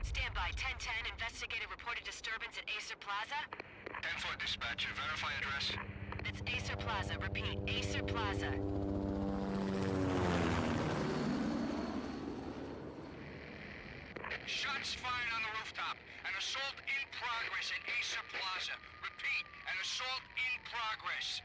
Stand by. 1010. Investigator reported disturbance at Acer Plaza. 10-4 dispatcher. Verify address. That's Acer Plaza. Repeat. Acer Plaza. Shots fired on the rooftop. An assault in progress at Acer Plaza. Repeat. An assault in progress.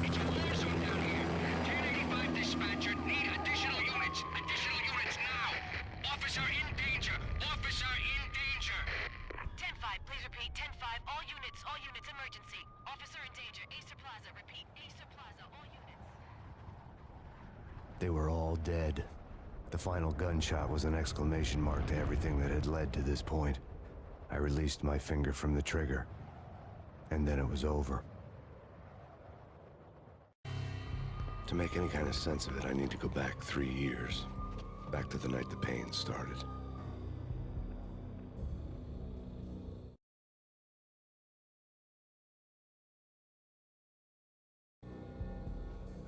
It's a war zone down here. 1085 dispatcher. Need additional units. Additional units now. Officer in danger. Officer in danger. 10-5. Please repeat. 10-5. All units, emergency. Officer in danger. Acer Plaza. Repeat. Acer Plaza. All units. They were all dead. The final gunshot was an exclamation mark to everything that had led to this point. I released my finger from the trigger, and then it was over. To make any kind of sense of it, I need to go back 3 years. Back to the night the Payne started.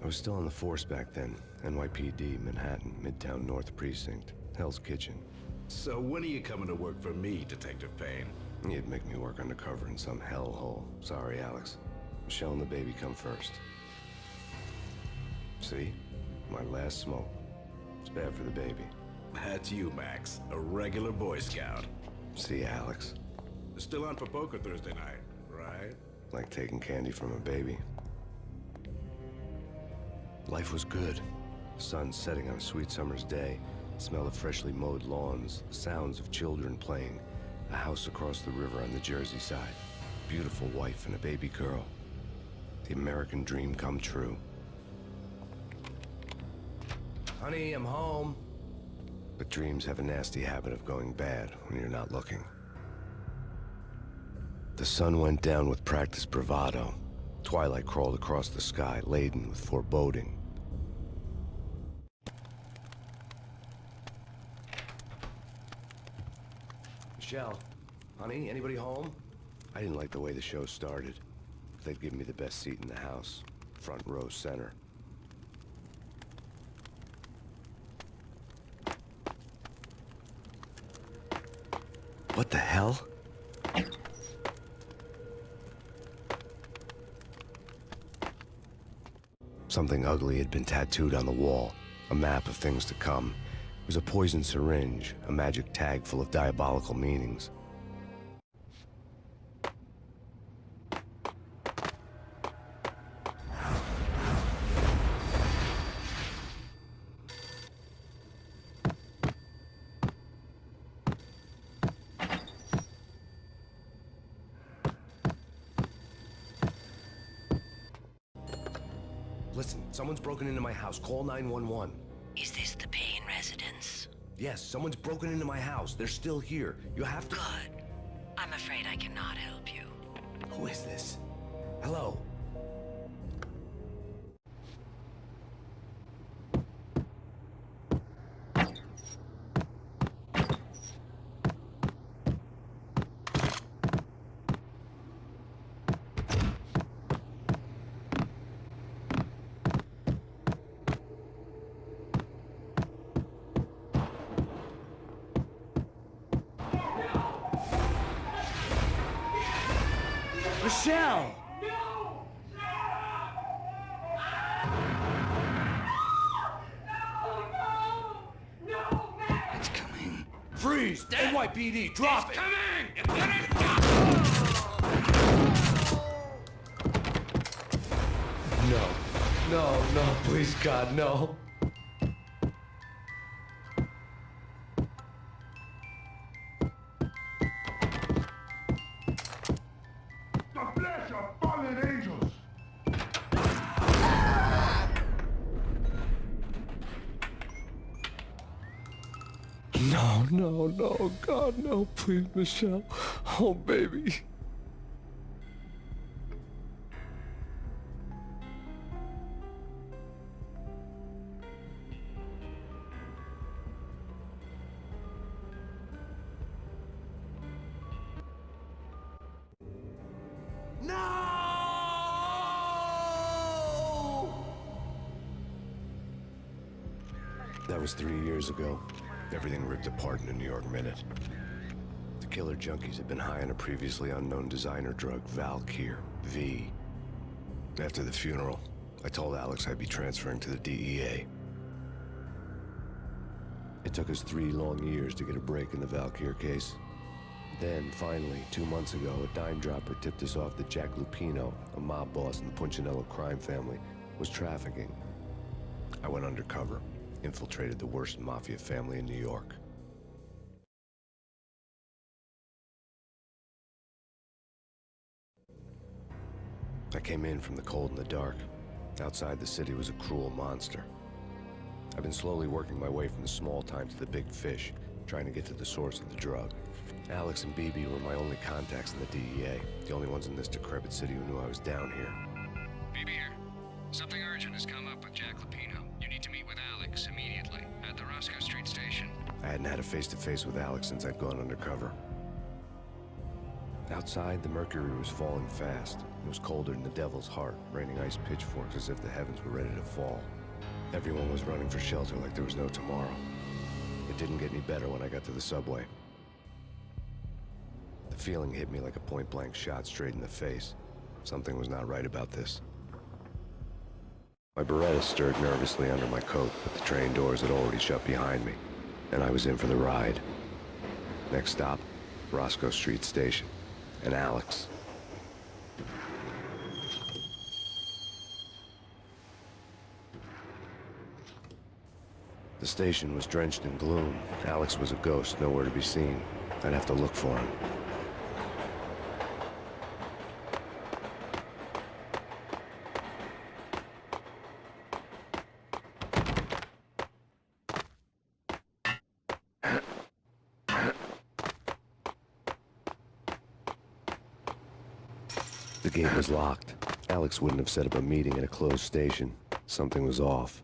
I was still on the force back then. NYPD, Manhattan, Midtown North Precinct, Hell's Kitchen. So when are you coming to work for me, Detective Payne? You'd make me work undercover in some hellhole. Sorry, Alex. Michelle and the baby come first. See? My last smoke. It's bad for the baby. That's you, Max. A regular Boy Scout. See, Alex? Still on for poker Thursday night, right? Like taking candy from a baby. Life was good. The sun setting on a sweet summer's day. The smell of freshly mowed lawns. The sounds of children playing. A house across the river on the Jersey side. Beautiful wife and a baby girl. The American dream come true. Honey, I'm home. But dreams have a nasty habit of going bad when you're not looking. The sun went down with practiced bravado. Twilight crawled across the sky, laden with foreboding. Michelle, honey, anybody home? I didn't like the way the show started. They'd given me the best seat in the house, front row center. What the hell? Something ugly had been tattooed on the wall, a map of things to come. It was a poison syringe, a magic tag full of diabolical meanings. Listen, someone's broken into my house. Call 911. Is this the Payne residence? Yes, someone's broken into my house. They're still here. You have to... Good. I'm afraid I cannot help you. Who is this? Hello? Michelle! It's coming. Freeze! NYPD, drop it! Coming! No, please God, no. The flesh of fallen angels! No, God, no, please, Michelle. Oh, baby. That was 3 years ago. Everything ripped apart in a New York minute. The killer junkies had been high on a previously unknown designer drug, Valkyr, V. After the funeral, I told Alex I'd be transferring to the DEA. It took us 3 long years to get a break in the Valkyr case. Then, finally, 2 months ago, a dime dropper tipped us off that Jack Lupino, a mob boss in the Punchinello crime family, was trafficking. I went undercover, infiltrated the worst mafia family in New York. I came in from the cold and the dark. Outside the city was a cruel monster. I've been slowly working my way from the small time to the big fish, trying to get to the source of the drug. Alex and BB were my only contacts in the DEA, the only ones in this decrepit city who knew I was down here. BB here. Something urgent has come up with Jack Lupino. You need to meet with Alex immediately at the Roscoe Street station. I hadn't had a face-to-face with Alex since I'd gone undercover. Outside, the mercury was falling fast. It was colder than the devil's heart, raining ice pitchforks as if the heavens were ready to fall. Everyone was running for shelter like there was no tomorrow. It didn't get any better when I got to the subway. The feeling hit me like a point-blank shot straight in the face. Something was not right about this. My Beretta stirred nervously under my coat, but the train doors had already shut behind me, and I was in for the ride. Next stop, Roscoe Street Station, and Alex. The station was drenched in gloom. Alex was a ghost, nowhere to be seen. I'd have to look for him. The gate was locked. Alex wouldn't have set up a meeting at a closed station. Something was off.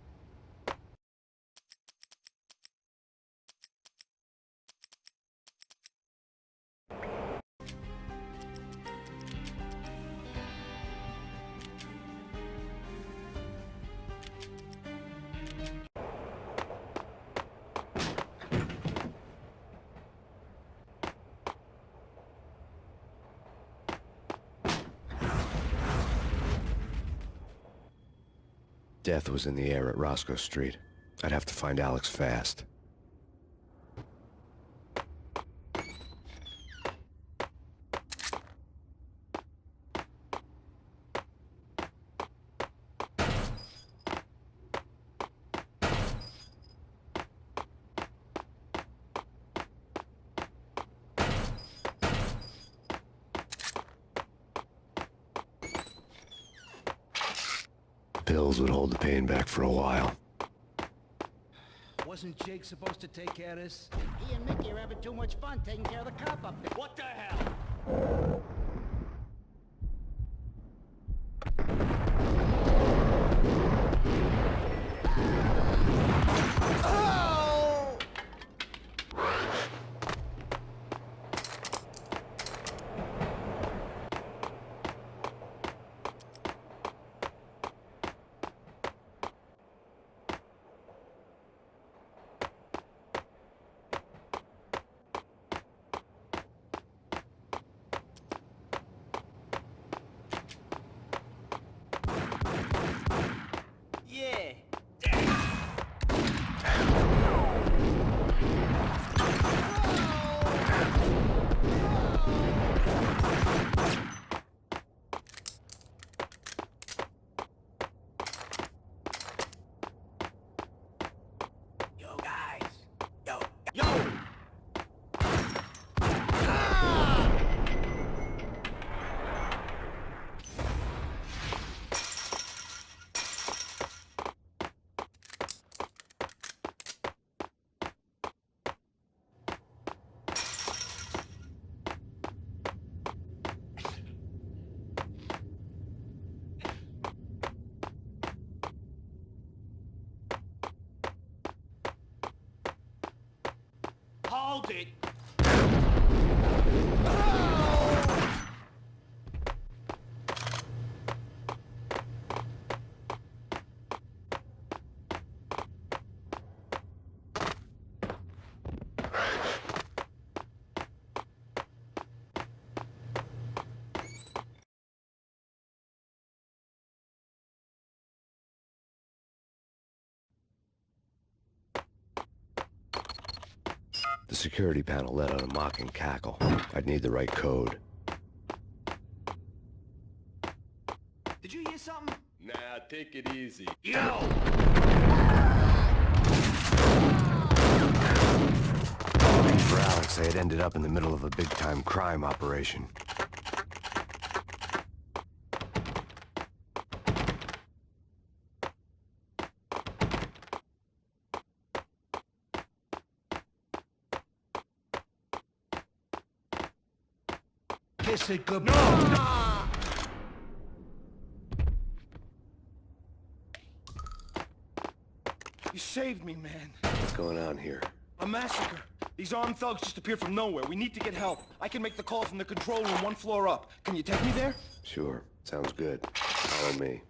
Death was in the air at Roscoe Street. I'd have to find Alex fast. Pills would hold the pain back for a while. Wasn't Jake supposed to take care of this? He and Mickey are having too much fun taking care of the cop up there. What the hell? Hold it! security panel let out a mocking cackle. I'd need the right code. Did you hear something? Nah, take it easy. For Alex, I had ended up in the middle of a big-time crime operation. Kiss it goodbye. You saved me, man. What's going on here? A massacre. These armed thugs just appeared from nowhere. We need to get help. I can make the call from the control room 1 floor up. Can you take me there? Sure, sounds good. Follow me.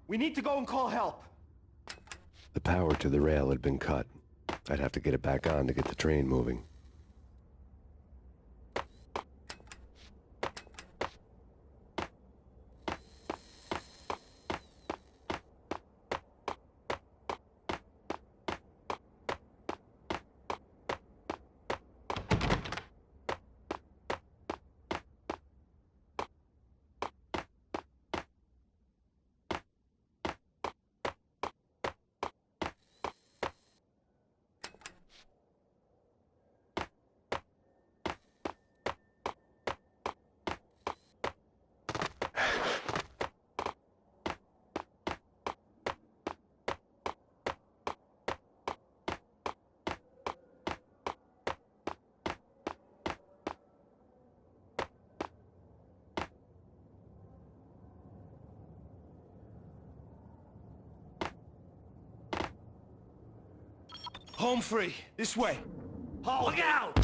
We need to go and call help. The power to the rail had been cut. I'd have to get it back on to get the train moving. Home free. This way. Look out!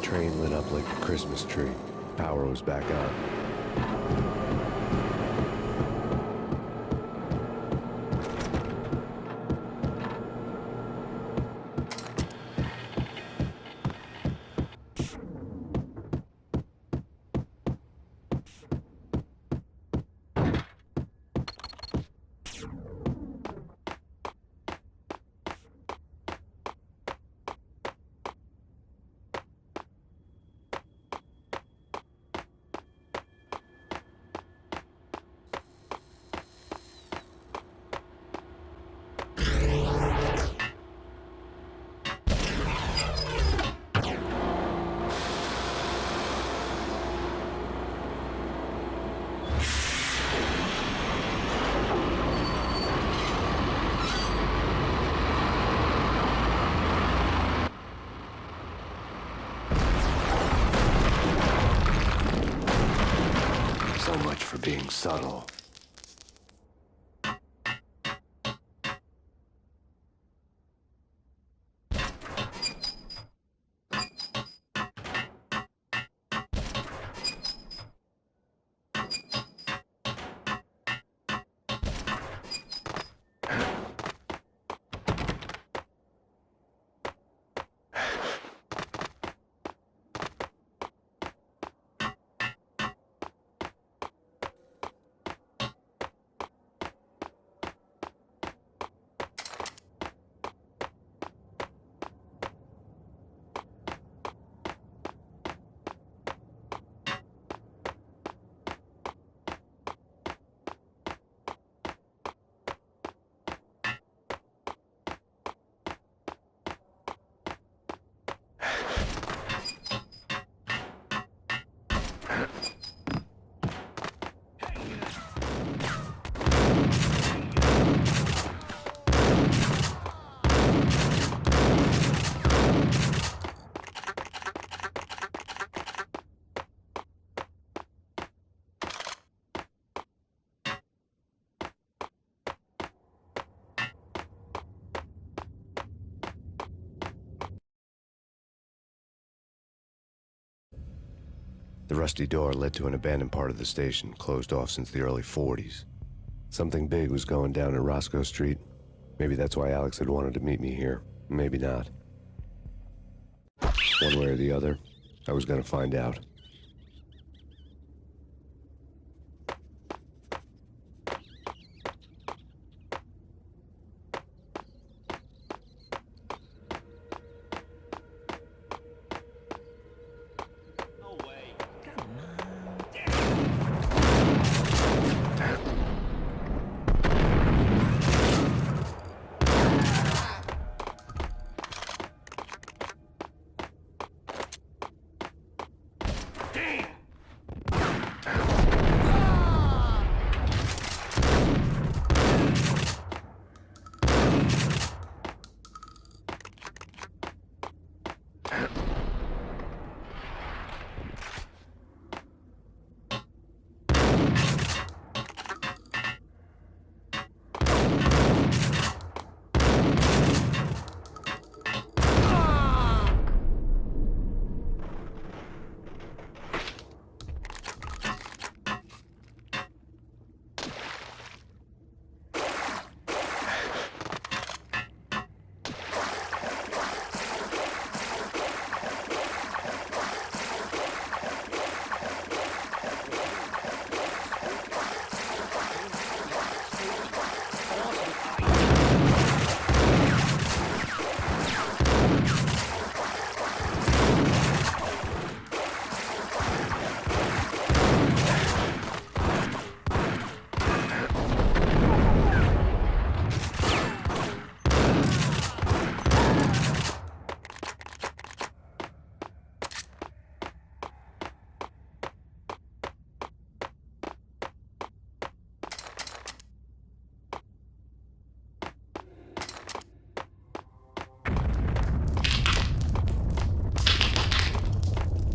Train lit up like a Christmas tree. Power was back on. So much for being subtle. The rusty door led to an abandoned part of the station, closed off since the early 40s. Something big was going down at Roscoe Street. Maybe that's why Alex had wanted to meet me here. Maybe not. One way or the other, I was gonna find out.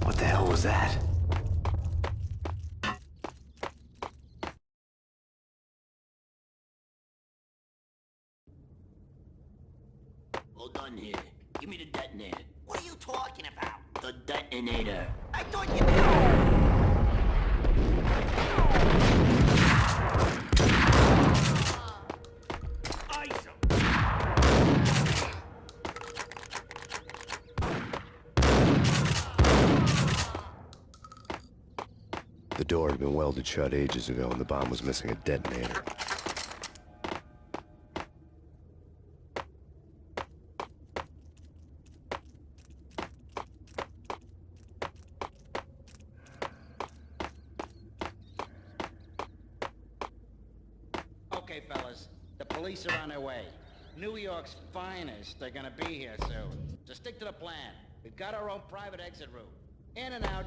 What the hell was that? Hold on here. Give me the detonator. What are you talking about? The detonator. I thought you knew! The door had been welded shut ages ago and the bomb was missing a detonator. Okay, fellas. The police are on their way. New York's finest are gonna be here soon. So stick to the plan. We've got our own private exit route. In and out.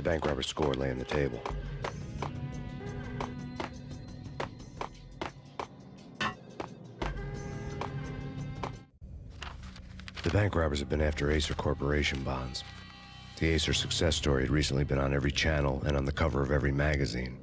The bank robber's score lay on the table. The bank robbers have been after Acer Corporation bonds. The Acer success story had recently been on every channel and on the cover of every magazine.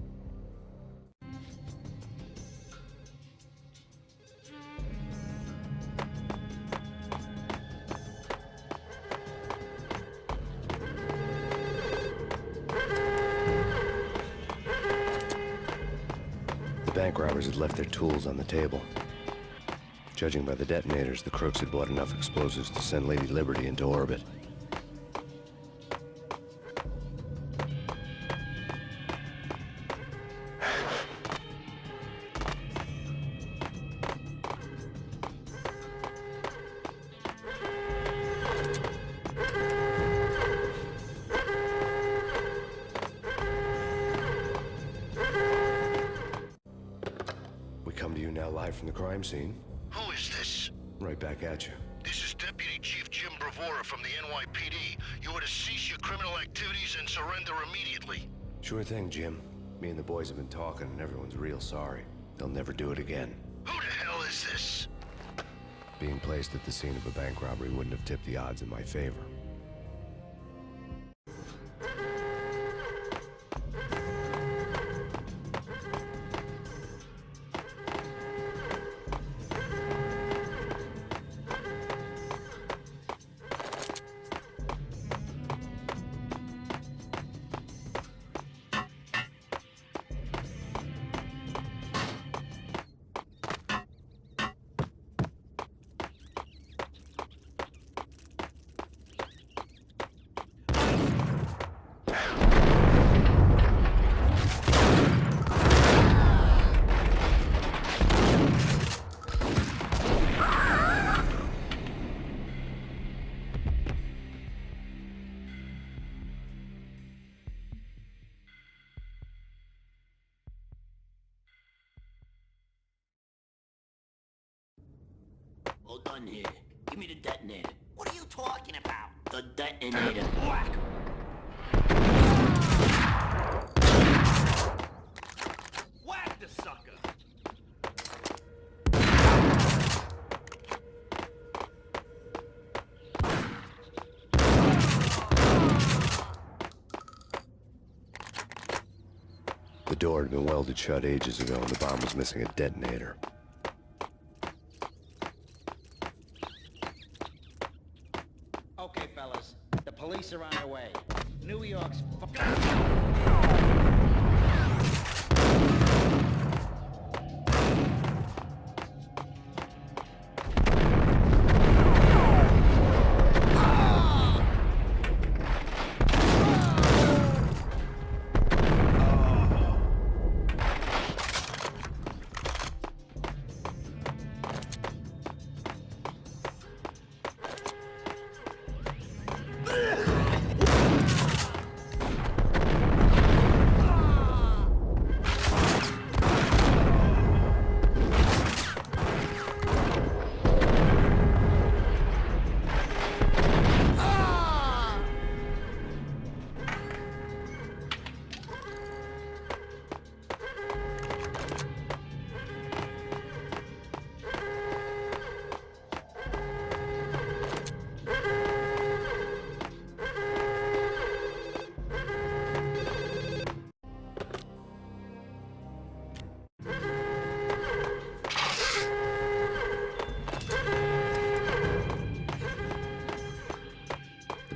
The bank robbers had left their tools on the table. Judging by the detonators, the crooks had bought enough explosives to send Lady Liberty into orbit. We come to you now live from the crime scene. Who is this? Right back at you. This is Deputy Chief Jim Bravura from the NYPD. You are to cease your criminal activities and surrender immediately. Sure thing, Jim. Me and the boys have been talking, and everyone's real sorry. They'll never do it again. Who the hell is this? Being placed at the scene of a bank robbery wouldn't have tipped the odds in my favor. All done here. Give me the detonator. What are you talking about? The detonator. Whack! Whack the sucker! The door had been welded shut ages ago, and the bomb was missing a detonator. Okay, fellas. The police are on their way. New York's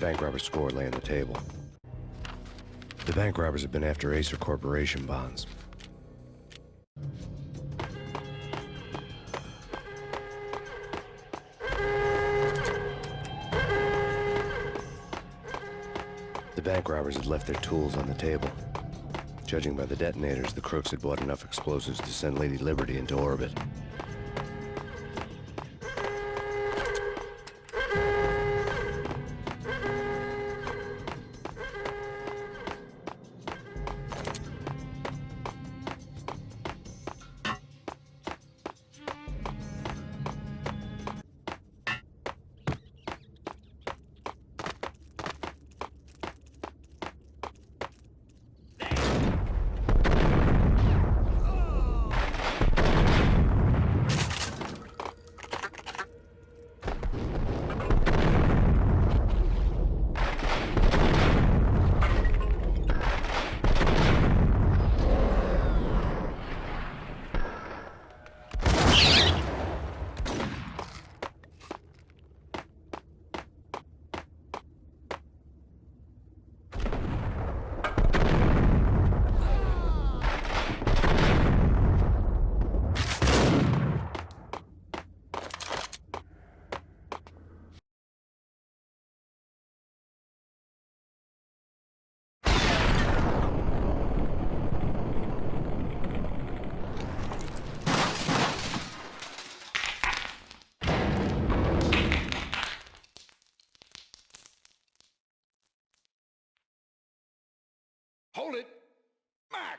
The bank robber's score lay on the table. The bank robbers had been after Acer Corporation bonds. The bank robbers had left their tools on the table. Judging by the detonators, the crooks had bought enough explosives to send Lady Liberty into orbit.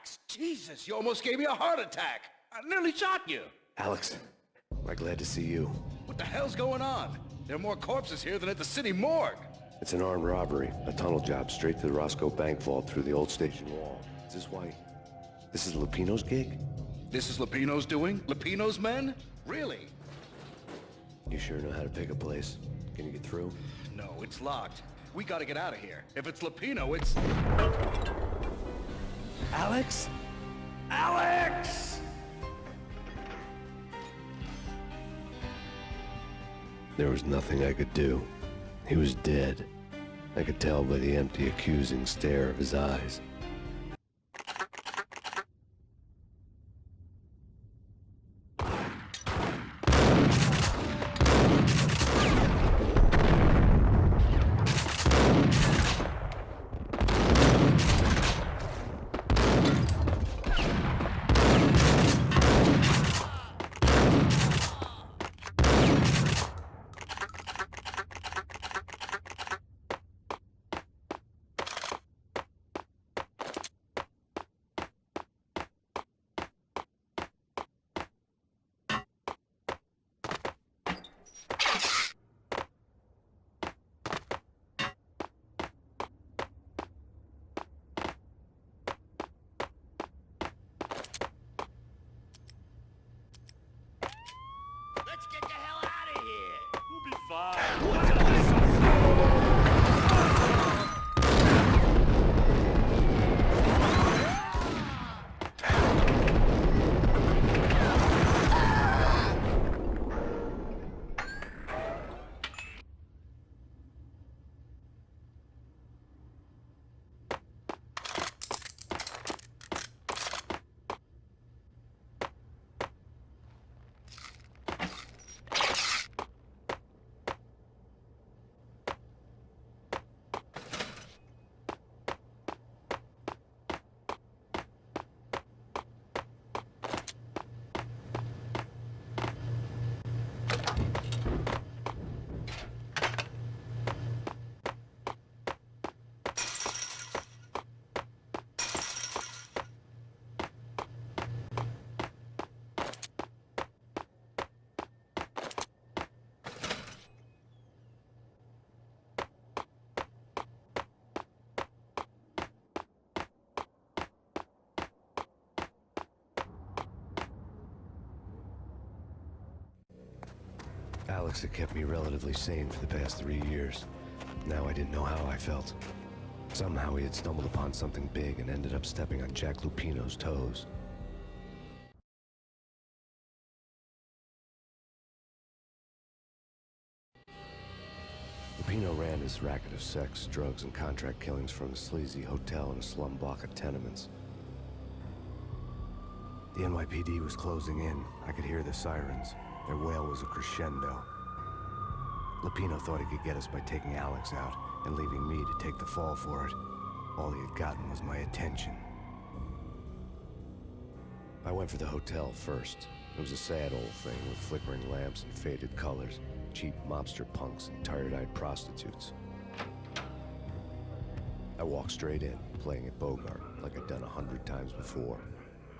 Alex, Jesus, you almost gave me a heart attack. I nearly shot you. Alex, am I glad to see you? What the hell's going on? There are more corpses here than at the city morgue. It's an armed robbery, a tunnel job straight to the Roscoe Bank vault through the old station wall. Is this why? This is Lupino's gig? This is Lupino's doing? Lupino's men? Really? You sure know how to pick a place. Can you get through? No, it's locked. We gotta get out of here. If it's Lupino, it's... Alex? Alex! There was nothing I could do. He was dead. I could tell by the empty, accusing stare of his eyes. Let's get the hell out of here! We'll be fine. Alex had kept me relatively sane for the past 3 years. Now I didn't know how I felt. Somehow he had stumbled upon something big and ended up stepping on Jack Lupino's toes. Lupino ran his racket of sex, drugs, and contract killings from a sleazy hotel in a slum block of tenements. The NYPD was closing in. I could hear the sirens. Their wail was a crescendo. Lupino thought he could get us by taking Alex out and leaving me to take the fall for it. All he had gotten was my attention. I went for the hotel first. It was a sad old thing with flickering lamps and faded colors, cheap mobster punks and tired-eyed prostitutes. I walked straight in, playing at Bogart, like I'd done 100 times before.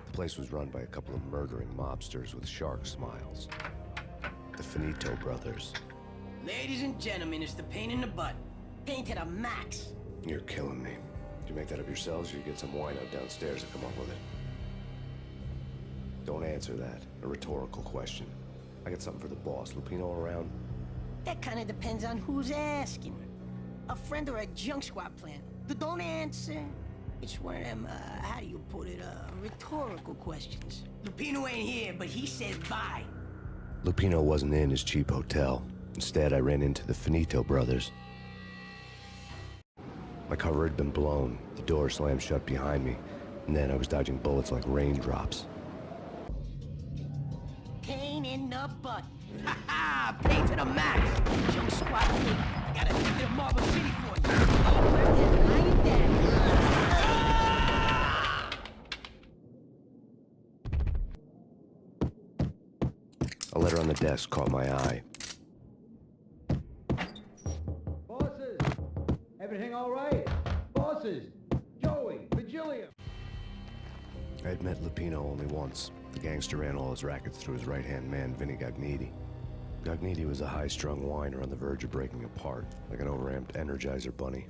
The place was run by a couple of murdering mobsters with shark smiles. The Finito brothers. Ladies and gentlemen, it's the Payne in the butt. Payne to the max. You're killing me. Did you make that up yourselves, or you get some wino downstairs to come up with it? Don't answer that. A rhetorical question. I got something for the boss. Lupino around? That kind of depends on who's asking. A friend or a junk squad plan. Don't answer. It's one of them, how do you put it, rhetorical questions. Lupino ain't here, but he says bye. Lupino wasn't in his cheap hotel. Instead, I ran into the Finito brothers. My cover had been blown. The door slammed shut behind me. And then I was dodging bullets like raindrops. Payne in the butt. Ha ha! Payne to the max! Junk squad thing. I gotta take you to Marble City for you. I ain't dead. A letter on the desk caught my eye. Bosses! Everything all right? Bosses! Joey! Virgilio! I had met Lupino only once. The gangster ran all his rackets through his right-hand man, Vinny Gagniti. Gagniti was a high-strung whiner on the verge of breaking apart, like an overamped Energizer bunny.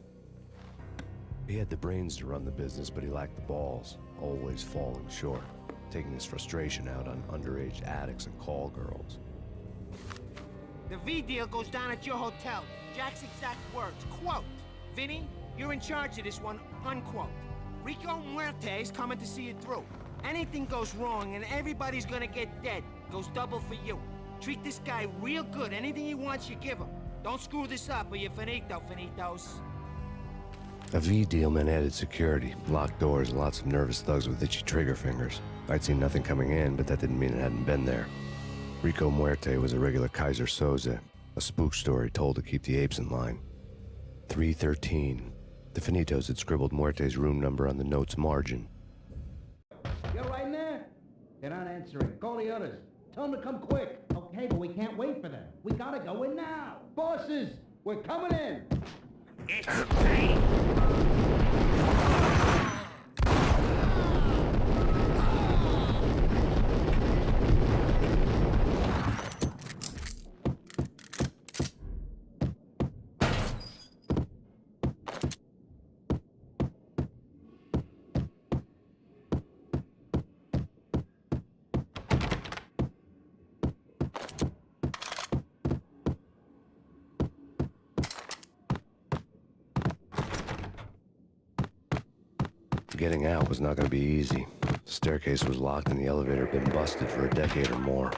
He had the brains to run the business, but he lacked the balls, always falling short, taking his frustration out on underage addicts and call girls. The V deal goes down at your hotel. Jack's exact words, quote, "Vinny, you're in charge of this one," unquote. Rico Muerte is coming to see it through. Anything goes wrong and everybody's gonna get dead. Goes double for you. Treat this guy real good. Anything he wants, you give him. Don't screw this up or you're finito, finitos. A V deal meant added security, locked doors, and lots of nervous thugs with itchy trigger fingers. I'd seen nothing coming in, but that didn't mean it hadn't been there. Rico Muerte was a regular Kaiser Soze, a spook story told to keep the apes in line. 313. The Finitos had scribbled Muerte's room number on the note's margin. You're right in there? They're not answering. Call the others. Tell them to come quick. Okay, but we can't wait for them. We gotta go in now. Bosses, we're coming in. It's Payne! Getting out was not going to be easy. The staircase was locked and the elevator had been busted for a decade or more.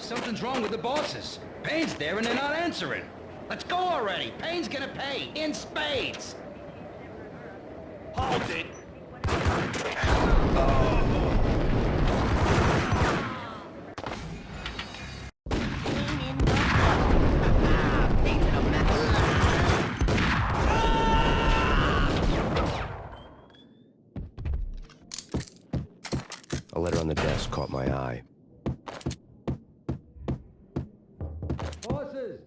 Something's wrong with the bosses. Payne's there and they're not answering. Let's go already. Payne's gonna pay in spades. Hold it! A letter on the desk caught my eye. Bosses,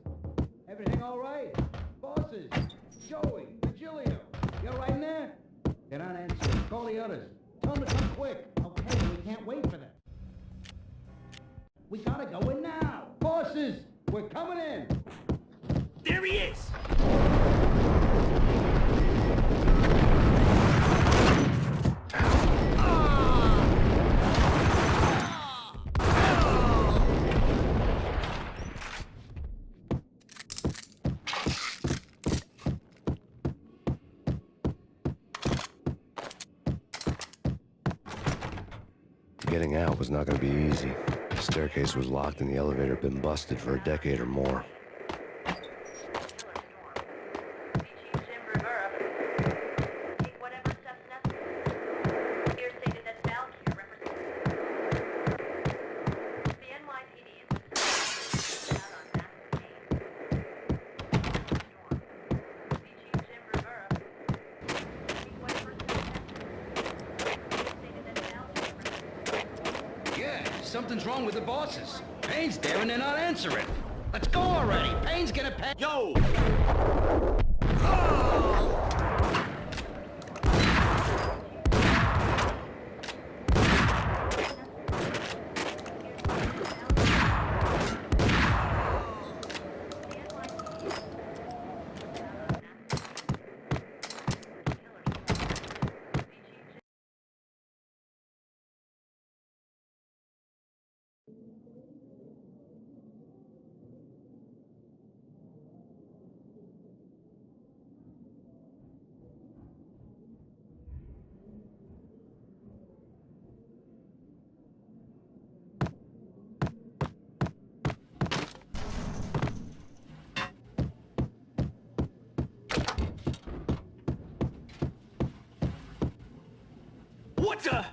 everything all right? Bosses, Joey, Virgilio, you're right in there? They're not answering. Call the others. Tell them to come quick. Okay, but we can't wait for them. We gotta go in now. Bosses, we're coming in. There he is! Getting out was not going to be easy. The staircase was locked and the elevator had been busted for a decade or more. Something's wrong with the bosses. Payne's there and they're not answering. Let's go already. Payne's gonna pay. Yo! What the?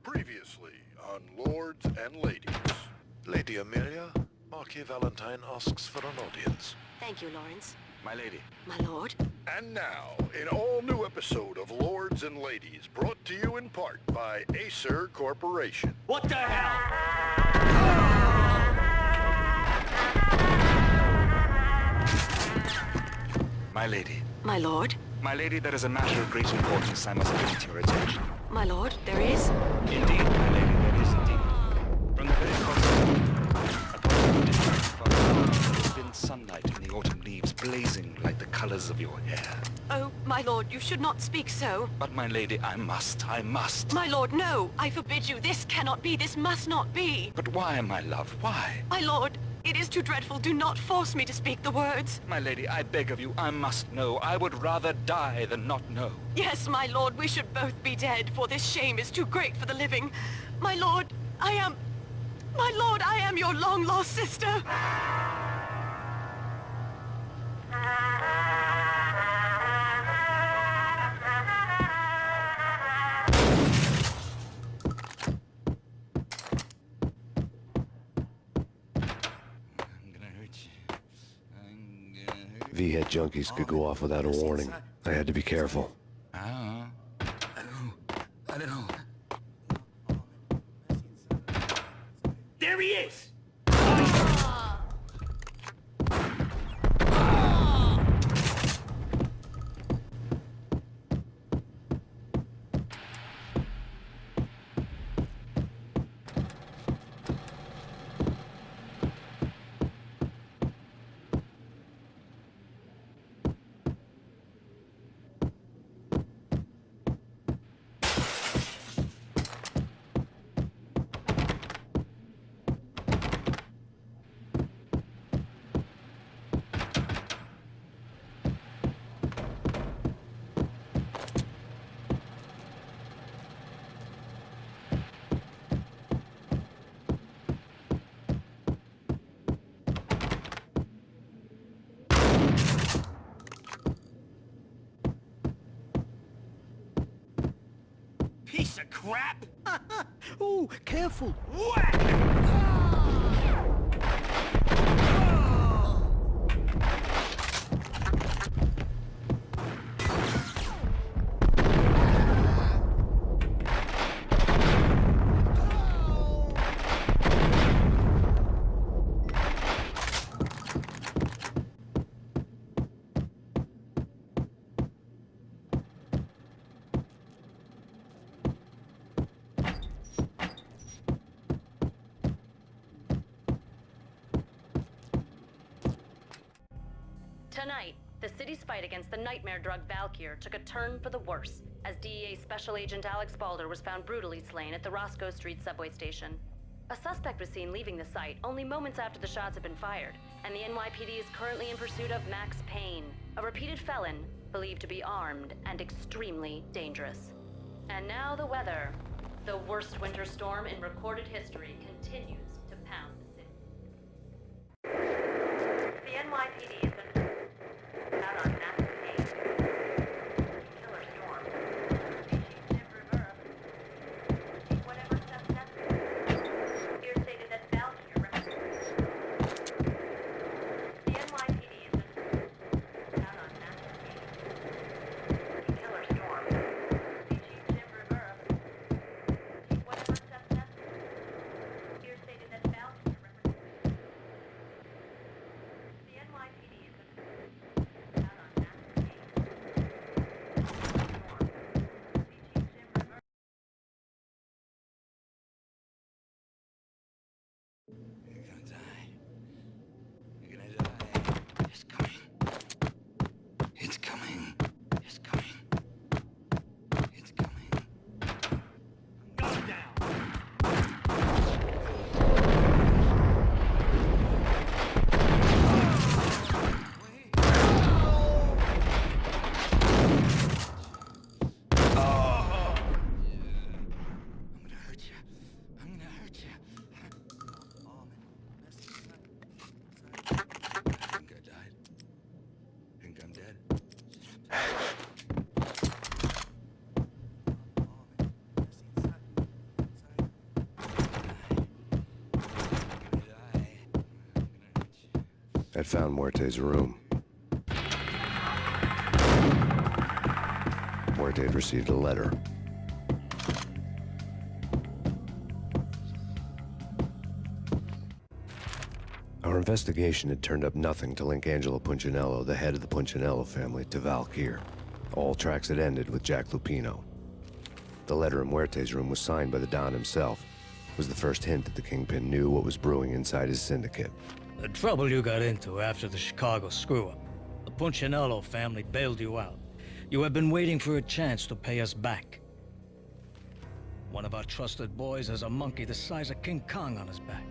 Previously on Lords and Ladies. Lady Amelia, Marquis Valentine asks for an audience. Thank you, Lawrence. My lady. My lord. And now, an all-new episode of Lords and Ladies, brought to you in part by Acer Corporation. What the hell? My lady. My lord. My lady, there is a matter of great importance I must bring to your attention. My lord, there is? Indeed, my lady, there is indeed. From the very there's been sunlight in the autumn leaves blazing like the colors of your hair. Oh, my lord, you should not speak so. But my lady, I must. My lord, no! I forbid you. This cannot be. This must not be. But why, my love, why? My lord, it is too dreadful. Do not force me to speak the words. My lady, I beg of you, I must know. I would rather die than not know. Yes, my lord, we should both be dead, for this shame is too great for the living. My lord, I am your long-lost sister. V-head junkies could go off without a warning. I had to be careful. There he is! Piece of crap! Ooh, careful. Whack! Tonight, the city's fight against the nightmare drug Valkyr took a turn for the worse, as DEA Special Agent Alex Balder was found brutally slain at the Roscoe Street subway station. A suspect was seen leaving the site only moments after the shots had been fired, and the NYPD is currently in pursuit of Max Payne, a repeated felon, believed to be armed and extremely dangerous. And now the weather. The worst winter storm in recorded history continues to pound the city. The NYPD has been out on Max Payne. Killer storm. Species Rivera. Take whatever steps necessary. Here stated that Valkyr represents. The NYPD has been out on Max Payne. Killer storm. Species Rivera. Take whatever steps necessary. Here stated that Valkyr represents. The NYPD found Muerte's room. Muerte had received a letter. Our investigation had turned up nothing to link Angelo Punchinello, the head of the Punchinello family, to Valkyr. All tracks had ended with Jack Lupino. The letter in Muerte's room was signed by the Don himself. It was the first hint that the Kingpin knew what was brewing inside his syndicate. The trouble you got into after the Chicago screw-up. The Punchinello family bailed you out. You have been waiting for a chance to pay us back. One of our trusted boys has a monkey the size of King Kong on his back.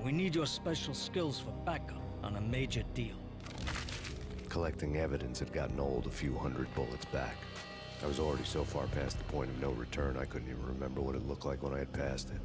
We need your special skills for backup on a major deal. Collecting evidence had gotten old a few hundred bullets back. I was already so far past the point of no return, I couldn't even remember what it looked like when I had passed it.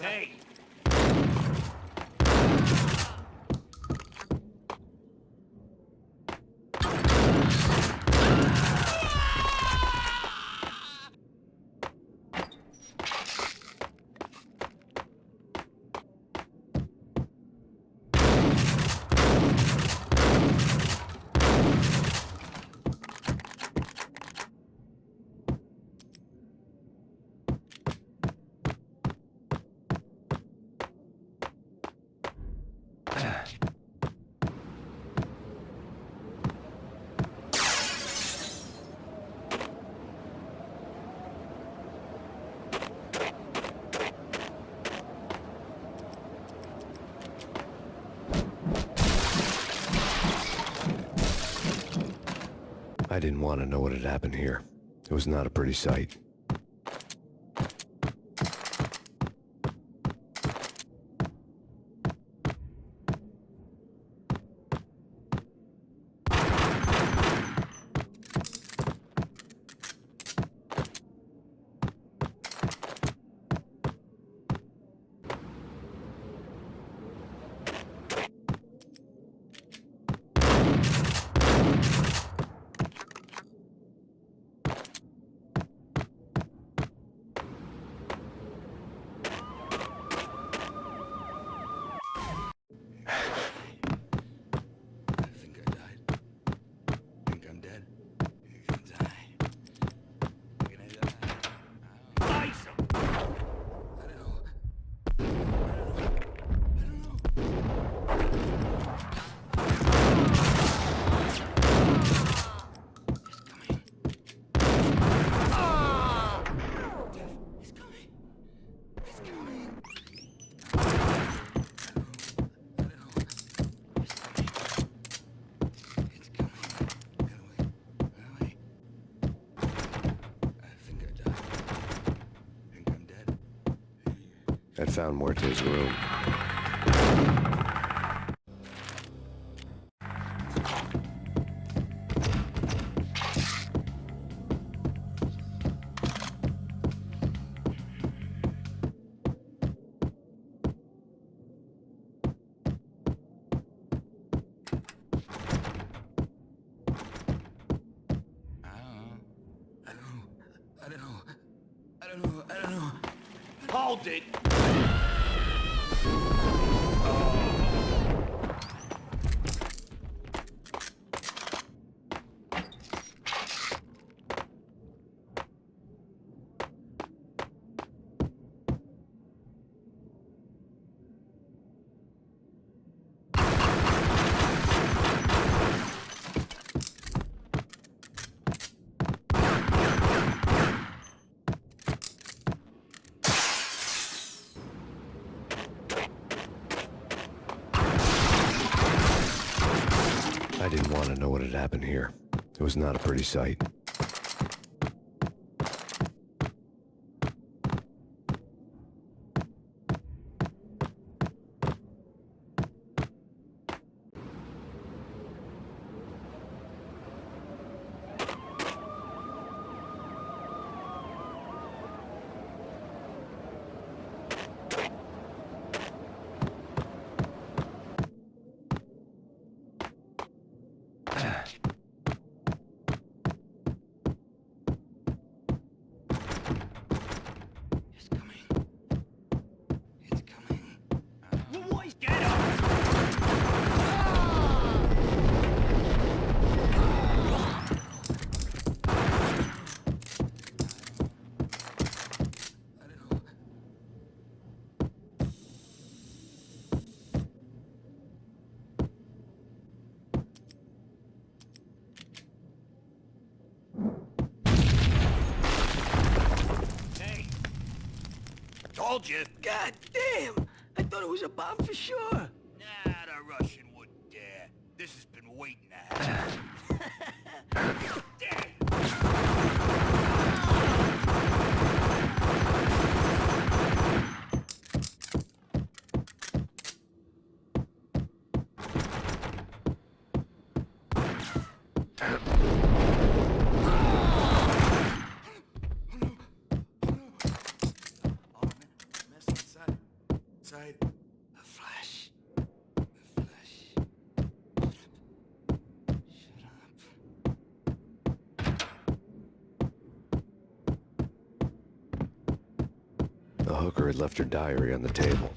Hey! I didn't want to know what had happened here. It was not a pretty sight. I'd found Muerte's room. I don't know. Hold it! I didn't want to know what had happened here. It was not a pretty sight. Told you. God damn! I thought it was a bomb for sure. Nah, the Russian wouldn't dare. This has been waiting to happen. Inside. A flash. The hooker had left her diary on the table.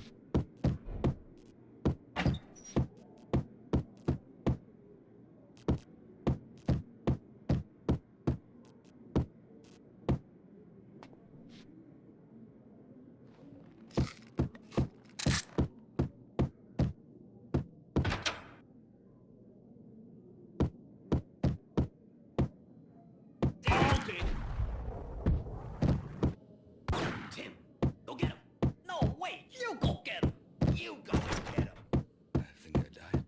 Tim, go get him. No, wait, you go get him. You go and get him. I think I died.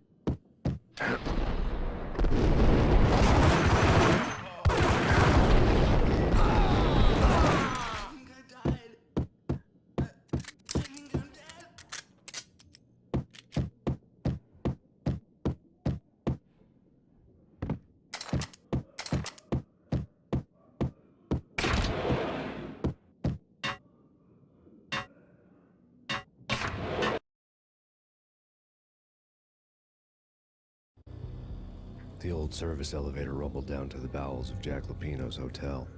The old service elevator rumbled down to the bowels of Jack Lupino's hotel.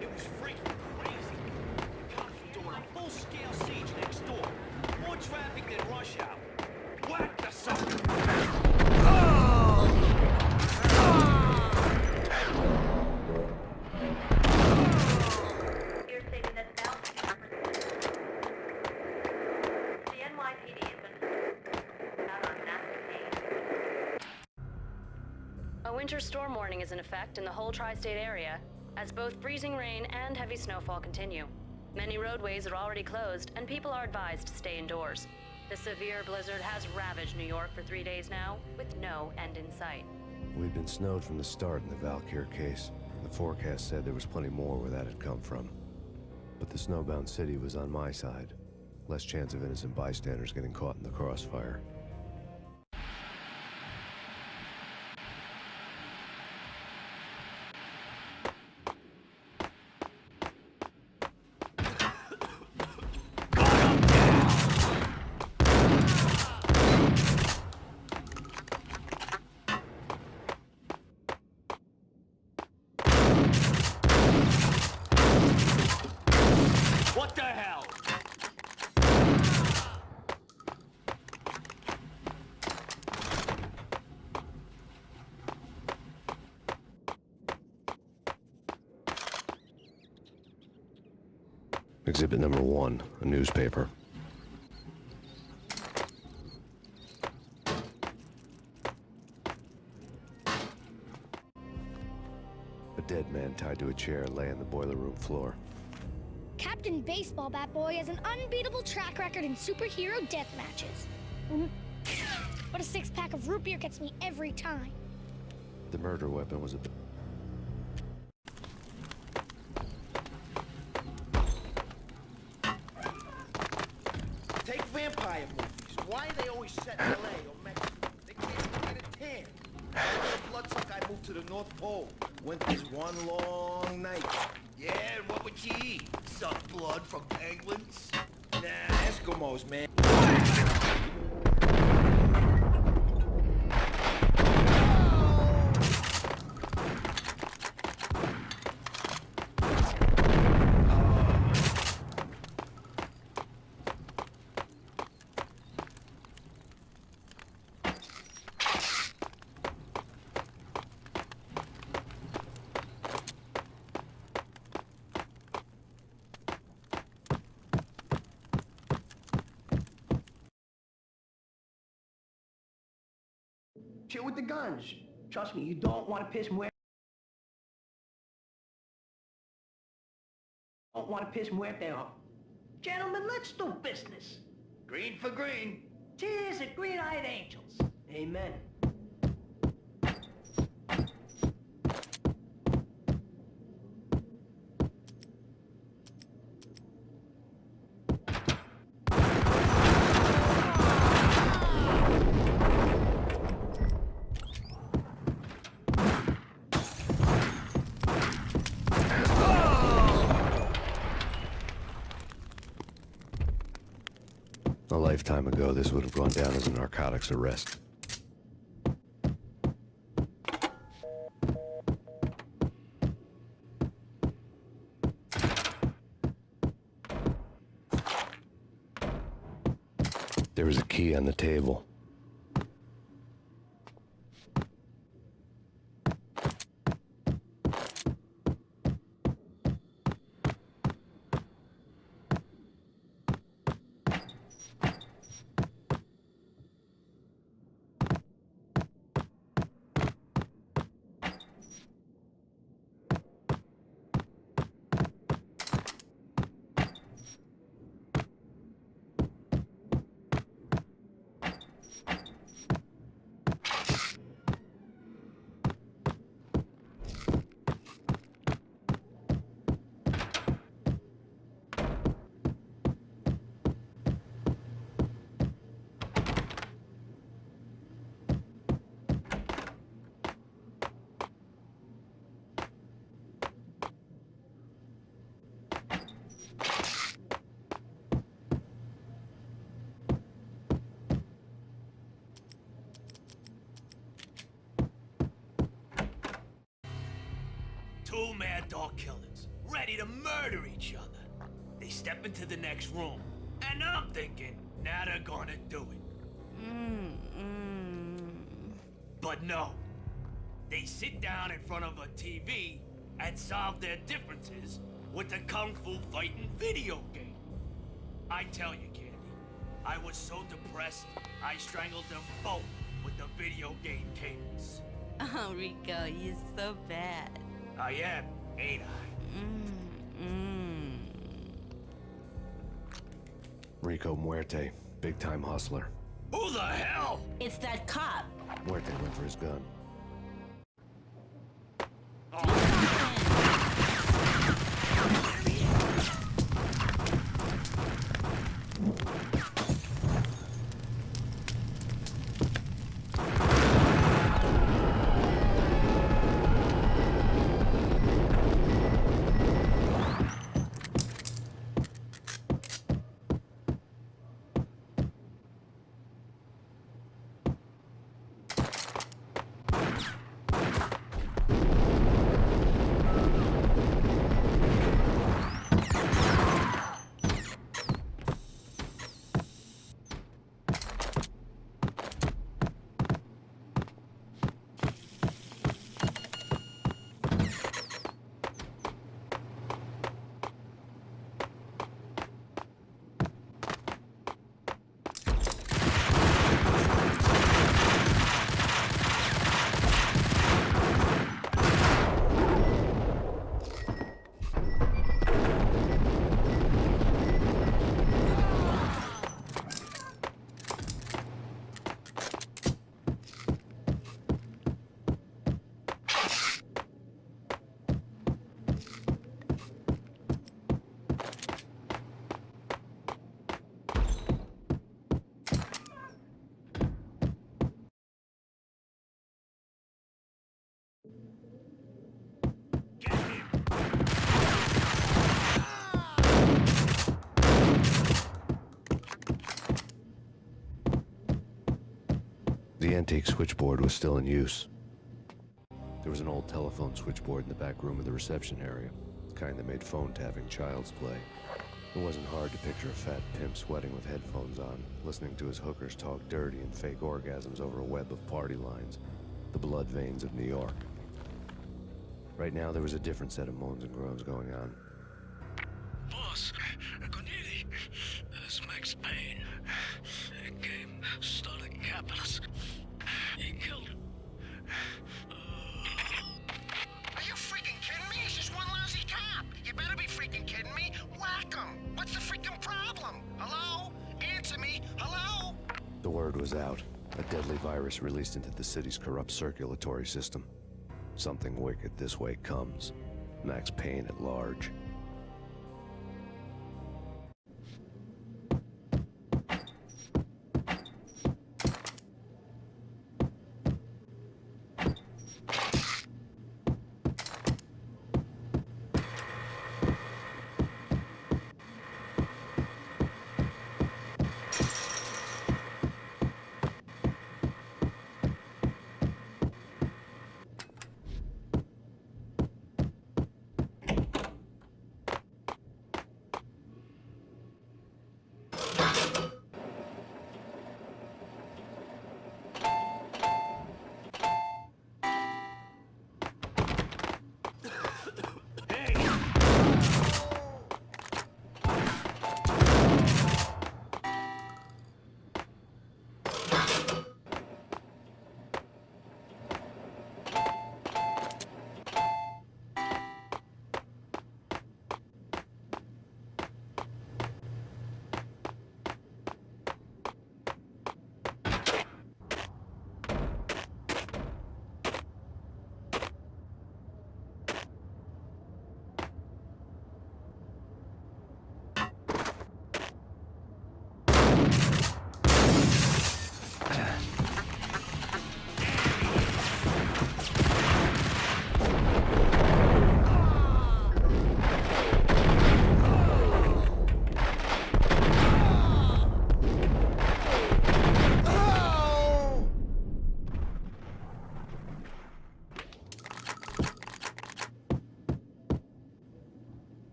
It was freaking crazy. The cops were doing a full-scale siege next door. More traffic than rush hour. Whack the sucker! A winter storm warning is in effect in the whole tri-state area, as both freezing rain and heavy snowfall continue. Many roadways are already closed, and people are advised to stay indoors. The severe blizzard has ravaged New York for 3 days now, with no end in sight. We'd been snowed from the start in the Valkyr case. The forecast said there was plenty more where that had come from. But the snowbound city was on my side. Less chance of innocent bystanders getting caught in the crossfire. What the hell? Exhibit number 1, a newspaper. A dead man tied to a chair lay on the boiler room floor. Captain Baseball Bat Boy has an unbeatable track record in superhero death matches. But a 6-pack of root beer gets me every time. The murder weapon was a... Take vampire movies. Why are they always set in LA or Mexico? They can't even get a tan. When Bloodsucker, I moved to the North Pole. Winter's one long night. Yeah, and what would you eat? Suck blood from penguins? Nah, Eskimos, man. Shit with the guns. Trust me, you don't want to piss Muerte. Don't want to piss Muerte off. Gentlemen, let's do business. Green for green. Cheers at green-eyed angels. Amen. A lifetime ago, this would have gone down as a narcotics arrest. There was a key on the table. Two mad dog killers, ready to murder each other. They step into the next room, and I'm thinking, now they're gonna do it. But no. They sit down in front of a TV and solve their differences with the Kung Fu fighting video game. I tell you, Candy, I was so depressed, I strangled them both with the video game cables. Oh, Rico, you're so bad. I am, ain't I? Rico Muerte, big-time hustler. Who the hell? It's that cop. Muerte went for his gun. The antique switchboard was still in use. There was an old telephone switchboard in the back room of the reception area, the kind that made phone tapping child's play. It wasn't hard to picture a fat pimp sweating with headphones on, listening to his hookers talk dirty and fake orgasms over a web of party lines, the blood veins of New York. Right now, there was a different set of moans and groans going on. Boss, good evening. It's Max Payne. He came, started capitalist. He killed The word was out. A deadly virus released into the city's corrupt circulatory system. Something wicked this way comes. Max Payne at large.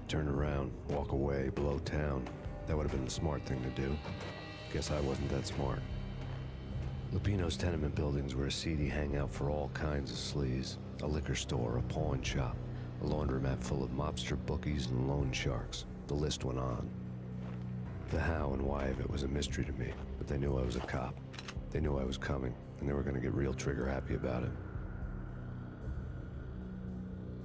Turn around, walk away, blow town. That would have been the smart thing to do. Guess I wasn't that smart. Lupino's tenement buildings were a seedy hangout for all kinds of sleaze. A liquor store, a pawn shop, a laundromat full of mobster bookies and loan sharks. The list went on. The how and why of it was a mystery to me, but they knew I was a cop. They knew I was coming, and they were gonna get real trigger-happy about it.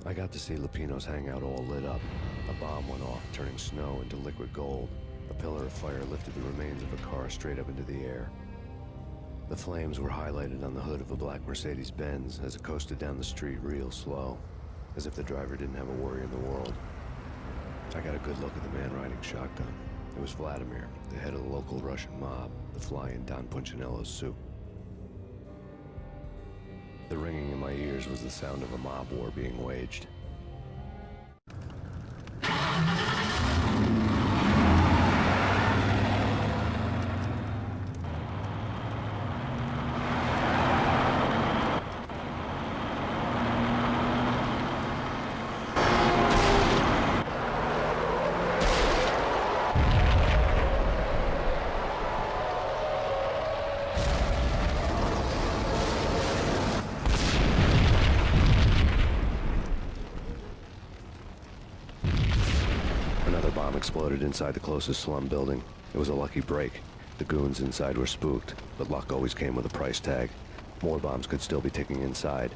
I got to see Lupino's hangout all lit up. A bomb went off, turning snow into liquid gold. A pillar of fire lifted the remains of a car straight up into the air. The flames were highlighted on the hood of a black Mercedes-Benz as it coasted down the street real slow, as if the driver didn't have a worry in the world. I got a good look at the man riding shotgun. It was Vladimir, the head of the local Russian mob, the fly in Don Punchinello's soup. The ringing in my ears was the sound of a mob war being waged. Another bomb exploded inside the closest slum building. It was a lucky break. The goons inside were spooked, but luck always came with a price tag. More bombs could still be ticking inside,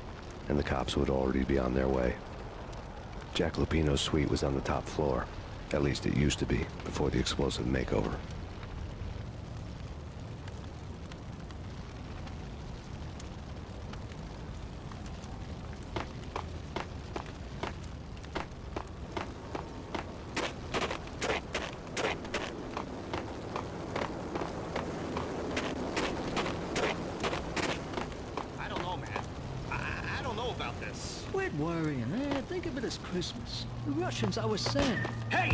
and the cops would already be on their way. Jack Lupino's suite was on the top floor. At least it used to be, before the explosive makeover. I don't know, man. I don't know about this. Quit worrying, eh? Think of it as Christmas. The Russians I was saying. Hey,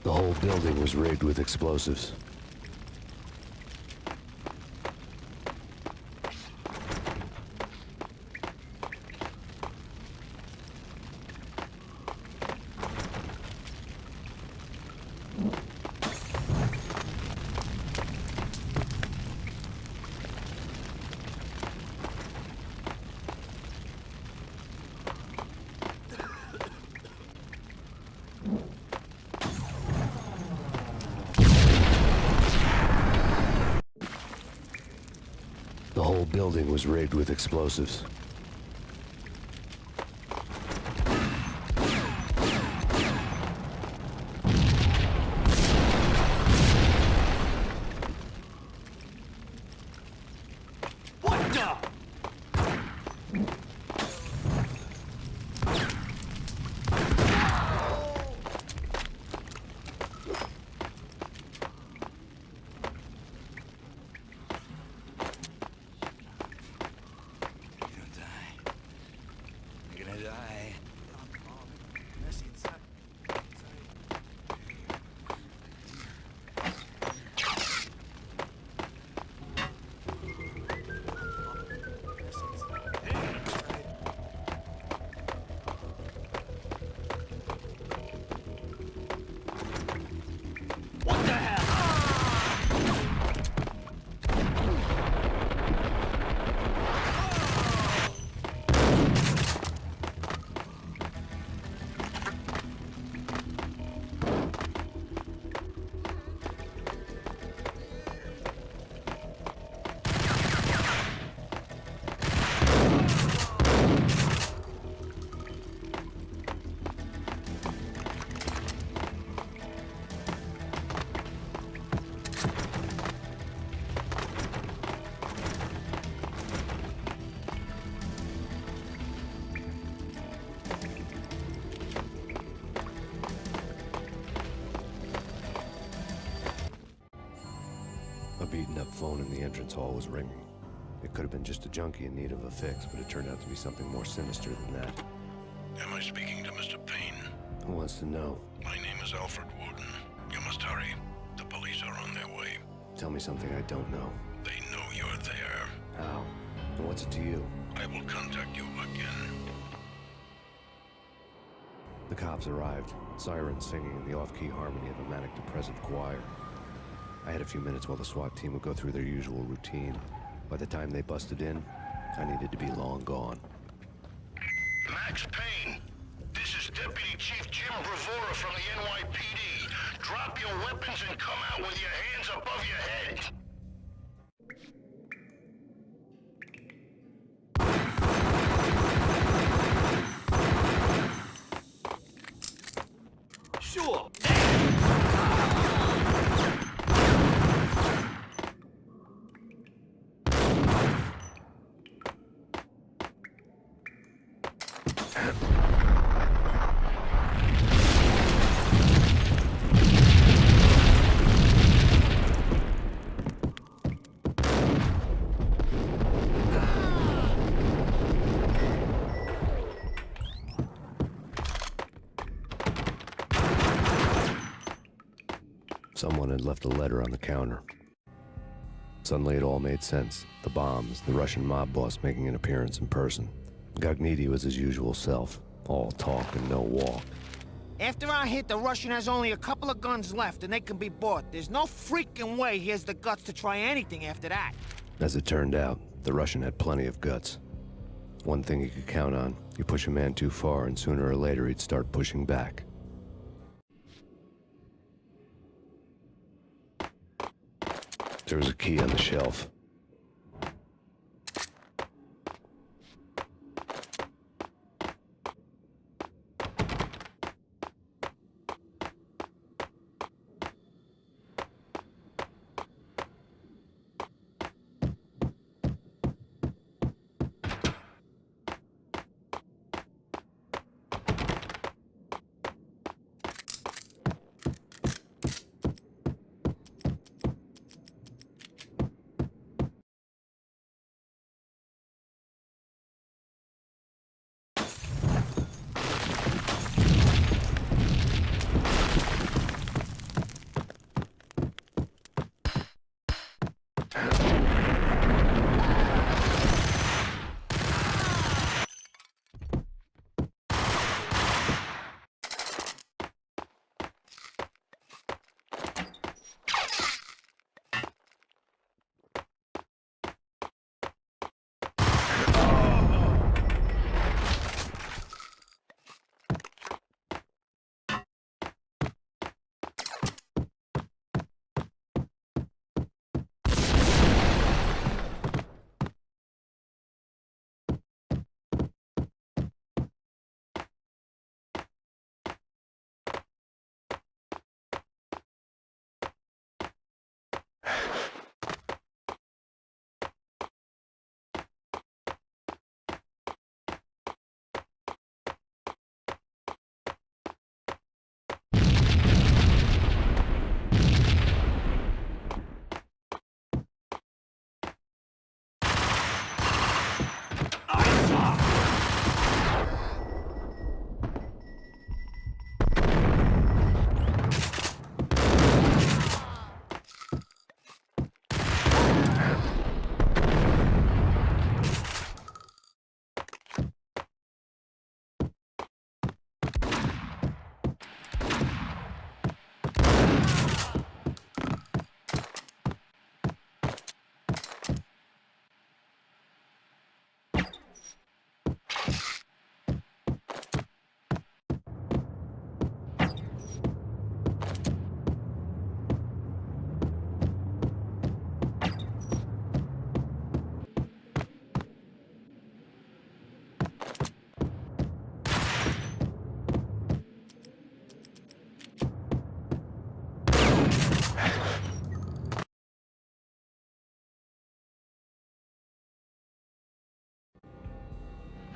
The whole building was rigged with explosives. The whole building was rigged with explosives. A beaten-up phone in the entrance hall was ringing. It could have been just a junkie in need of a fix, but it turned out to be something more sinister than that. Am I speaking to Mr. Payne? Who wants to know? My name is Alfred Wooten. You must hurry. The police are on their way. Tell me something I don't know. They know you're there. How? And what's it to you? I will contact you again. The cops arrived, sirens singing in the off-key harmony of a manic-depressive choir. I had a few minutes while the SWAT team would go through their usual routine. By the time they busted in, I needed to be long gone. Max Payne, this is Deputy Chief Jim Bravura from the NYPD. Drop your weapons and come out with your hands above your head. Sure. Someone had left a letter on the counter. Suddenly it all made sense. The bombs, the Russian mob boss making an appearance in person. Gognitti was his usual self, all talk and no walk. After our hit, the Russian has only a couple of guns left, and they can be bought. There's no freaking way he has the guts to try anything after that. As it turned out, the Russian had plenty of guts. One thing you could count on, you push a man too far and sooner or later he'd start pushing back. There was a key on the shelf.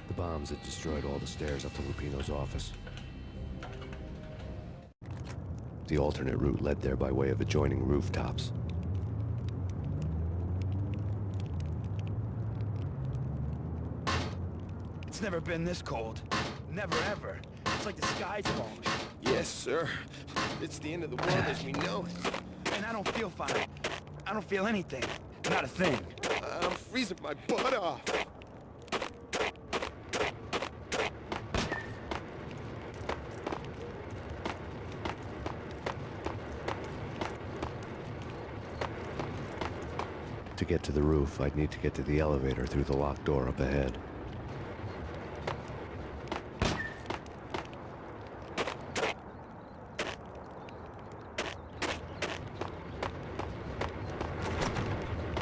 The bombs had destroyed all the stairs up to Lupino's office. The alternate route led there by way of adjoining rooftops. never been this cold. Never ever. It's like the sky's falling. Yes, sir. It's the end of the world as we know it. And I don't feel fine. I don't feel anything. Not a thing. I'm freezing my butt off. To get to the roof, I'd need to get to the elevator through the locked door up ahead.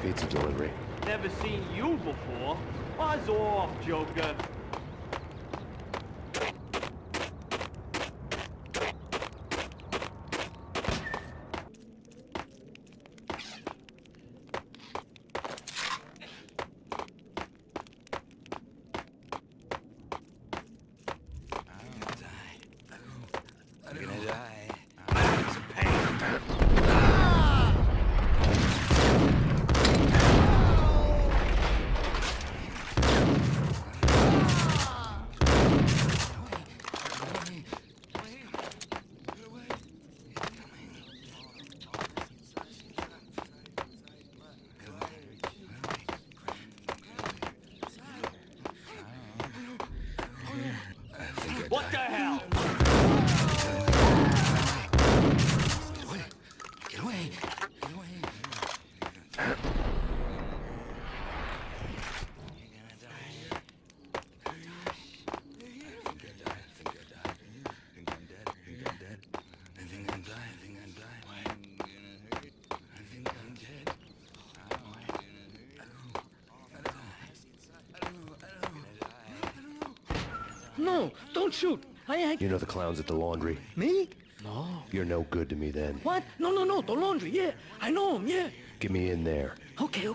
Pizza delivery. Never seen you before. Buzz off, Joker. What the hell? Get away! Get away! No, don't shoot. You know the clowns at the laundry? Me? No. You're no good to me then. What? No, the laundry, yeah. I know him, yeah. Get me in there. Okay.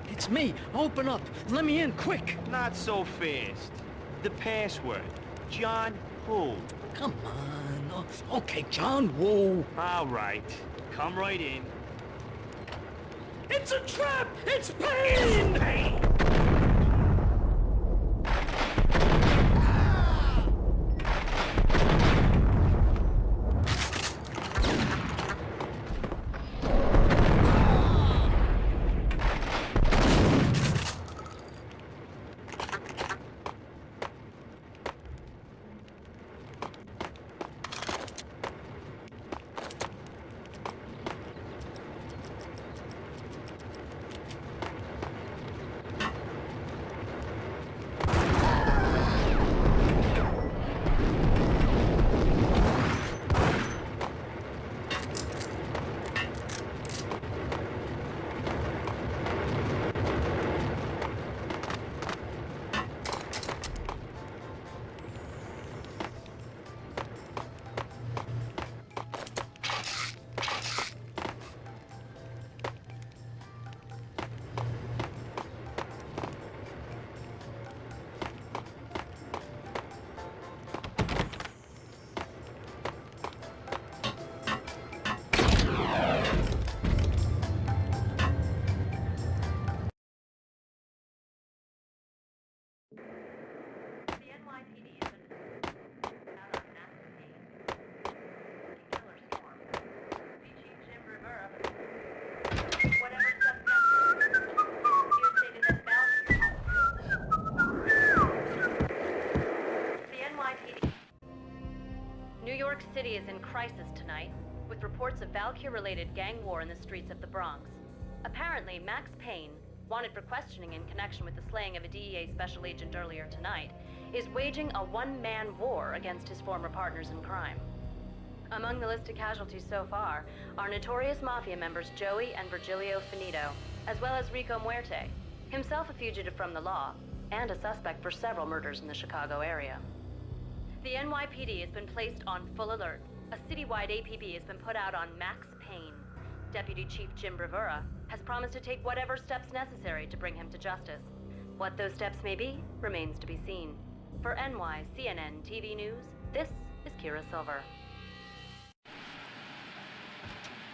It's me. Open up. Let me in, quick. Not so fast. The password. John who? Come on. Oh, okay, John Woo. All right. Come right in. It's a trap! It's Payne! It's Payne! New York City is in crisis tonight, with reports of Valkyr-related gang war in the streets of the Bronx. Apparently, Max Payne, wanted for questioning in connection with the slaying of a DEA special agent earlier tonight, is waging a one-man war against his former partners in crime. Among the list of casualties so far are notorious mafia members Joey and Virgilio Finito, as well as Rico Muerte, himself a fugitive from the law, and a suspect for several murders in the Chicago area. The NYPD has been placed on full alert. A citywide APB has been put out on Max Payne. Deputy Chief Jim Bravura has promised to take whatever steps necessary to bring him to justice. What those steps may be remains to be seen. For NYCNN TV News, this is Kira Silver.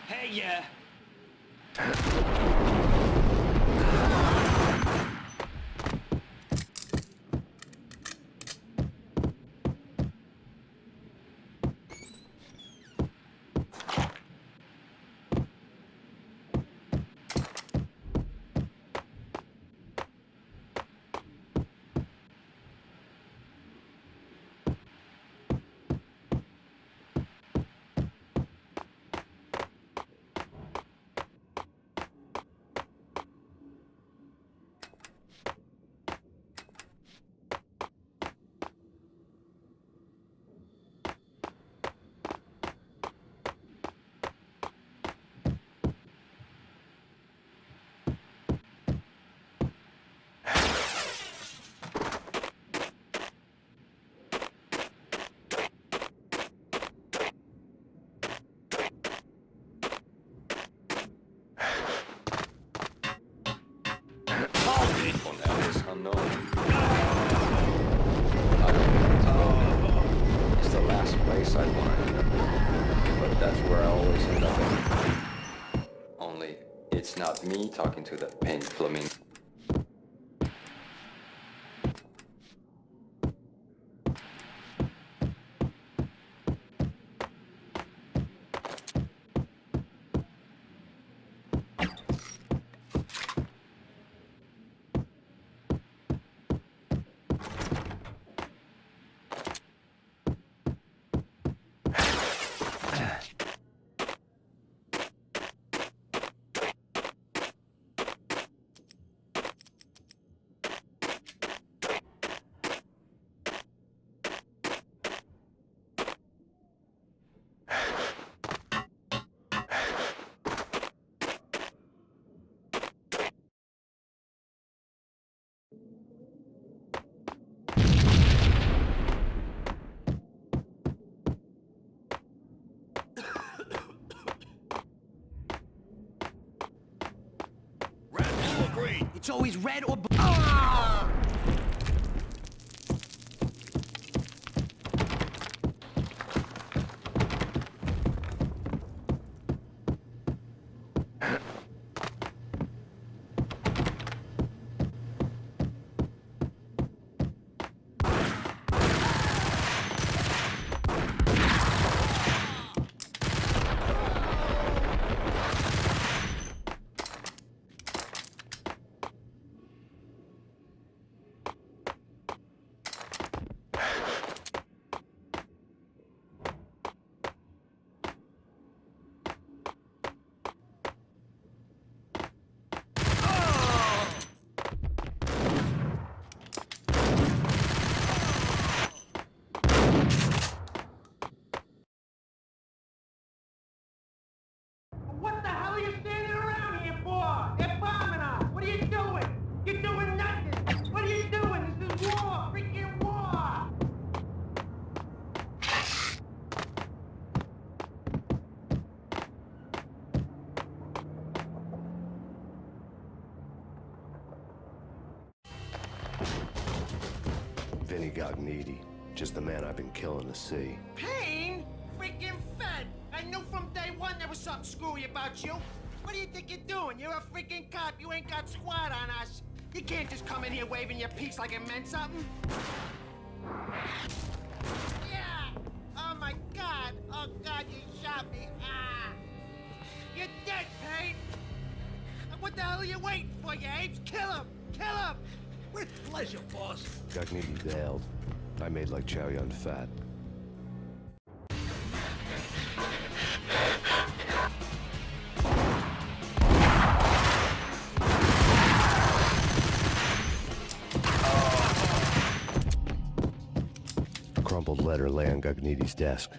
Hey, yeah. It's the last place I want to end up, but that's where I always end up. Only, it's not me talking to the pink flamingo. It's always red or blue. Ah! What the hell are you standing around here for? They're bombing us. What are you doing? You're doing nothing. What are you doing? This is war. Freaking war. Vinny got needy. Just the man I've been killing to see. Payne? Freaking fed! I knew from day one there was something screwy about you. What do you think you're doing? You're a freaking cop. You ain't got squad on us. You can't just come in here waving your piece like it meant something. Yeah! Oh my God! Oh God, you shot me! Ah! You're dead, Payne! What the hell are you waiting for, you apes? Kill him! Kill him! With pleasure, boss. Gagnetti bailed. I made like Chow Yun Fat. letter lay on Gagniti's desk.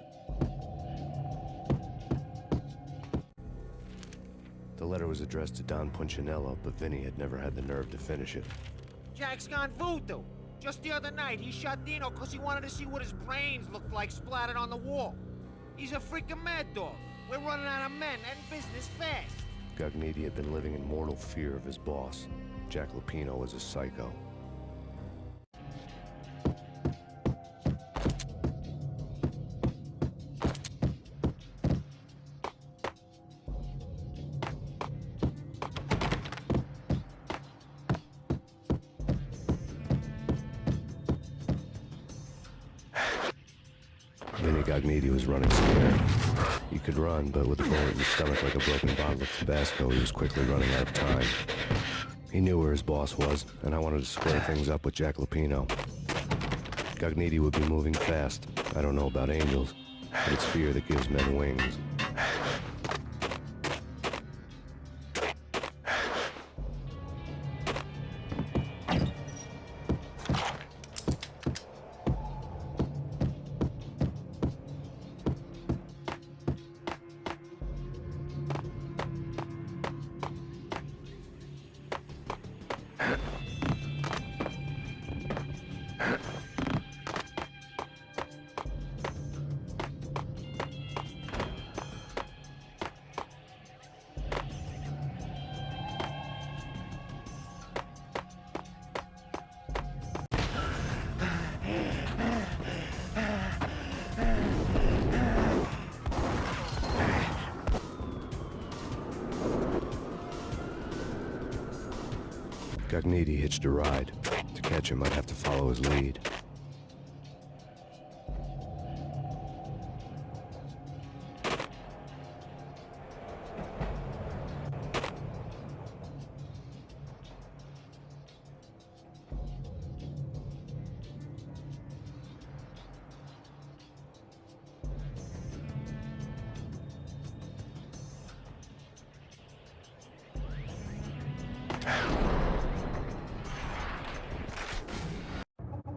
The letter was addressed to Don Punchinello, but Vinny had never had the nerve to finish it. Jack's gone voodoo. Just the other night, he shot Dino because he wanted to see what his brains looked like splattered on the wall. He's a freaking mad dog. We're running out of men and business fast. Gagniti had been living in mortal fear of his boss. Jack Lupino was a psycho. Vinny Gagniti was running scared. He could run, but with a bullet in his stomach like a broken bottle of Tabasco, he was quickly running out of time. He knew where his boss was, and I wanted to square things up with Jack Lupino. Gagniti would be moving fast. I don't know about angels, but it's fear that gives men wings. Gagniti hitched a ride. To catch him, I'd have to follow his lead.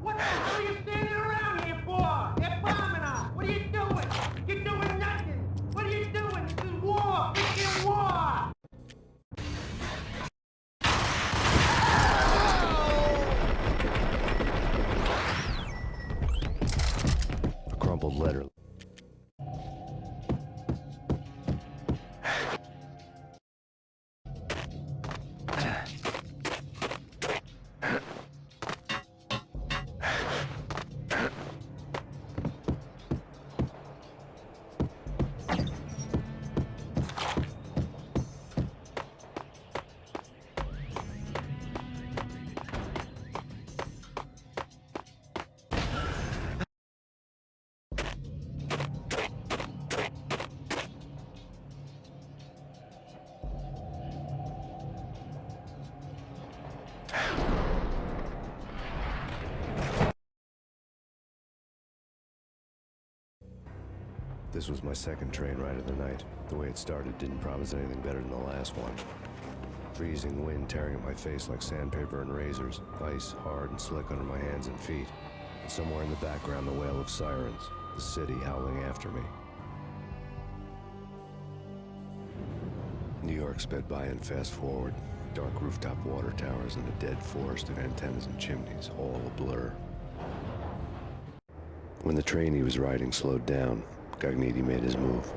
What the hell are you standing around here for? They're bombing us. What are you doing? You're doing nothing. What are you doing? This is war. Freaking war. A crumpled letter. This was my second train ride of the night. The way it started didn't promise anything better than the last one. Freezing wind tearing at my face like sandpaper and razors, ice hard and slick under my hands and feet, and somewhere in the background the wail of sirens, the city howling after me. New York sped by in fast forward, dark rooftop water towers and a dead forest of antennas and chimneys, all a blur. When the train he was riding slowed down, Gagniti made his move.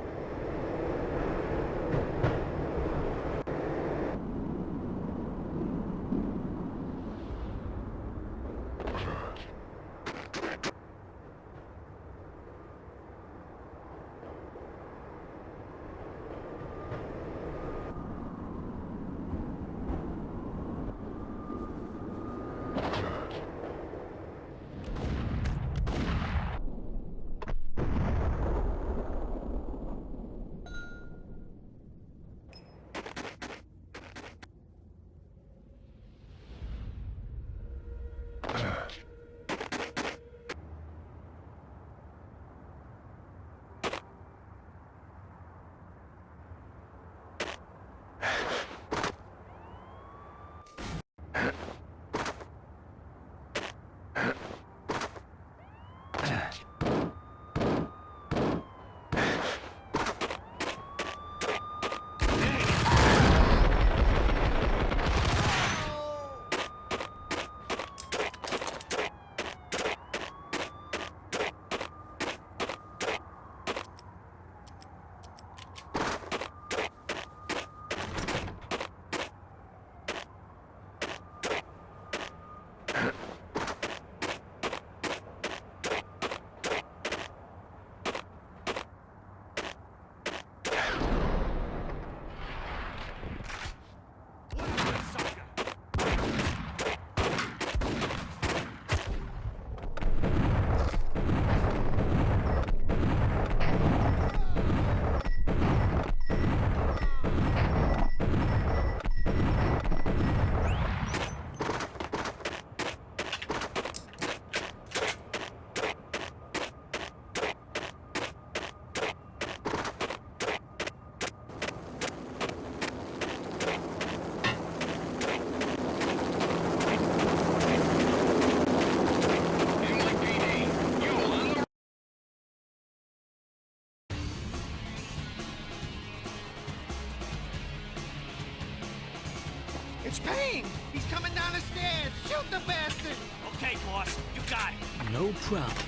It's Payne! He's coming down the stairs! Shoot the bastard! Okay, boss, you got it. No problem.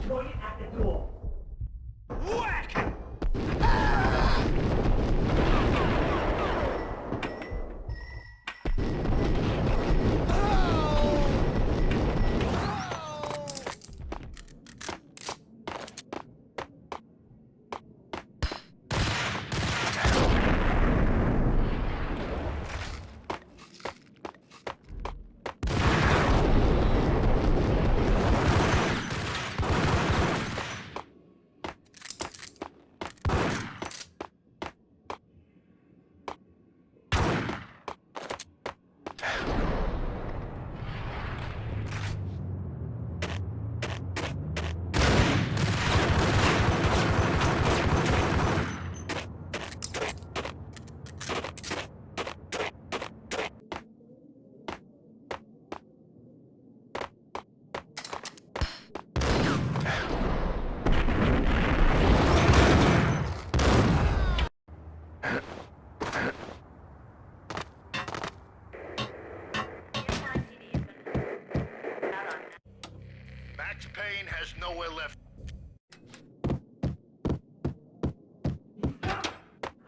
Point it at the door. Whack! Max Payne has nowhere left.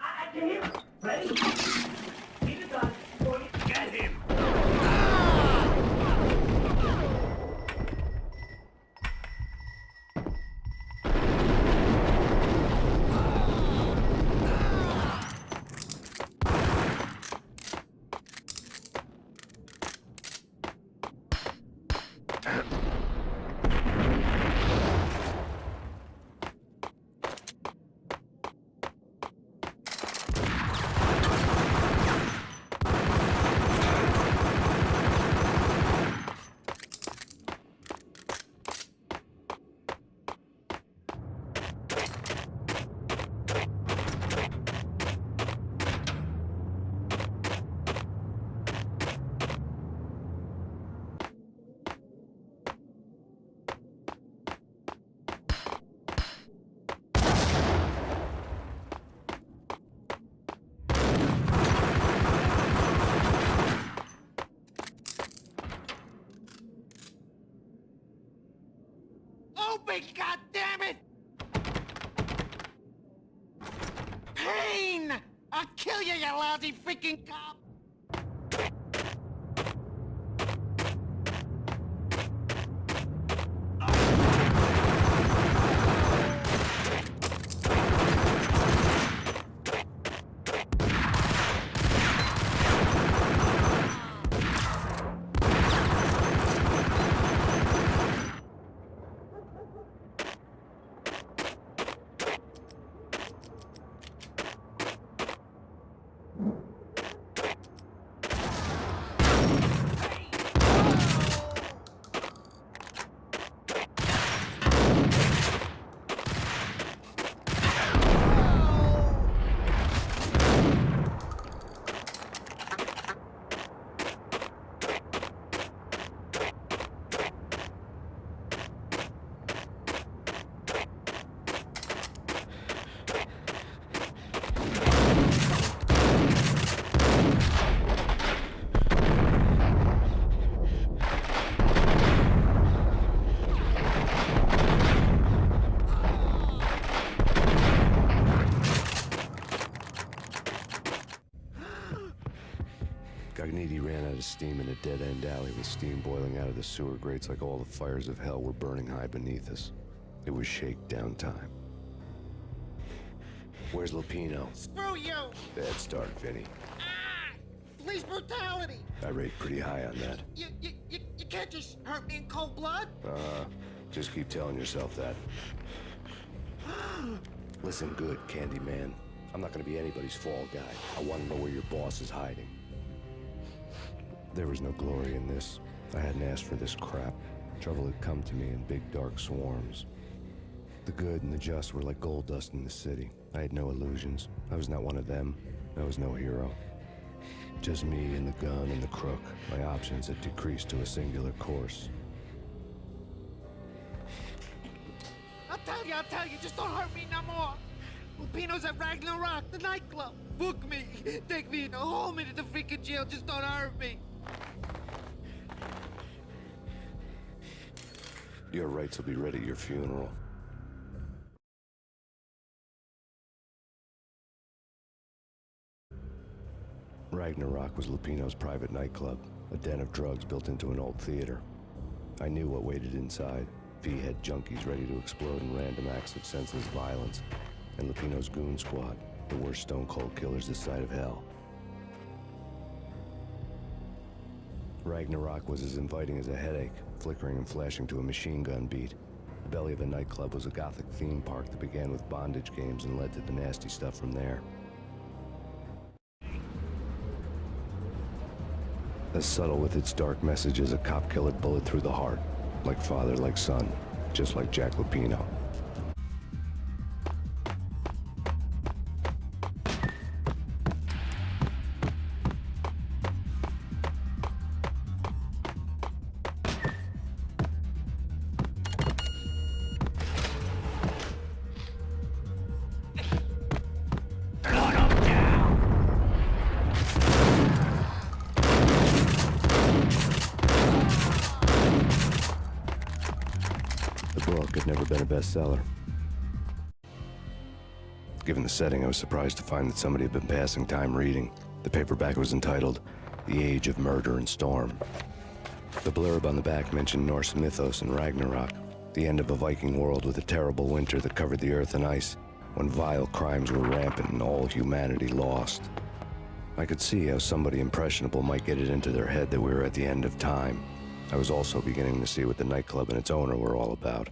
I can hear him. Ready? Keep it done. Point it. Get him! Open, goddammit! Payne! I'll kill you, you lousy freaking cop! Cogniti ran out of steam in a dead-end alley with steam boiling out of the sewer grates like all the fires of hell were burning high beneath us. It was shakedown time. Where's Lupino? Screw you! Bad start, Vinny. Police brutality! I rate pretty high on that. You can't just hurt me in cold blood! Just keep telling yourself that. Listen good, Candyman. I'm not gonna be anybody's fall guy. I want to know where your boss is hiding. There was no glory in this. I hadn't asked for this crap. Trouble had come to me in big dark swarms. The good and the just were like gold dust in the city. I had no illusions. I was not one of them. I was no hero. Just me and the gun and the crook. My options had decreased to a singular course. I'll tell you, just don't hurt me no more! Lupino's at Ragnarok, the nightclub! Book me! Take me, haul me to the freaking jail, just don't hurt me! Your rights will be ready at your funeral. Ragnarok was Lupino's private nightclub, a den of drugs built into an old theater. I knew what waited inside. V-head junkies ready to explode in random acts of senseless violence, and Lupino's goon squad, the worst stone-cold killers this side of hell. Ragnarok was as inviting as a headache, flickering and flashing to a machine gun beat. The belly of the nightclub was a gothic theme park that began with bondage games and led to the nasty stuff from there. As subtle with its dark message as a cop-killer bullet through the heart. Like father, like son. Just like Jack Lupino. The book had never been a bestseller. Given the setting, I was surprised to find that somebody had been passing time reading. The paperback was entitled, The Age of Murder and Storm. The blurb on the back mentioned Norse mythos and Ragnarok, the end of a Viking world with a terrible winter that covered the earth in ice, when vile crimes were rampant and all humanity lost. I could see how somebody impressionable might get it into their head that we were at the end of time. I was also beginning to see what the nightclub and its owner were all about.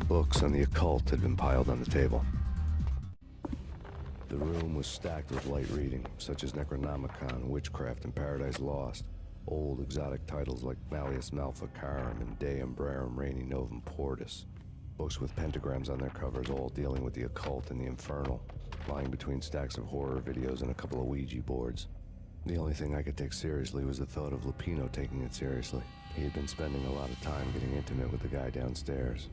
Books on the occult had been piled on the table. The room was stacked with light reading, such as Necronomicon, Witchcraft, and Paradise Lost. Old exotic titles like Malleus Maleficarum and De Umbrarum Reini Novum Portus. Books with pentagrams on their covers, all dealing with the occult and the infernal, lying between stacks of horror videos and a couple of Ouija boards. The only thing I could take seriously was the thought of Lupino taking it seriously. He had been spending a lot of time getting intimate with the guy downstairs.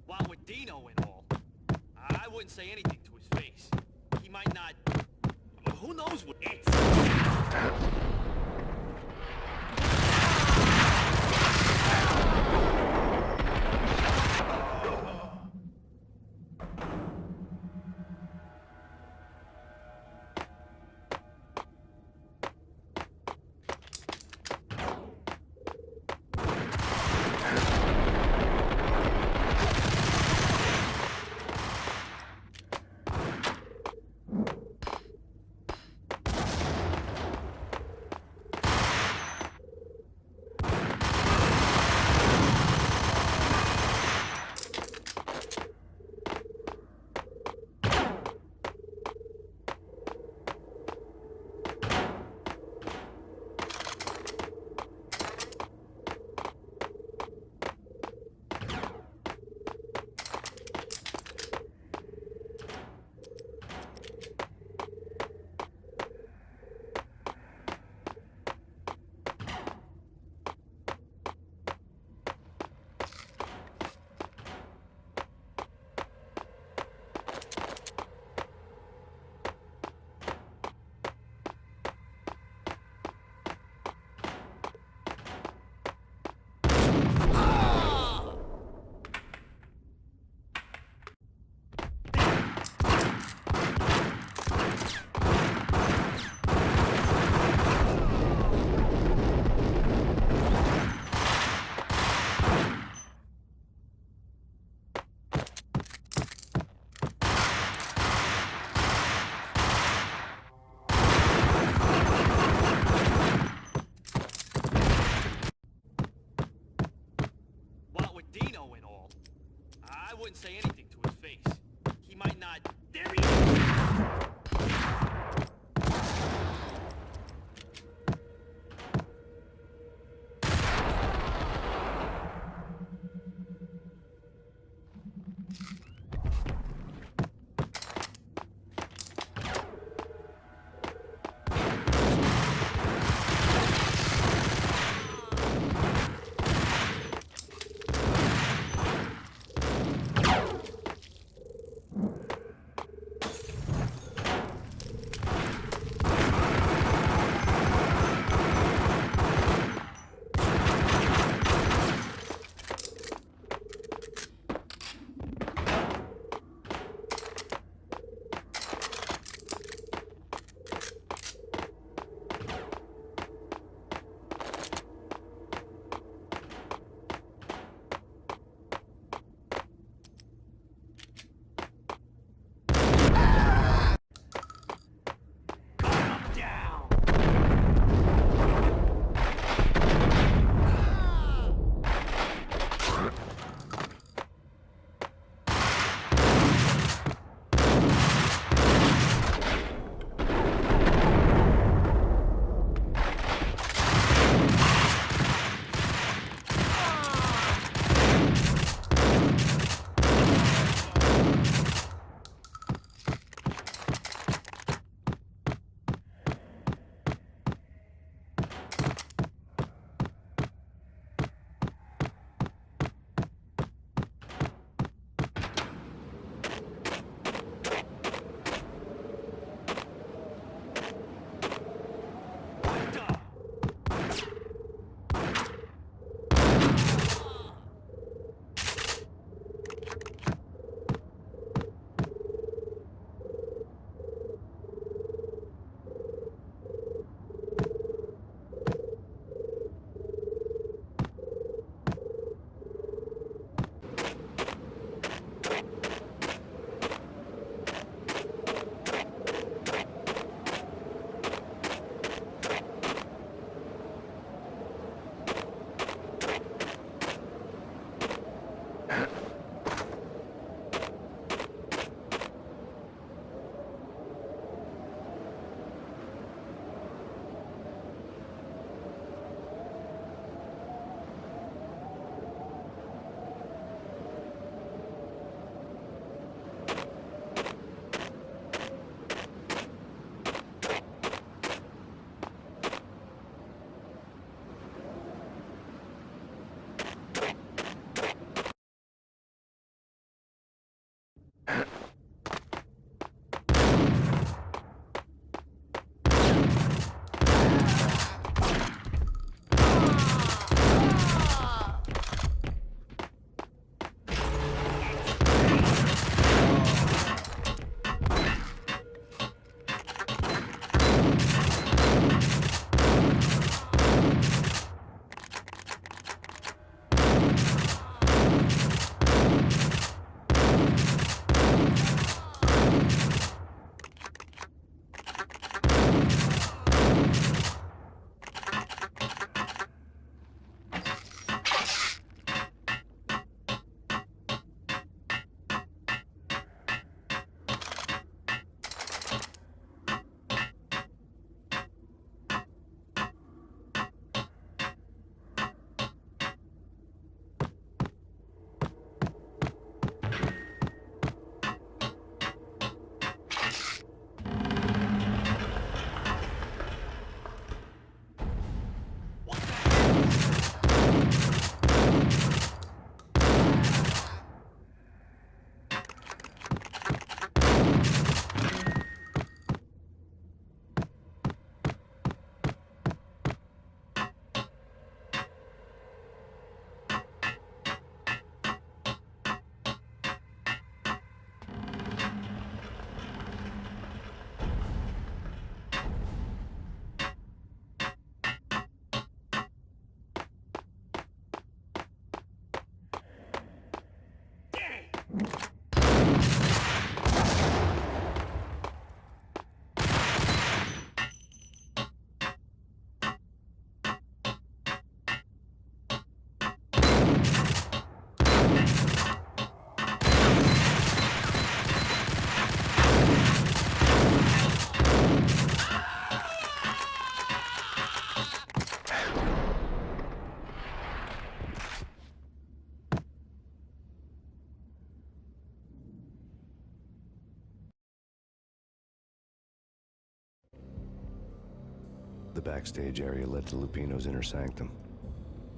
While with Dino and all. wouldn't say anything to his face. He might not... Who knows what it's... I wouldn't say anything to his face. He might not... There he is! The backstage area led to Lupino's inner sanctum.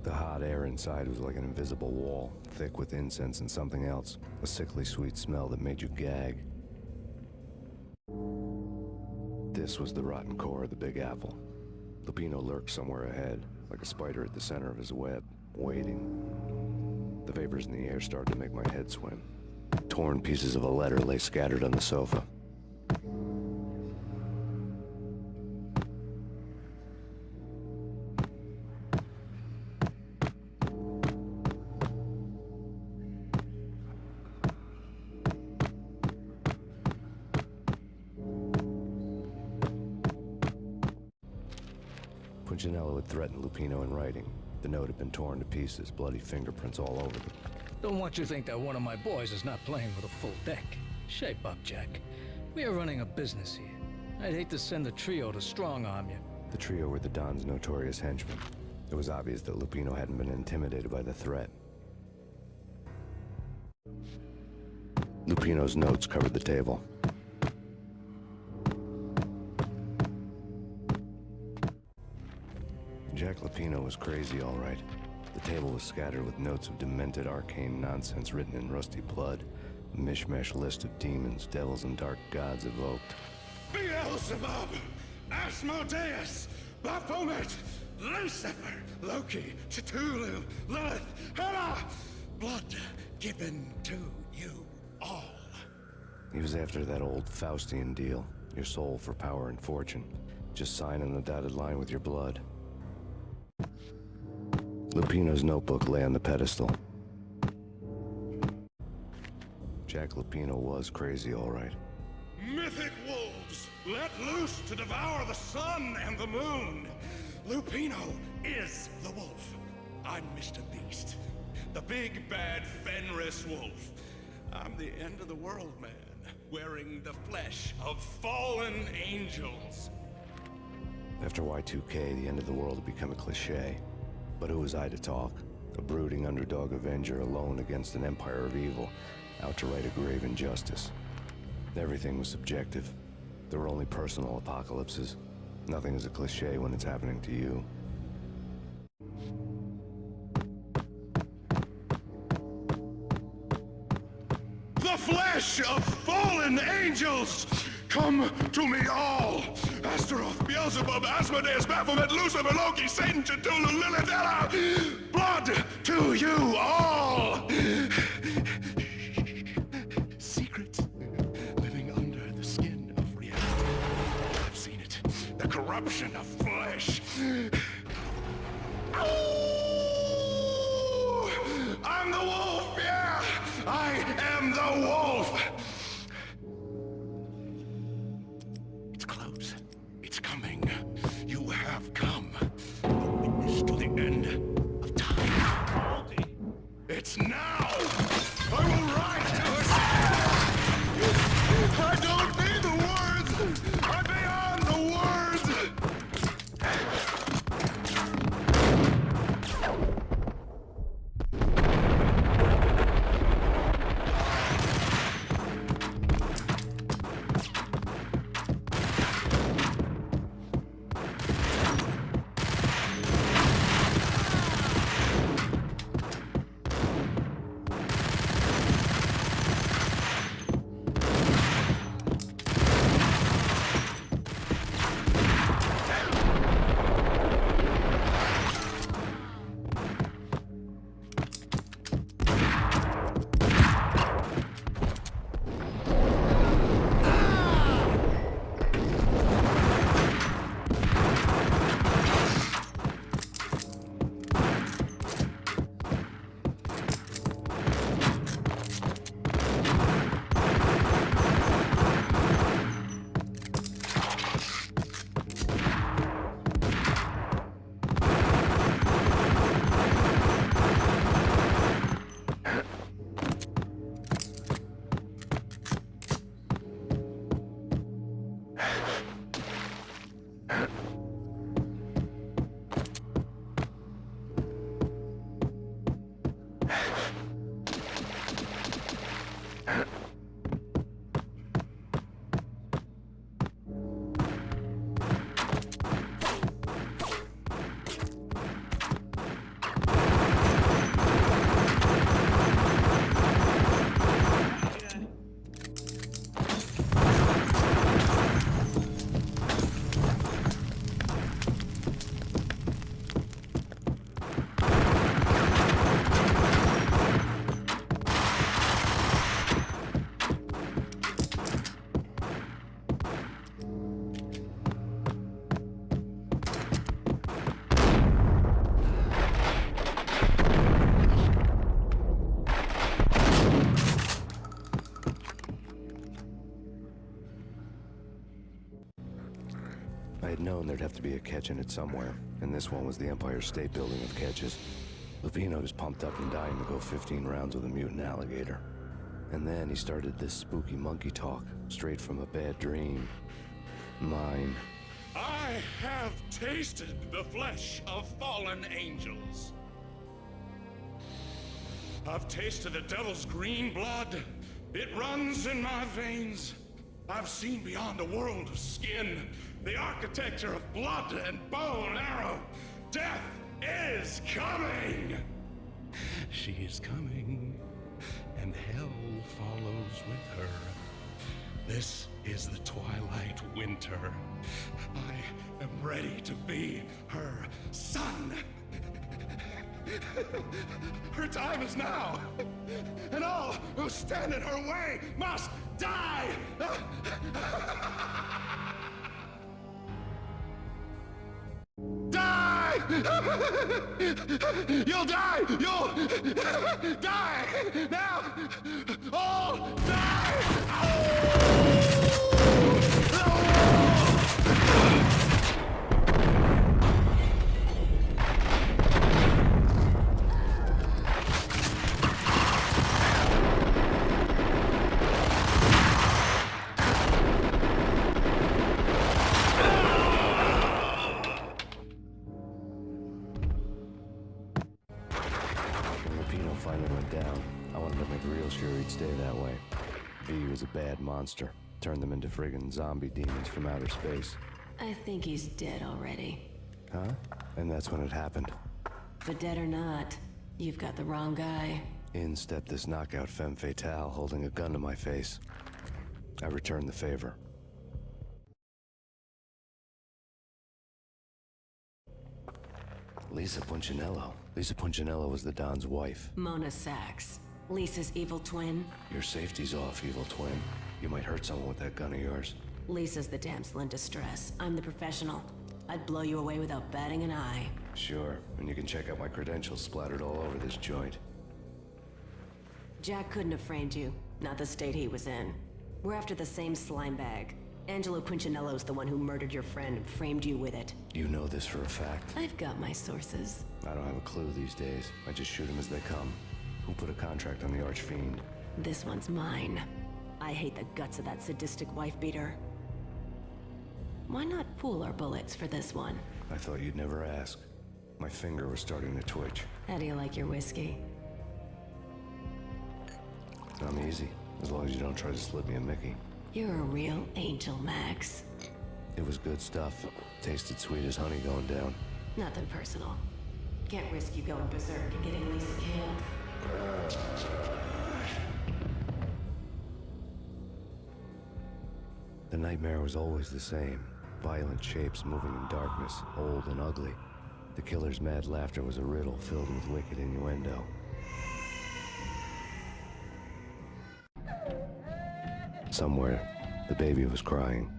The hot air inside was like an invisible wall, thick with incense and something else, a sickly sweet smell that made you gag. This was the rotten core of the Big Apple. Lupino lurked somewhere ahead, like a spider at the center of his web, waiting. The vapors in the air started to make my head swim. Torn pieces of a letter lay scattered on the sofa. Punchinello had threatened Lupino in writing. The note had been torn to pieces, bloody fingerprints all over them. Don't want you to think that one of my boys is not playing with a full deck. Shape up, Jack. We are running a business here. I'd hate to send the trio to strong-arm you. The trio were the Don's notorious henchmen. It was obvious that Lupino hadn't been intimidated by the threat. Lupino's notes covered the table. Jack Lupino was crazy, all right. The table was scattered with notes of demented arcane nonsense written in rusty blood. A mishmash list of demons, devils, and dark gods evoked. Beelzebub, Asmodeus, Baphomet, Lucifer, Loki, Cthulhu, Lilith, Hela, blood given to you all. He was after that old Faustian deal. Your soul for power and fortune. Just sign on the dotted line with your blood. Lupino's notebook lay on the pedestal. Jack Lupino was crazy, all right. Mythic wolves, let loose to devour the sun and the moon. Lupino is the wolf. I'm Mr. Beast, the big bad Fenris wolf. I'm the end of the world man, wearing the flesh of fallen angels. After Y2K, the end of the world had become a cliché. But who was I to talk? A brooding underdog avenger alone against an empire of evil, out to right a grave injustice. Everything was subjective. There were only personal apocalypses. Nothing is a cliché when it's happening to you. The flesh of fallen angels! Come to me all! Astaroth, Beelzebub, Asmodeus, Baphomet, Lucifer, Loki, Satan, Cthulhu, Lilith, Hela! Blood to you all! Secrets living under the skin of reality. I've seen it. The corruption of flesh. Oh! I'm the wolf, yeah! I am the wolf! It's close. It's coming. You have come. A witness to the end of time. It's now! I will rise to her side! I don't need the words! I'm beyond the words! I had known there'd have to be a catch in it somewhere, and this one was the Empire State Building of catches. Lupino was pumped up and dying to go 15 rounds with a mutant alligator. And then he started this spooky monkey talk, straight from a bad dream. Mine. I have tasted the flesh of fallen angels. I've tasted the devil's green blood. It runs in my veins. I've seen beyond a world of skin, the architecture of blood and bow and arrow. Death is coming! She is coming, and hell follows with her. This is the twilight winter. I am ready to be her son. Her time is now, and all who stand in her way must die! Die! You'll die! You'll die! Now! All die! Finally went down. I wanted to make real sure he'd stay that way. V was a bad monster. Turned them into friggin' zombie demons from outer space. I think he's dead already. Huh? And that's when it happened. But dead or not, you've got the wrong guy. In stepped this knockout femme fatale holding a gun to my face. I returned the favor. Lisa Punchinello. Lisa Punchinello was the Don's wife. Mona Sachs. Lisa's evil twin. Your safety's off, evil twin. You might hurt someone with that gun of yours. Lisa's the damsel in distress. I'm the professional. I'd blow you away without batting an eye. Sure, and you can check out my credentials splattered all over this joint. Jack couldn't have framed you. Not the state he was in. We're after the same slime bag. Angelo Punchinello's the one who murdered your friend and framed you with it. You know this for a fact? I've got my sources. I don't have a clue these days. I just shoot them as they come. Who put a contract on the Archfiend? This one's mine. I hate the guts of that sadistic wife-beater. Why not pool our bullets for this one? I thought you'd never ask. My finger was starting to twitch. How do you like your whiskey? I'm easy, as long as you don't try to slip me a Mickey. You're a real angel, Max. It was good stuff. Tasted sweet as honey going down. Nothing personal. Can't risk you going berserk and getting Lisa killed. The nightmare was always the same. Violent shapes moving in darkness, old and ugly. The killer's mad laughter was a riddle filled with wicked innuendo. Somewhere, the baby was crying.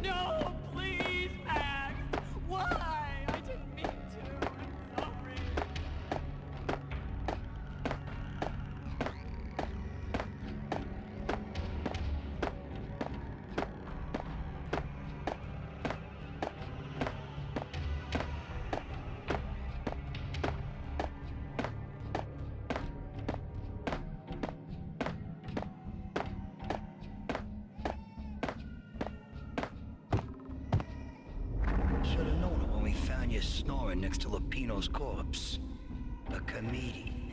No, please, Max! Why? I didn't mean to. I'm sorry. Should have known it when we found you snoring next to Lupino's corpse. A comedian.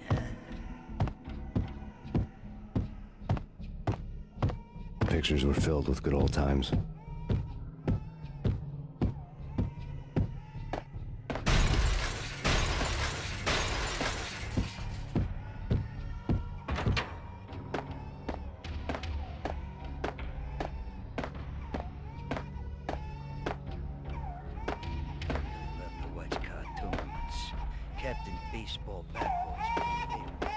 Pictures were filled with good old times. Left to watch cartoons. Captain Baseball Bat Boy's my favorite.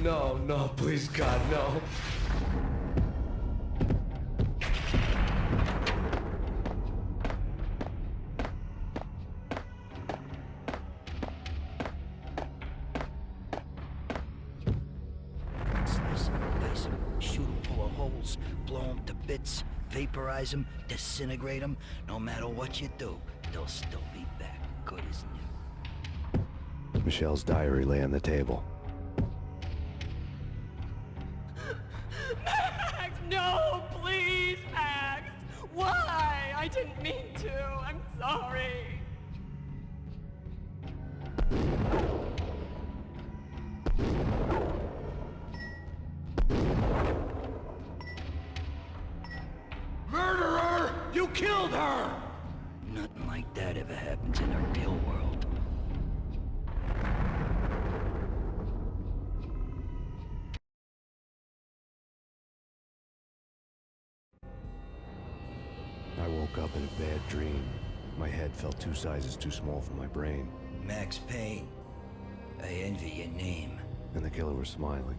No, no, please, God, no. Slice him, dice him, shoot him full of holes, blow him to bits, vaporize them, disintegrate them, no matter what you do, they'll still be back, good as new. Michelle's diary lay on the table. Max, no, please, Max. Why? I didn't mean to. I'm sorry. Murderer! You killed her! Nothing like that ever happens in the real world. I woke up in a bad dream. My head felt 2 sizes too small for my brain. Max Payne. I envy your name. And the killer was smiling.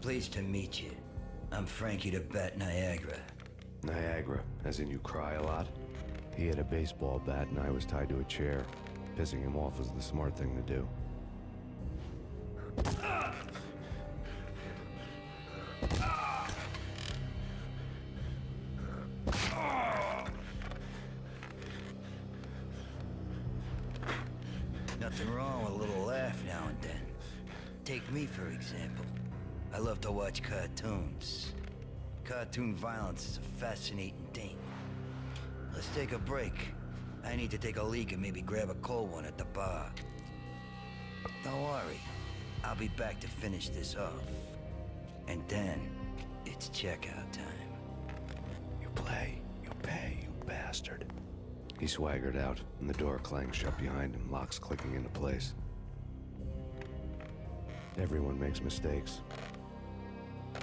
Pleased to meet you. I'm Frankie the Bat Niagara. Niagara, as in you cry a lot? He had a baseball bat and I was tied to a chair. Pissing him off was the smart thing to do. Nothing wrong with a little laugh now and then. Take me, for example. I love to watch cartoons. Cartoon violence is a fascinating thing. Let's take a break. I need to take a leak and maybe grab a cold one at the bar. Don't worry. I'll be back to finish this off. And then, it's checkout time. You play, you pay, you bastard. He swaggered out, and the door clanged shut behind him, locks clicking into place. Everyone makes mistakes.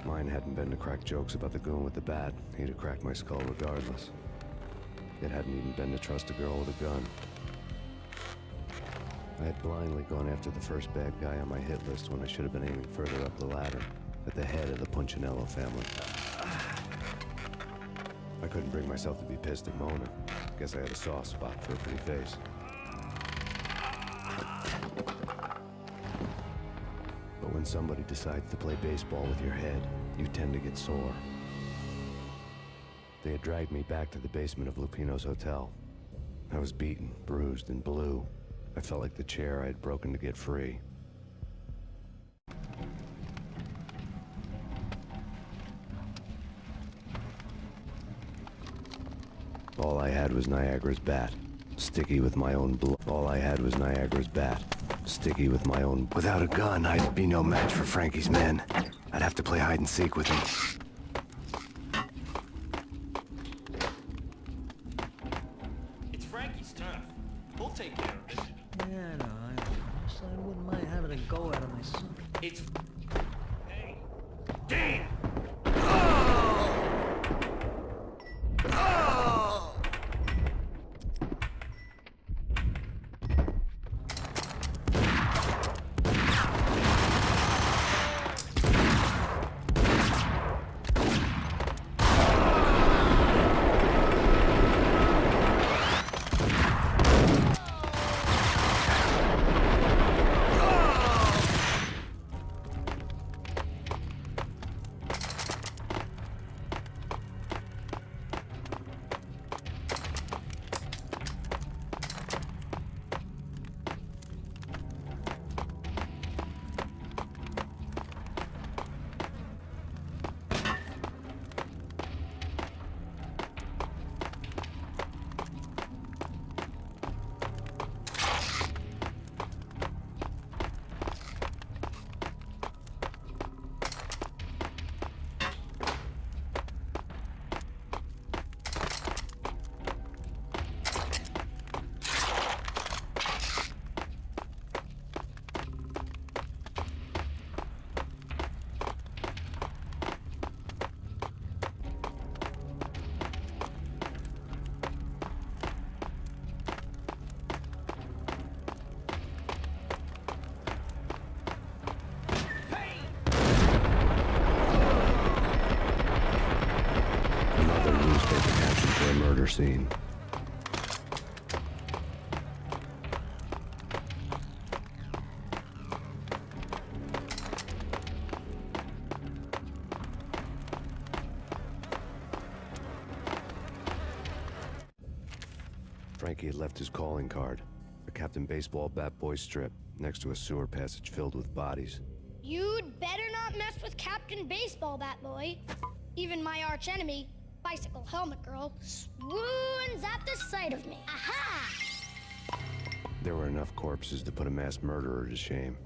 Mine hadn't been to crack jokes about the goon with the bat. He'd have cracked my skull regardless. It hadn't even been to trust a girl with a gun. I had blindly gone after the first bad guy on my hit list when I should have been aiming further up the ladder, at the head of the Punchinello family. I couldn't bring myself to be pissed at Mona. Guess I had a soft spot for her pretty face. But when somebody decides to play baseball with your head, you tend to get sore. They had dragged me back to the basement of Lupino's hotel. I was beaten, bruised, and blue. I felt like the chair I had broken to get free. All I had was Niagara's bat, sticky with my own blood. All I had was Niagara's bat, sticky with my own. Without a gun, I'd be no match for Frankie's men. I'd have to play hide and seek with him. It's Frankie's turf. We'll take care of it. Yeah, no, I wouldn't mind having a go at it myself. It's... Hey. Damn! For a murder scene. Frankie had left his calling card, a Captain Baseball bat boy strip, next to a sewer passage filled with bodies. You'd better not mess with Captain Baseball Bat Boy. Even my archenemy, Bicycle Helmet Girl, swoons at the sight of me. Aha! There were enough corpses to put a mass murderer to shame.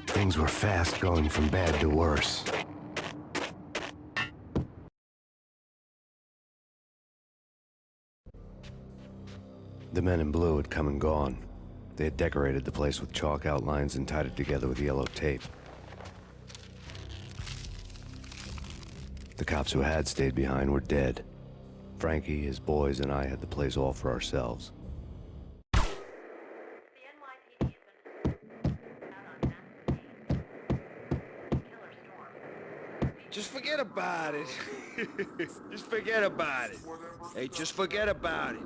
Things were fast going from bad to worse. The men in blue had come and gone. They had decorated the place with chalk outlines and tied it together with yellow tape. The cops who had stayed behind were dead. Frankie, his boys, and I had the place all for ourselves. Just forget about it. Just forget about it. Hey, just forget about it.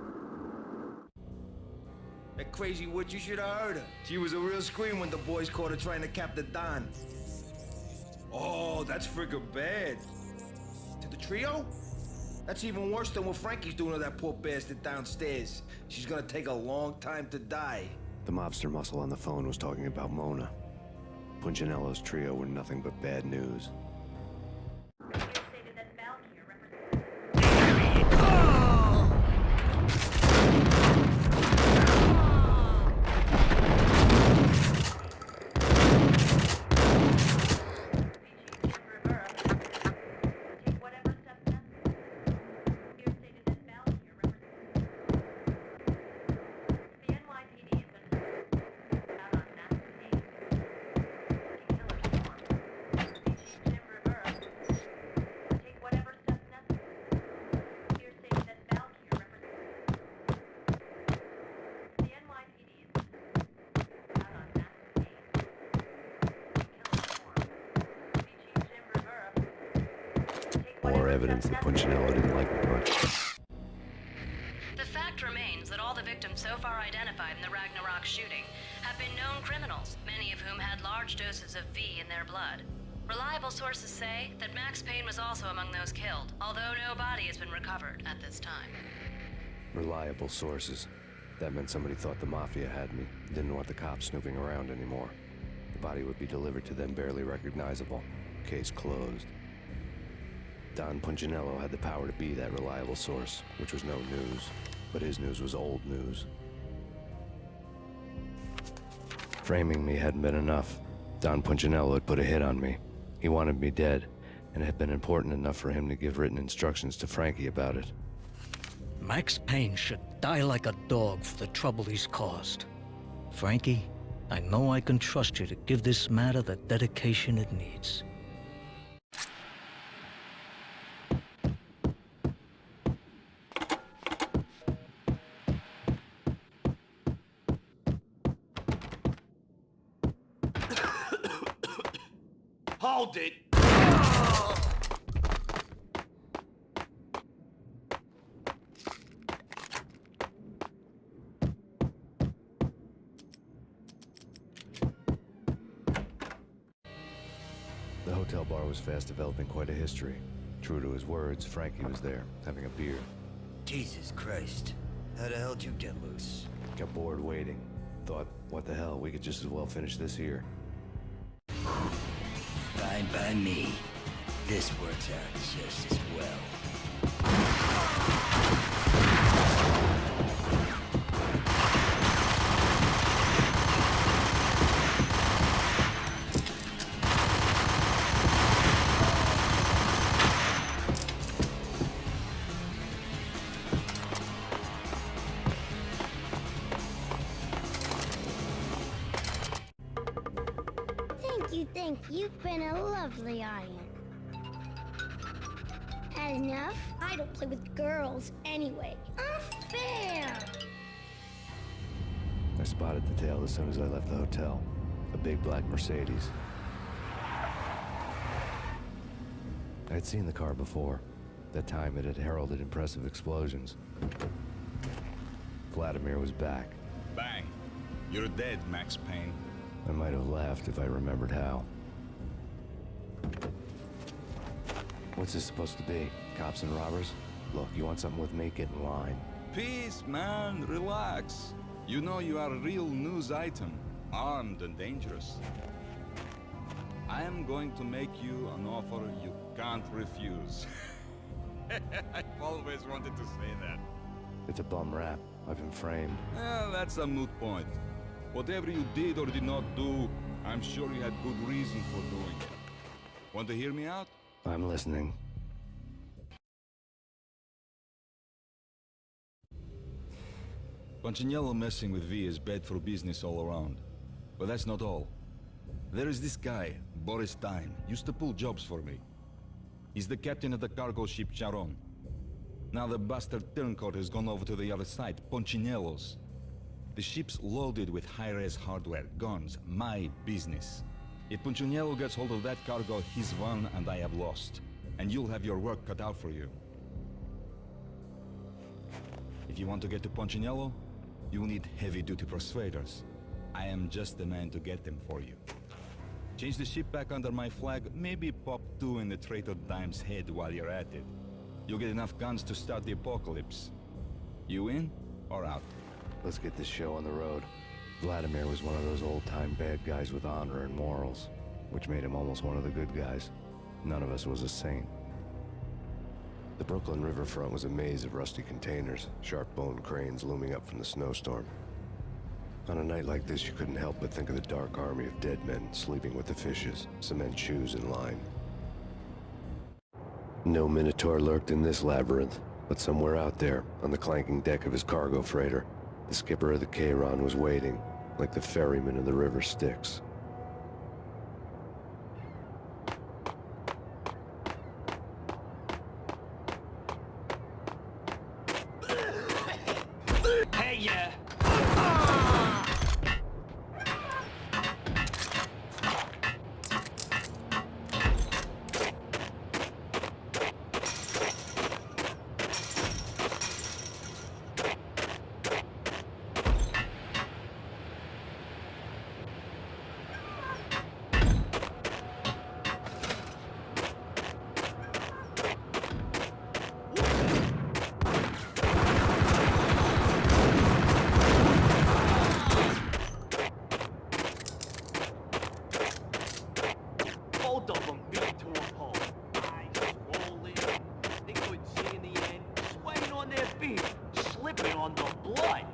That crazy witch, you should have heard her. She was a real scream when the boys caught her trying to cap the Don. Oh, that's friggin' bad. To the trio? That's even worse than what Frankie's doing to that poor bastard downstairs. She's gonna take a long time to die. The mobster muscle on the phone was talking about Mona. Punchinello's trio were nothing but bad news. More evidence that Punchinello didn't like me much. The fact remains that all the victims so far identified in the Ragnarok shooting have been known criminals, many of whom had large doses of V in their blood. Reliable sources say that Max Payne was also among those killed, although no body has been recovered at this time. Reliable sources. That meant somebody thought the Mafia had me, didn't want the cops snooping around anymore. The body would be delivered to them barely recognizable. Case closed. Don Punchinello had the power to be that reliable source, which was no news. But his news was old news. Framing me hadn't been enough. Don Punchinello had put a hit on me. He wanted me dead, and it had been important enough for him to give written instructions to Frankie about it. Max Payne should die like a dog for the trouble he's caused. Frankie, I know I can trust you to give this matter the dedication it needs. Hold it! The hotel bar was fast developing quite a history. True to his words, Frankie was there, having a beer. Jesus Christ. How the hell did you get loose? Got bored waiting. Thought, what the hell, we could just as well finish this here. Fine by me. This works out just as well. Thank you. You've been a lovely audience. Had enough? I don't play with girls anyway. Unfair! I spotted the tail as soon as I left the hotel. A big black Mercedes. I had seen the car before. That time it had heralded impressive explosions. Vladimir was back. Bang. You're dead, Max Payne. I might have laughed if I remembered how. What's this supposed to be? Cops and robbers? Look, you want something with me? Get in line. Peace, man. Relax. You know you are a real news item. Armed and dangerous. I am going to make you an offer you can't refuse. I've always wanted to say that. It's a bum rap. I've been framed. Well, that's a moot point. Whatever you did or did not do, I'm sure you had good reason for doing it. Want to hear me out? I'm listening. Punchinello messing with V is bad for business all around. But that's not all. There is this guy, Boris Stein, used to pull jobs for me. He's the captain of the cargo ship Charon. Now the bastard turncoat has gone over to the other side, Punchinello's. The ship's loaded with high-res hardware, guns, my business. If Punchinello gets hold of that cargo, he's won and I have lost. And you'll have your work cut out for you. If you want to get to Punchinello, you need heavy-duty persuaders. I am just the man to get them for you. Change the ship back under my flag, maybe pop 2 in the traitor Dime's head while you're at it. You'll get enough guns to start the apocalypse. You in or out? Let's get this show on the road. Vladimir was one of those old-time bad guys with honor and morals, which made him almost one of the good guys. None of us was a saint. The Brooklyn riverfront was a maze of rusty containers, sharp-boned cranes looming up from the snowstorm. On a night like this, you couldn't help but think of the dark army of dead men sleeping with the fishes, cement shoes in line. No Minotaur lurked in this labyrinth, but somewhere out there, on the clanking deck of his cargo freighter, the skipper of the Cheiron was waiting, like the ferryman of the river Styx. Hey, yeah. Both of them beat to a pulp. Eyes swollen. They couldn't see in the end. Sweating on their feet. Slipping on the blood.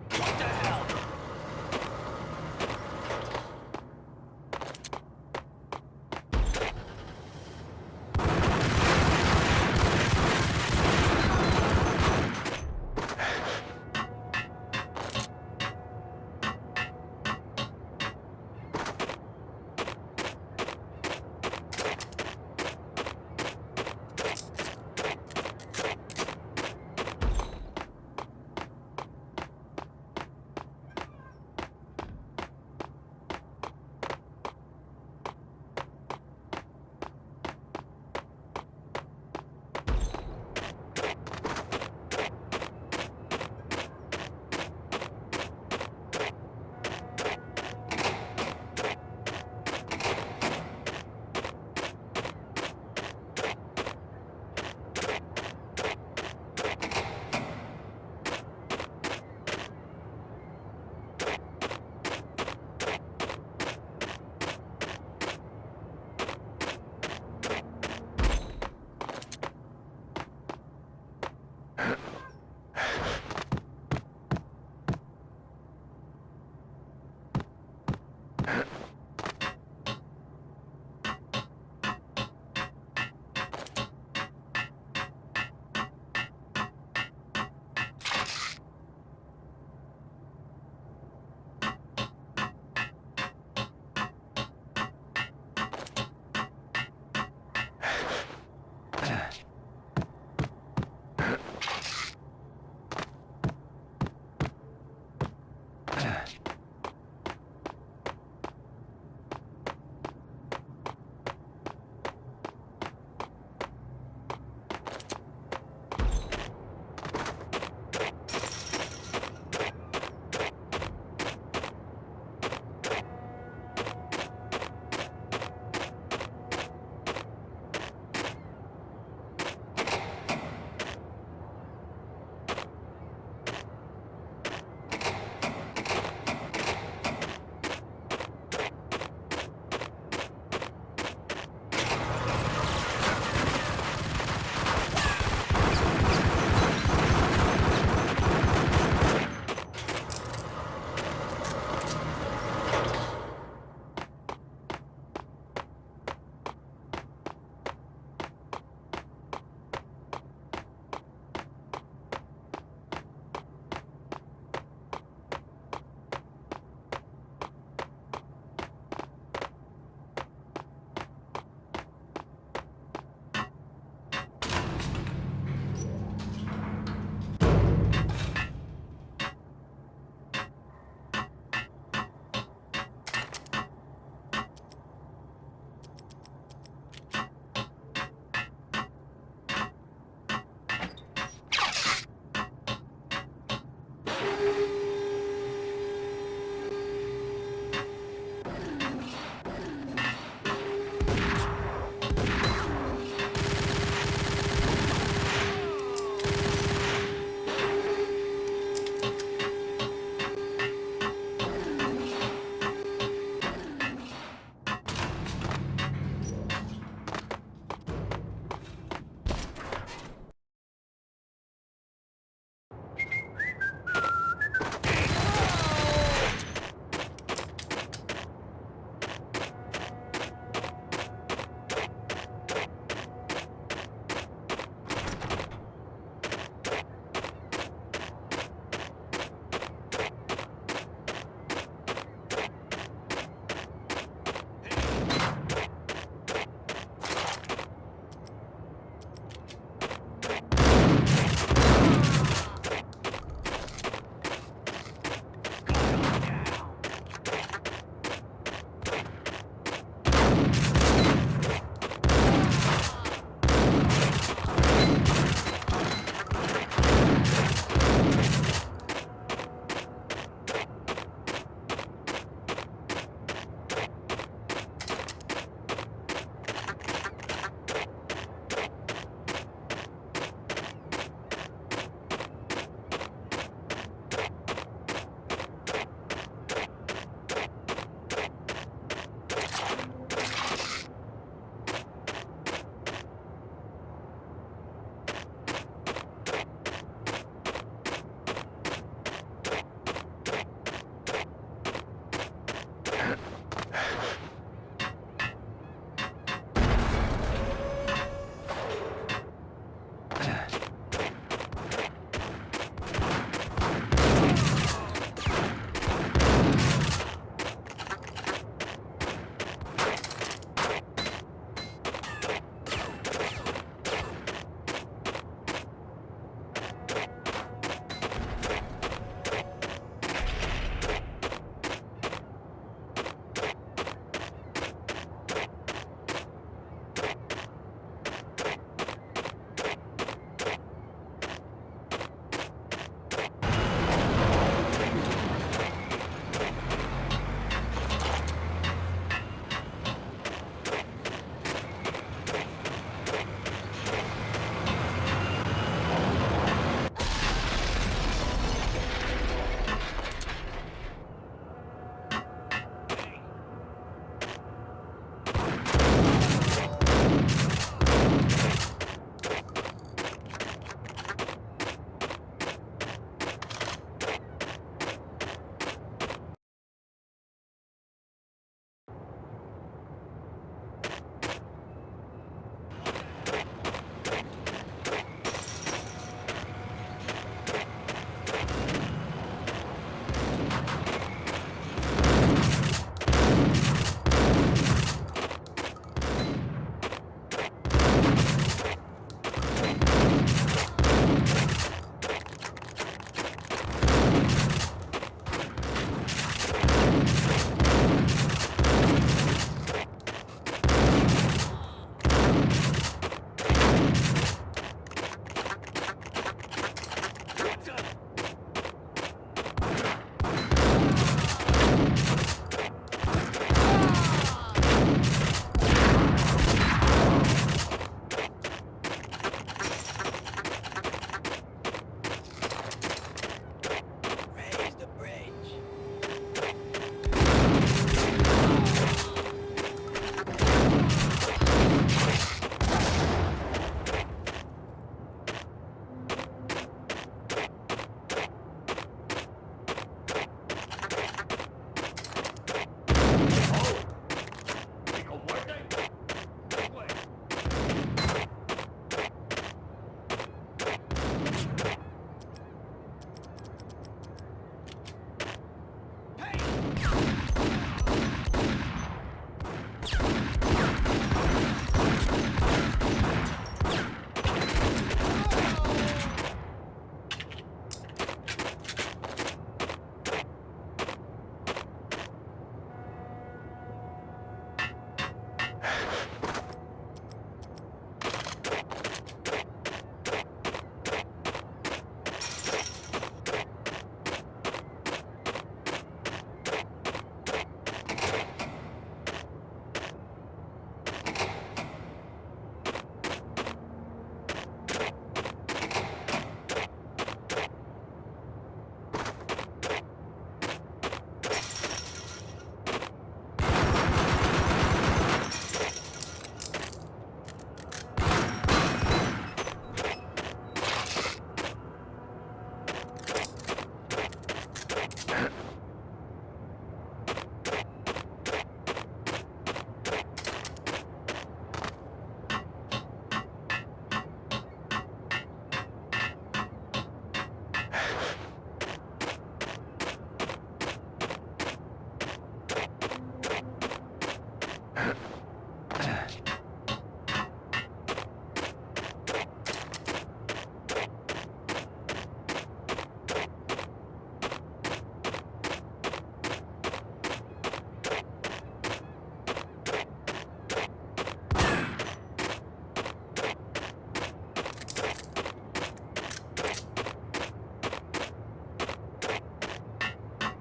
What the hell?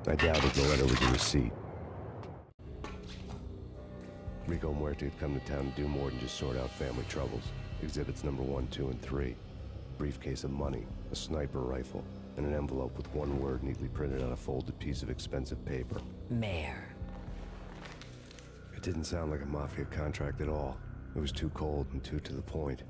I doubted the letter was a receipt. Rico Muerte had come to town to do more than just sort out family troubles. Exhibits number 1, 2, and 3. Briefcase of money, a sniper rifle, and an envelope with one word neatly printed on a folded piece of expensive paper. Mayor. It didn't sound like a Mafia contract at all. It was too cold and too to the point.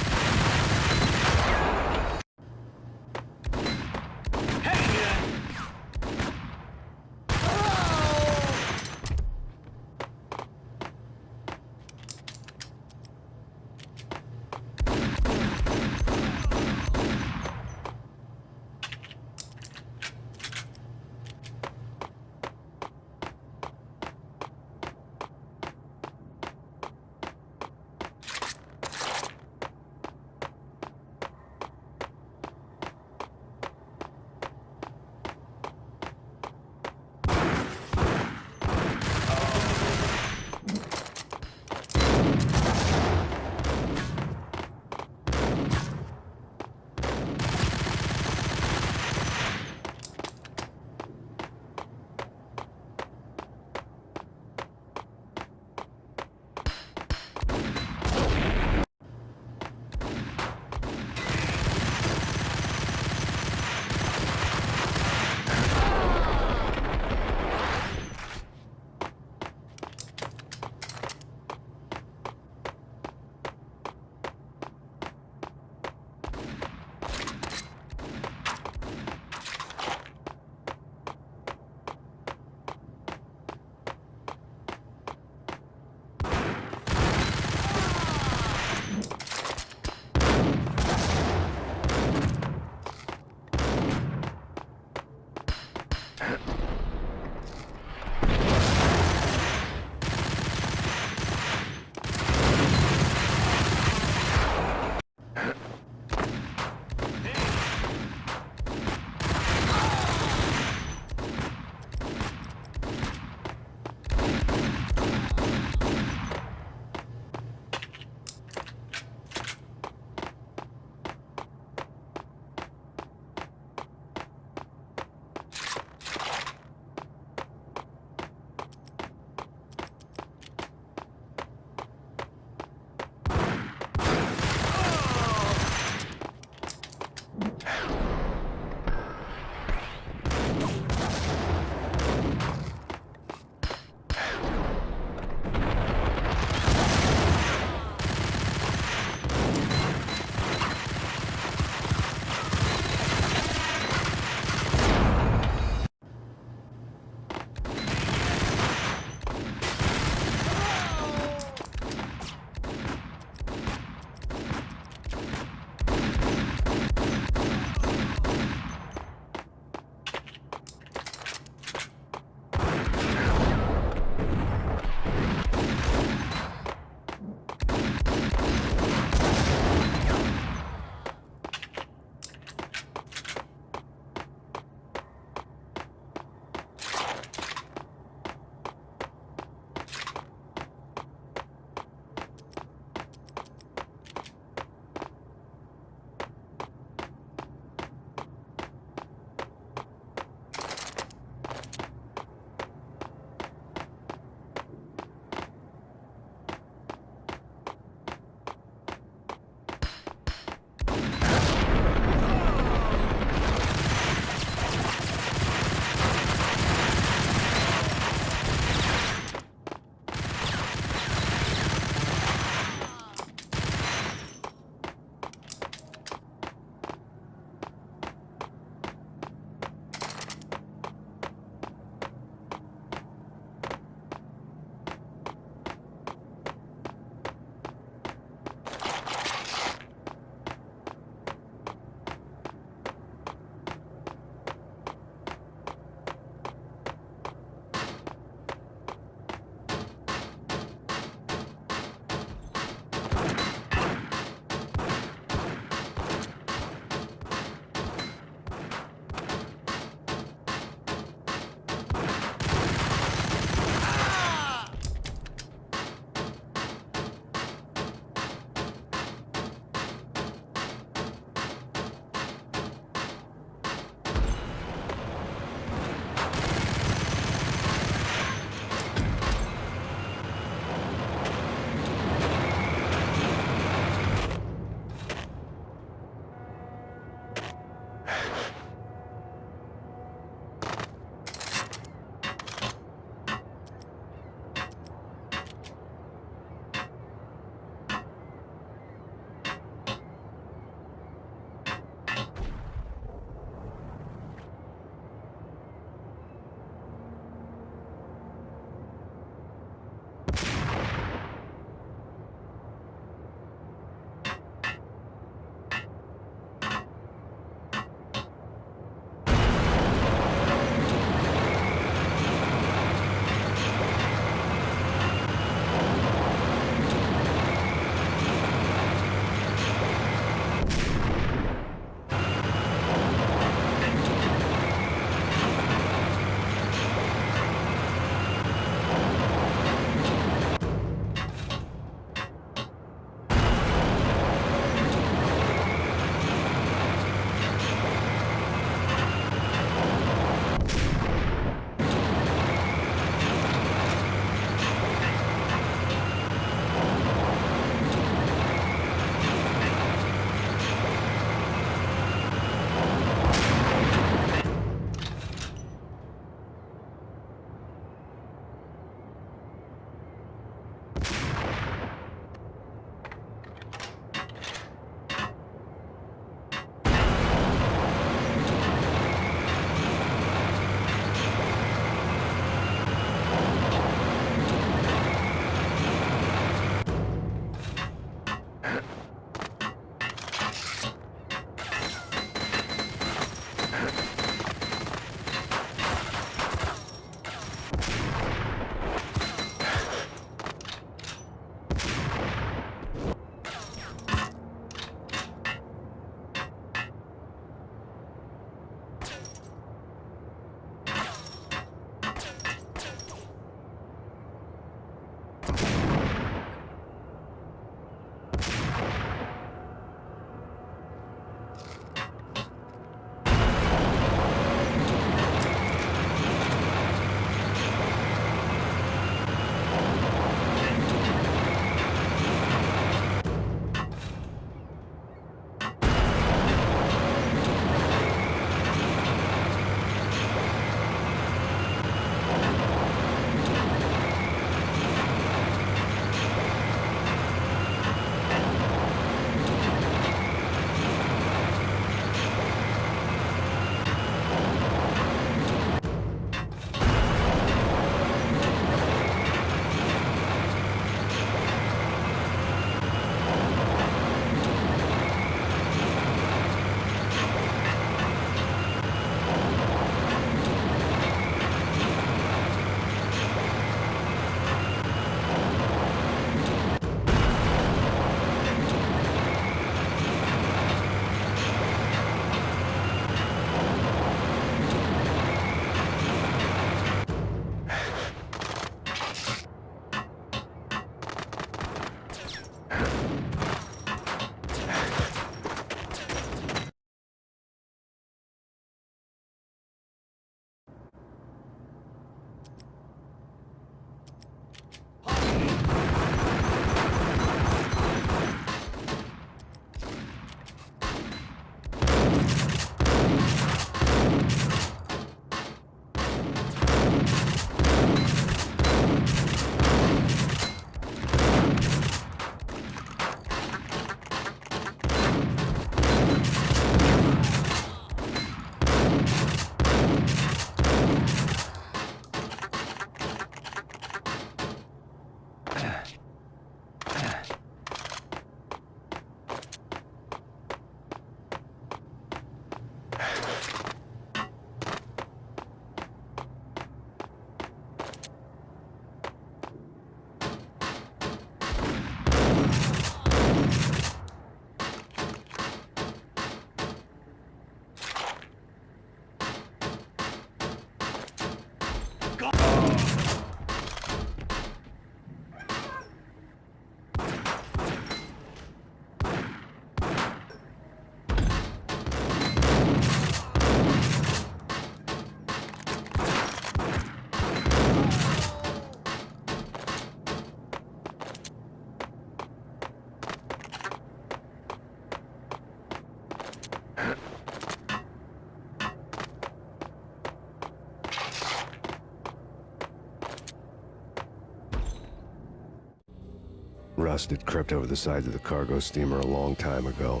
Rust had crept over the sides of the cargo steamer a long time ago.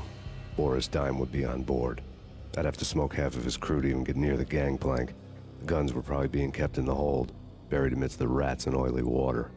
Boris Dime would be on board. I'd have to smoke half of his crew to even get near the gangplank. The guns were probably being kept in the hold, buried amidst the rats and oily water.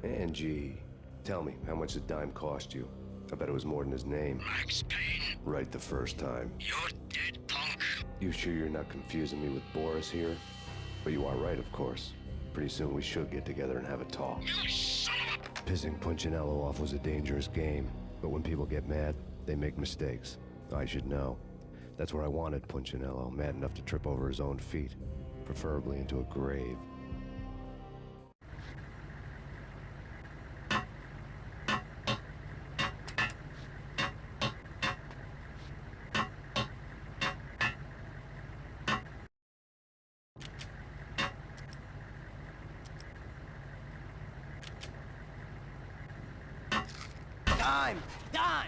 Angie, tell me, how much did Dime cost you? I bet it was more than his name. Max Payne. Right the first time. You're dead, punk. You sure you're not confusing me with Boris here? But you are right, of course. Pretty soon we should get together and have a talk. You son of a... Pissing Punchinello off was a dangerous game, but when people get mad, they make mistakes. I should know. That's where I wanted Punchinello, mad enough to trip over his own feet, preferably into a grave. Dime! Dime!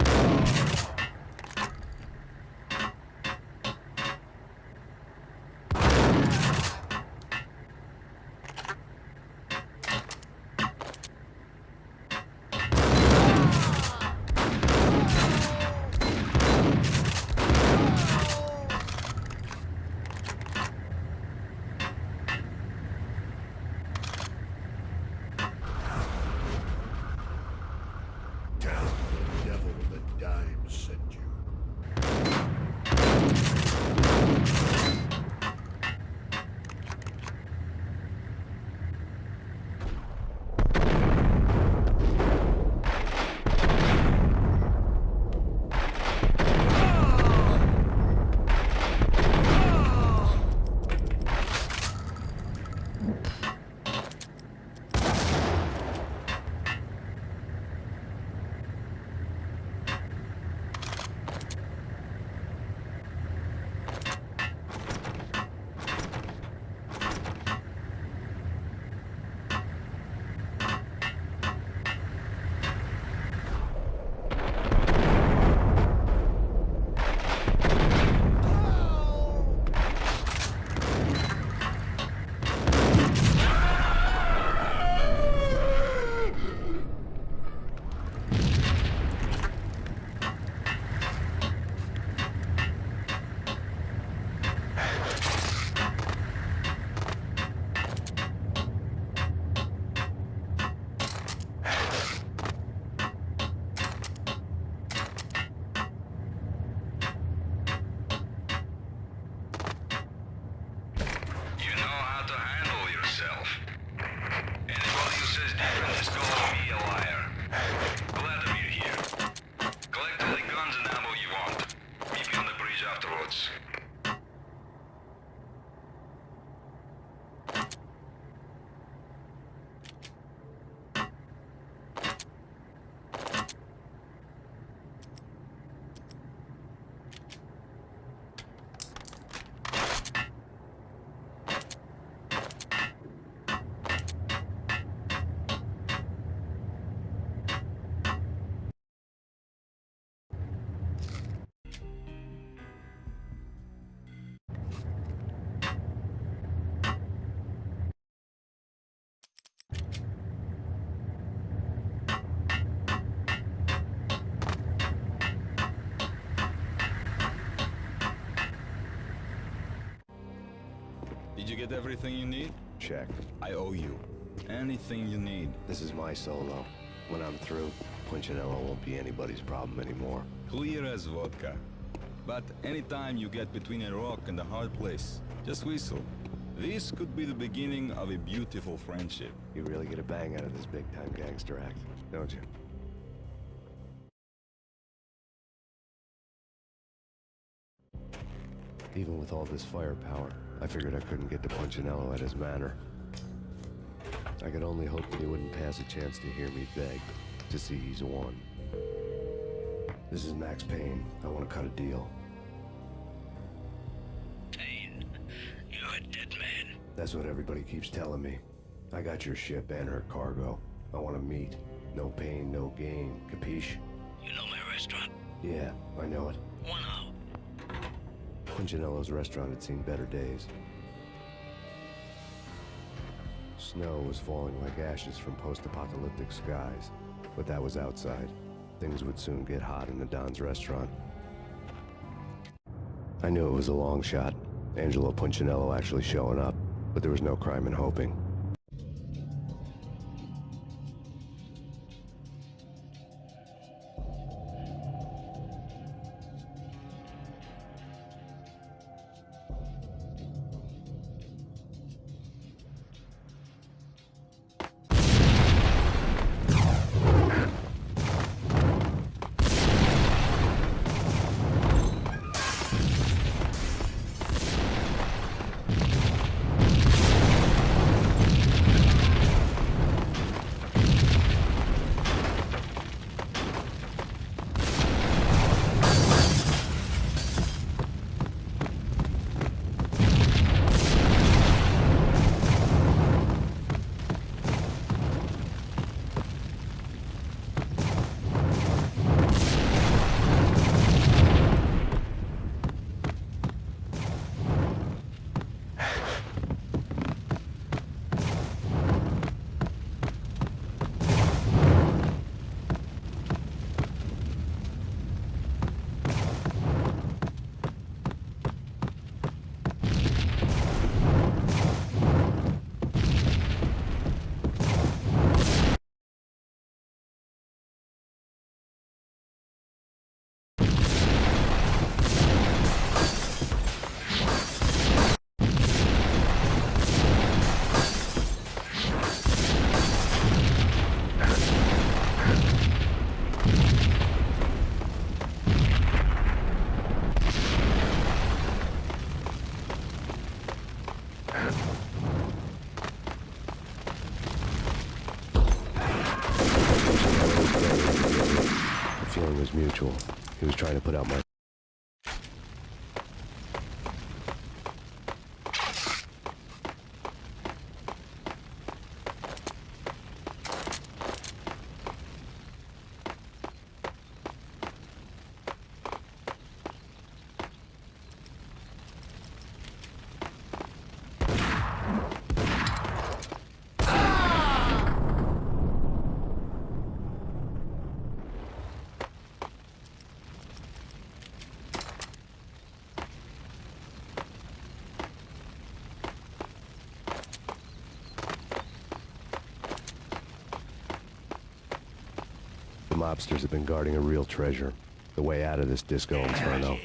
you get everything you need? Check. I owe you. Anything you need. This is my solo. When I'm through, Punchinello won't be anybody's problem anymore. Clear as vodka. But anytime you get between a rock and a hard place, just whistle. This could be the beginning of a beautiful friendship. You really get a bang out of this big-time gangster act, don't you? Even with all this firepower, I figured I couldn't get to Punchinello at his manor. I could only hope that he wouldn't pass a chance to hear me beg, to see he's won. This is Max Payne. I want to cut a deal. Payne, you're a dead man. That's what everybody keeps telling me. I got your ship and her cargo. I want to meet. No pain, no gain. Capiche? You know my restaurant? Yeah, I know it. One out. Punchinello's restaurant had seen better days. Snow was falling like ashes from post-apocalyptic skies, but that was outside. Things would soon get hot in the Don's restaurant. I knew it was a long shot, Angelo Punchinello actually showing up, but there was no crime in hoping. Was mutual. He was trying to put out my... The mobsters have been guarding a real treasure. The way out of this disco inferno.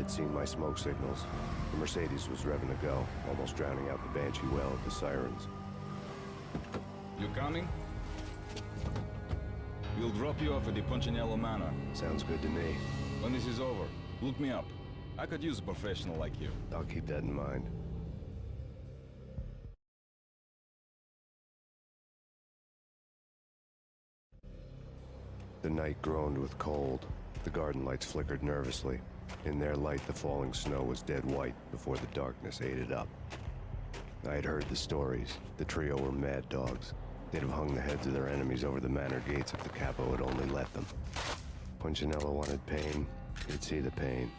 had seen my smoke signals. The Mercedes was revving to go, almost drowning out the banshee wail of the sirens. You coming? We'll drop you off at the Punchinello Manor. Sounds good to me. When this is over, look me up. I could use a professional like you. I'll keep that in mind. The night groaned with cold. The garden lights flickered nervously. In their light, the falling snow was dead white before the darkness ate it up. I had heard the stories. The trio were mad dogs. They'd have hung the heads of their enemies over the manor gates if the capo had only let them. Punchinello wanted Payne. He'd see the pain.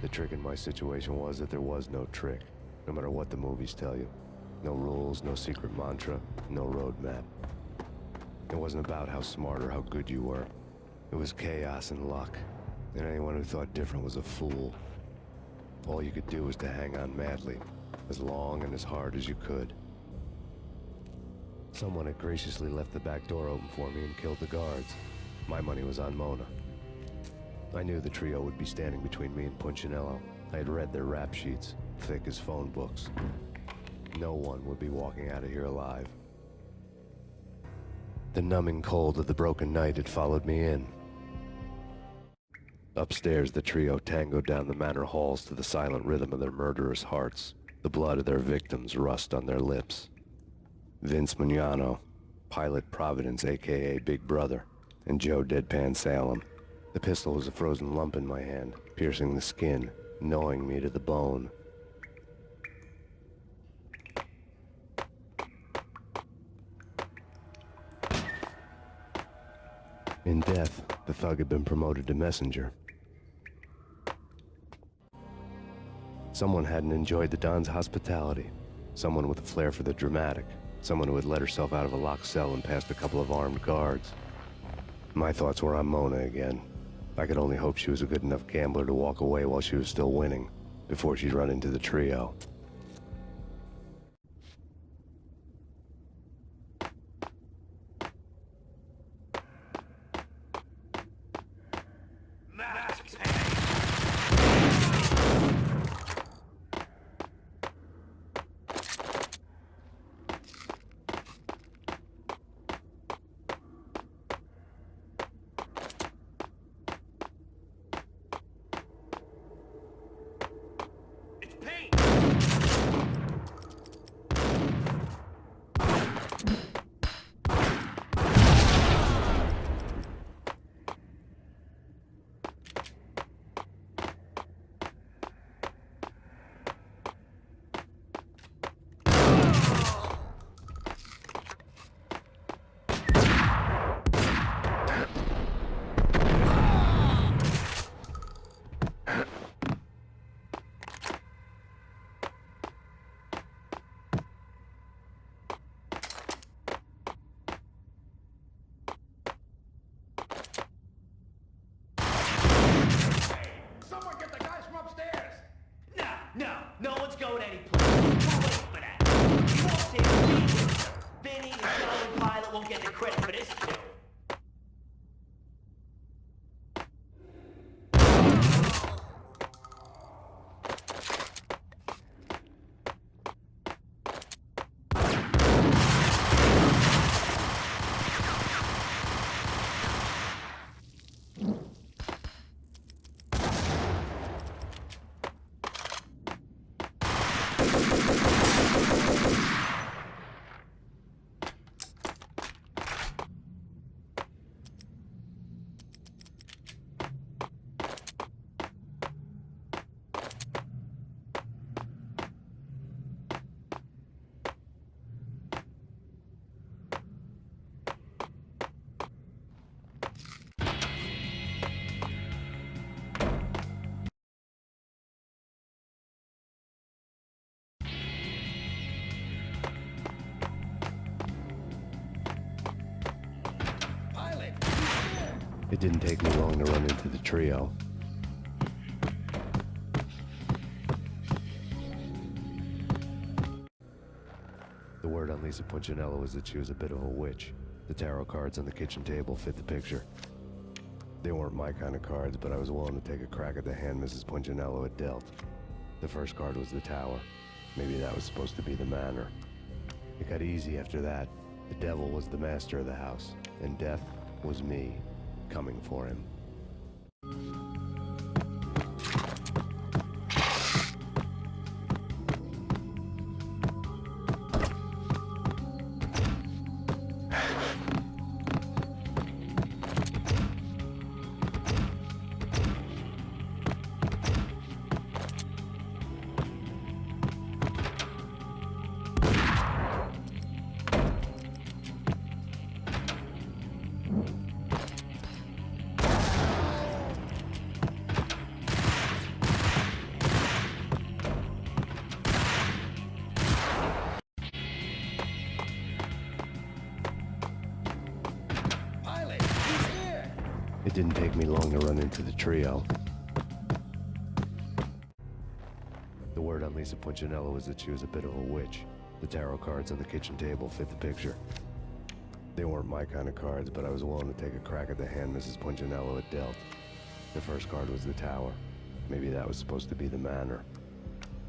The trick in my situation was that there was no trick, no matter what the movies tell you. No rules, no secret mantra, no roadmap. It wasn't about how smart or how good you were. It was chaos and luck, and anyone who thought different was a fool. All you could do was to hang on madly, as long and as hard as you could. Someone had graciously left the back door open for me and killed the guards. My money was on Mona. I knew the trio would be standing between me and Punchinello. I had read their rap sheets, thick as phone books. No one would be walking out of here alive. The numbing cold of the broken night had followed me in. Upstairs, the trio tangoed down the manor halls to the silent rhythm of their murderous hearts, the blood of their victims rust on their lips. Vince Mugnano, Pilot Providence, a.k.a. Big Brother, and Joe Deadpan Salem. The pistol was a frozen lump in my hand, piercing the skin, gnawing me to the bone. In death, the thug had been promoted to messenger. Someone hadn't enjoyed the Don's hospitality. Someone with a flair for the dramatic. Someone who had let herself out of a locked cell and past a couple of armed guards. My thoughts were on Mona again. I could only hope she was a good enough gambler to walk away while she was still winning, before she'd run into the trio. No one's going any place. We'll wait for that. You won't save the Vinny and Joe and Pilot won't get the credit for this too. It didn't take me long to run into the trio. The word on Lisa Punchinello was that she was a bit of a witch. The tarot cards on the kitchen table fit the picture. They weren't my kind of cards, but I was willing to take a crack at the hand Mrs. Punchinello had dealt. The first card was the tower. Maybe that was supposed to be the manor. It got easy after that. The devil was the master of the house, and death was me, coming for him. It didn't take me long to run into the trio. The word on Lisa Punchinello was that she was a bit of a witch. The tarot cards on the kitchen table fit the picture. They weren't my kind of cards, but I was willing to take a crack at the hand Mrs. Punchinello had dealt. The first card was the tower. Maybe that was supposed to be the manor.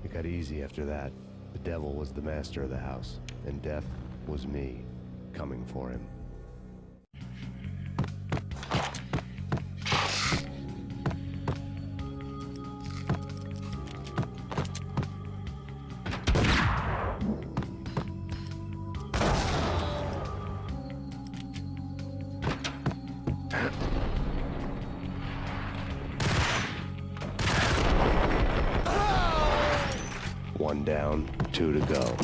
It got easy after that. The devil was the master of the house, and death was me, coming for him. One down, 2 to go.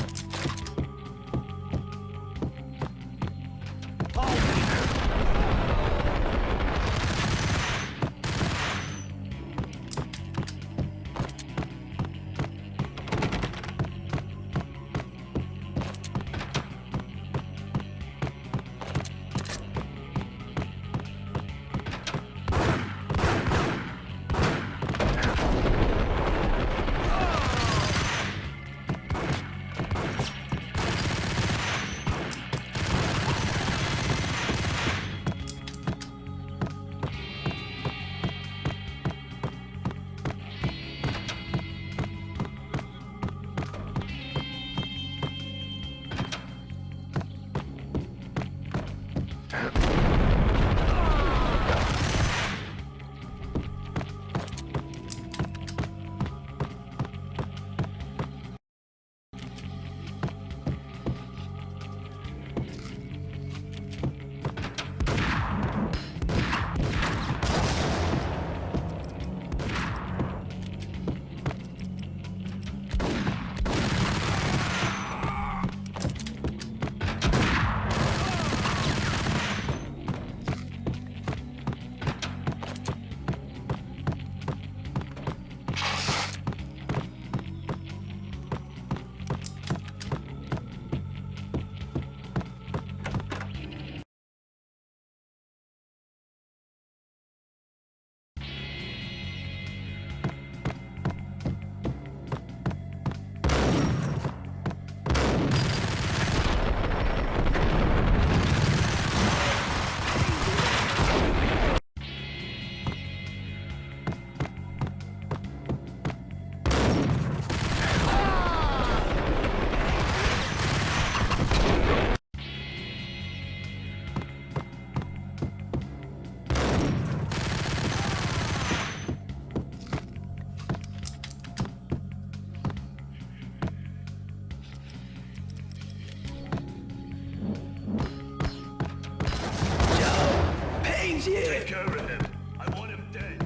Take care of him. I want him dead.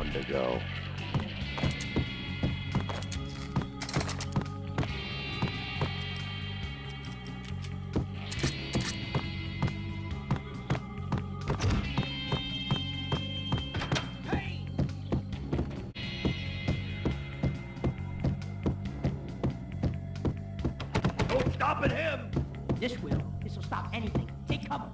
time to go. No stopping him! This will. This'll stop anything. Take cover.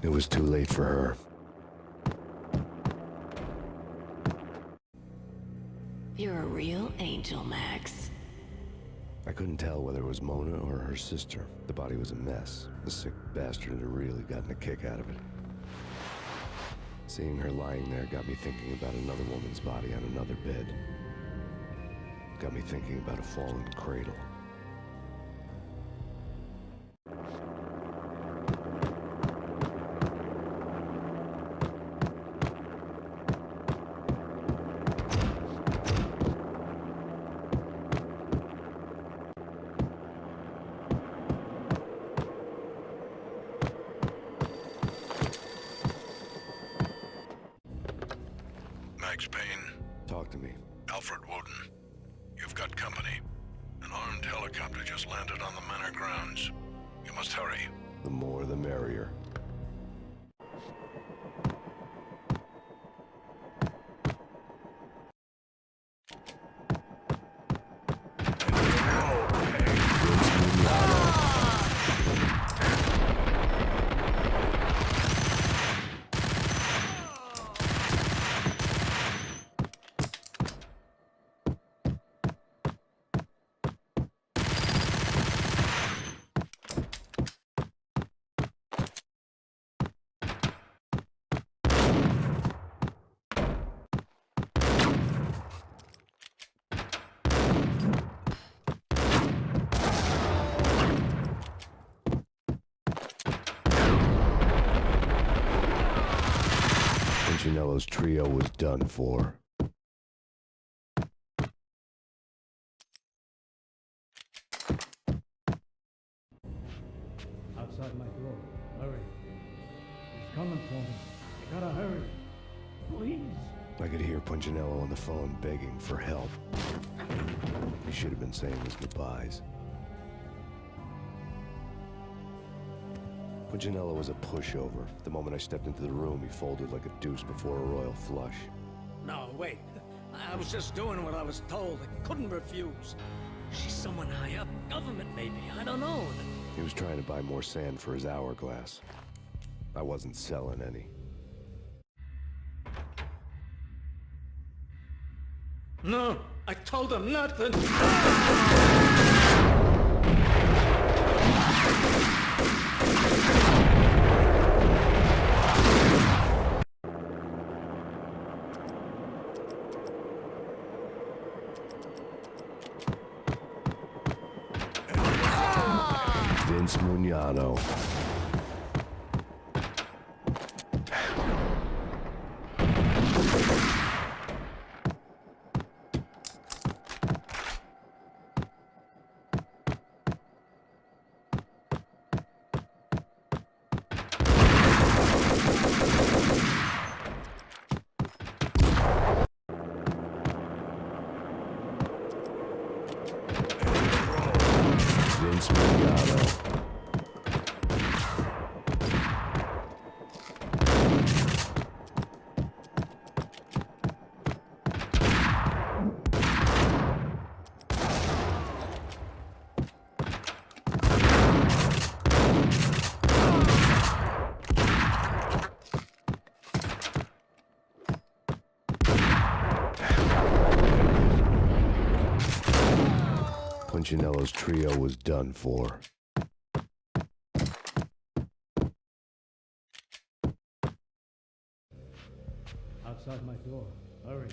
It was too late for her. You're a real angel, Max. I couldn't tell whether it was Mona or her sister. The body was a mess. The sick bastard had really gotten a kick out of it. Seeing her lying there got me thinking about another woman's body on another bed. Got me thinking about a fallen cradle. Max Payne. Talk to me. Alfred Woden. You've got company. An armed helicopter just landed on the manor grounds. You must hurry. The more the merrier. Punchinello's trio was done for. Outside my door. Hurry. He's coming for me. You gotta hurry. Please. I could hear Punchinello on the phone begging for help. He should have been saying his goodbyes. Punchinello was a pushover. The moment I stepped into the room, he folded like a deuce before a royal flush. No, wait. I was just doing what I was told. I couldn't refuse. She's someone high up. Government, maybe. I don't know. He was trying to buy more sand for his hourglass. I wasn't selling any. No, I told him nothing. Vince Mugnano. Vince Mugnano. Punchinello's trio was done for. Outside my door. Hurry.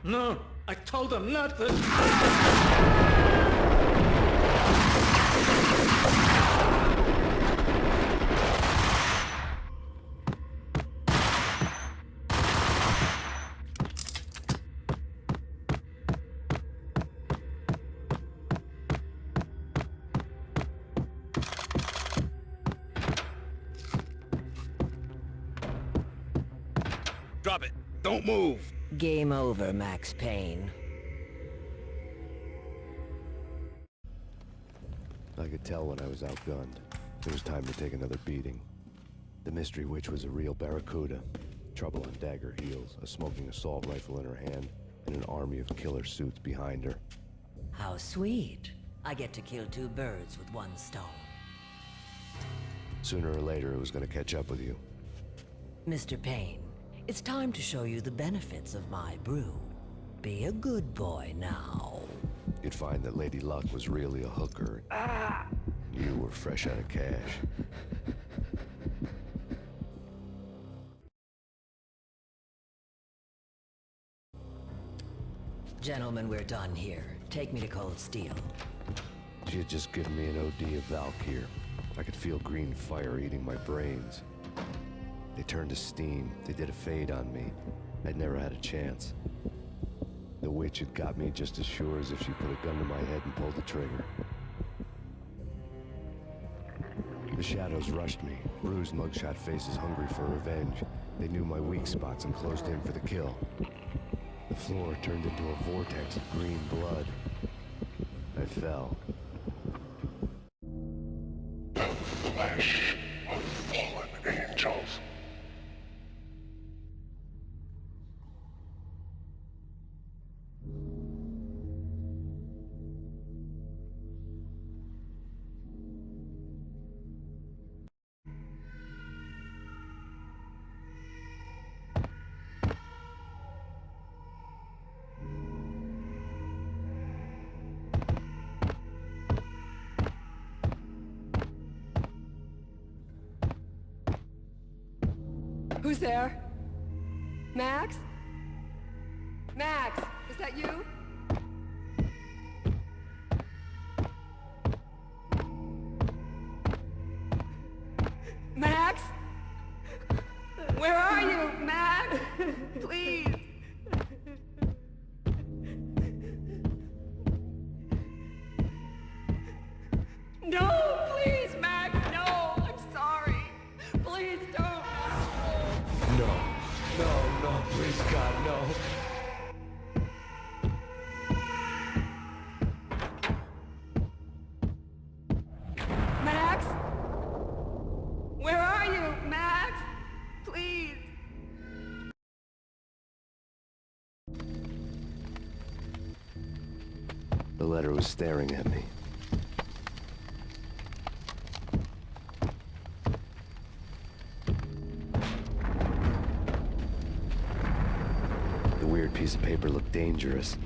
No, I told them not to. Drop it. Don't move. Game over, Max Payne. I could tell when I was outgunned. It was time to take another beating. The mystery witch was a real barracuda. Trouble on dagger heels, a smoking assault rifle in her hand, and an army of killer suits behind her. How sweet. I get to kill two birds with one stone. Sooner or later, it was gonna catch up with you. Mr. Payne, it's time to show you the benefits of my brew. Be a good boy now. You'd find that Lady Luck was really a hooker. You were fresh out of cash. Gentlemen, we're done here. Take me to Cold Steel. She had just given me an OD of Valkyr. I could feel green fire eating my brains. They turned to steam. They did a fade on me. I'd never had a chance. The witch had got me just as sure as if she put a gun to my head and pulled the trigger. The shadows rushed me. Bruised mugshot faces hungry for revenge. They knew my weak spots and closed in for the kill. The floor turned into a vortex of green blood. I fell. The flesh of fallen angels. Who's there? Max? Max, is that you? Max? Where are you, Max? Please. No, please, Max, no. I'm sorry. Please don't. No, no, please God, no. Max? Where are you, Max? Please. The letter was staring at me. The weird piece of paper looked dangerous.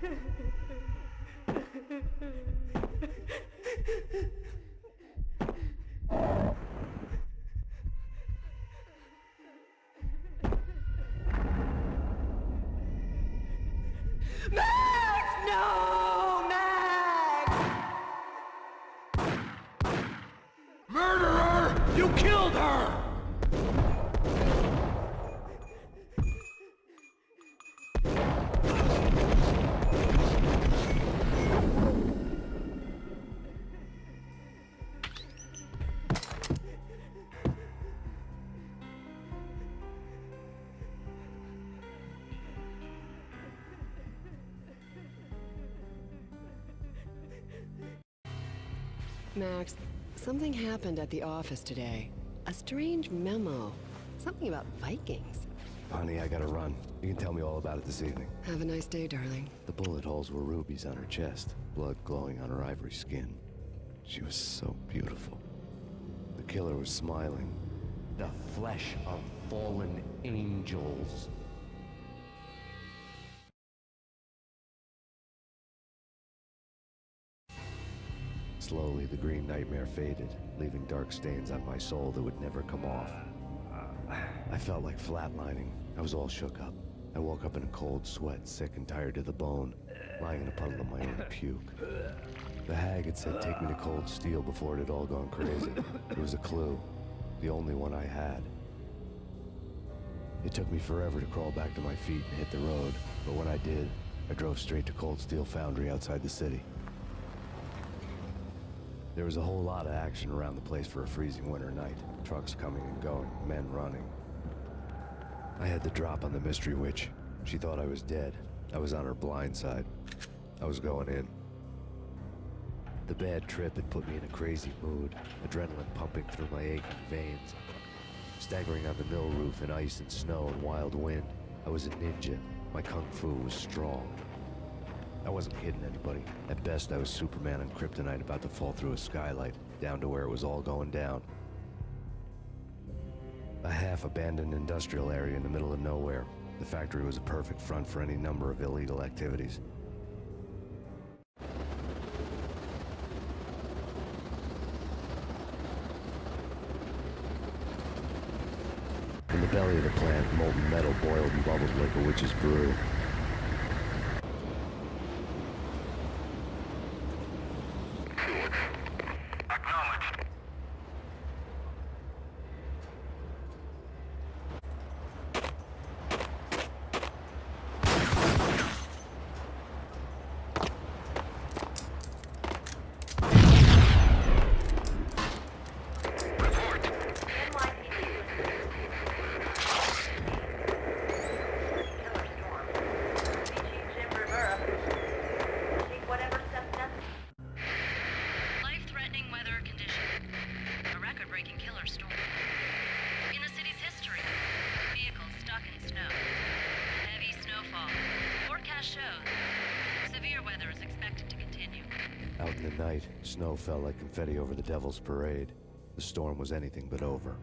Max! No! Max! Murderer! You killed her! Max, something happened at the office today. A strange memo. Something about Vikings. Honey, I gotta run. You can tell me all about it this evening. Have a nice day, darling. The bullet holes were rubies on her chest, blood glowing on her ivory skin. She was so beautiful. The killer was smiling. The flesh of fallen angels. Slowly, the green nightmare faded, leaving dark stains on my soul that would never come off. I felt like flatlining. I was all shook up. I woke up in a cold sweat, sick and tired to the bone, lying in a puddle of my own puke. The hag had said take me to Cold Steel before it had all gone crazy. It was a clue, the only one I had. It took me forever to crawl back to my feet and hit the road, but when I did, I drove straight to Cold Steel Foundry outside the city. There was a whole lot of action around the place for a freezing winter night. Trucks coming and going, men running. I had the drop on the mystery witch. She thought I was dead. I was on her blind side. I was going in. The bad trip had put me in a crazy mood, adrenaline pumping through my aching veins. Staggering on the mill roof in ice and snow and wild wind, I was a ninja. My kung fu was strong. I wasn't kidding anybody. At best, I was Superman on kryptonite about to fall through a skylight, down to where it was all going down. A half-abandoned industrial area in the middle of nowhere. The factory was a perfect front for any number of illegal activities. In the belly of the plant, molten metal boiled and bubbled like a witch's brew. Out in the night, snow fell like confetti over the Devil's Parade. The storm was anything but over.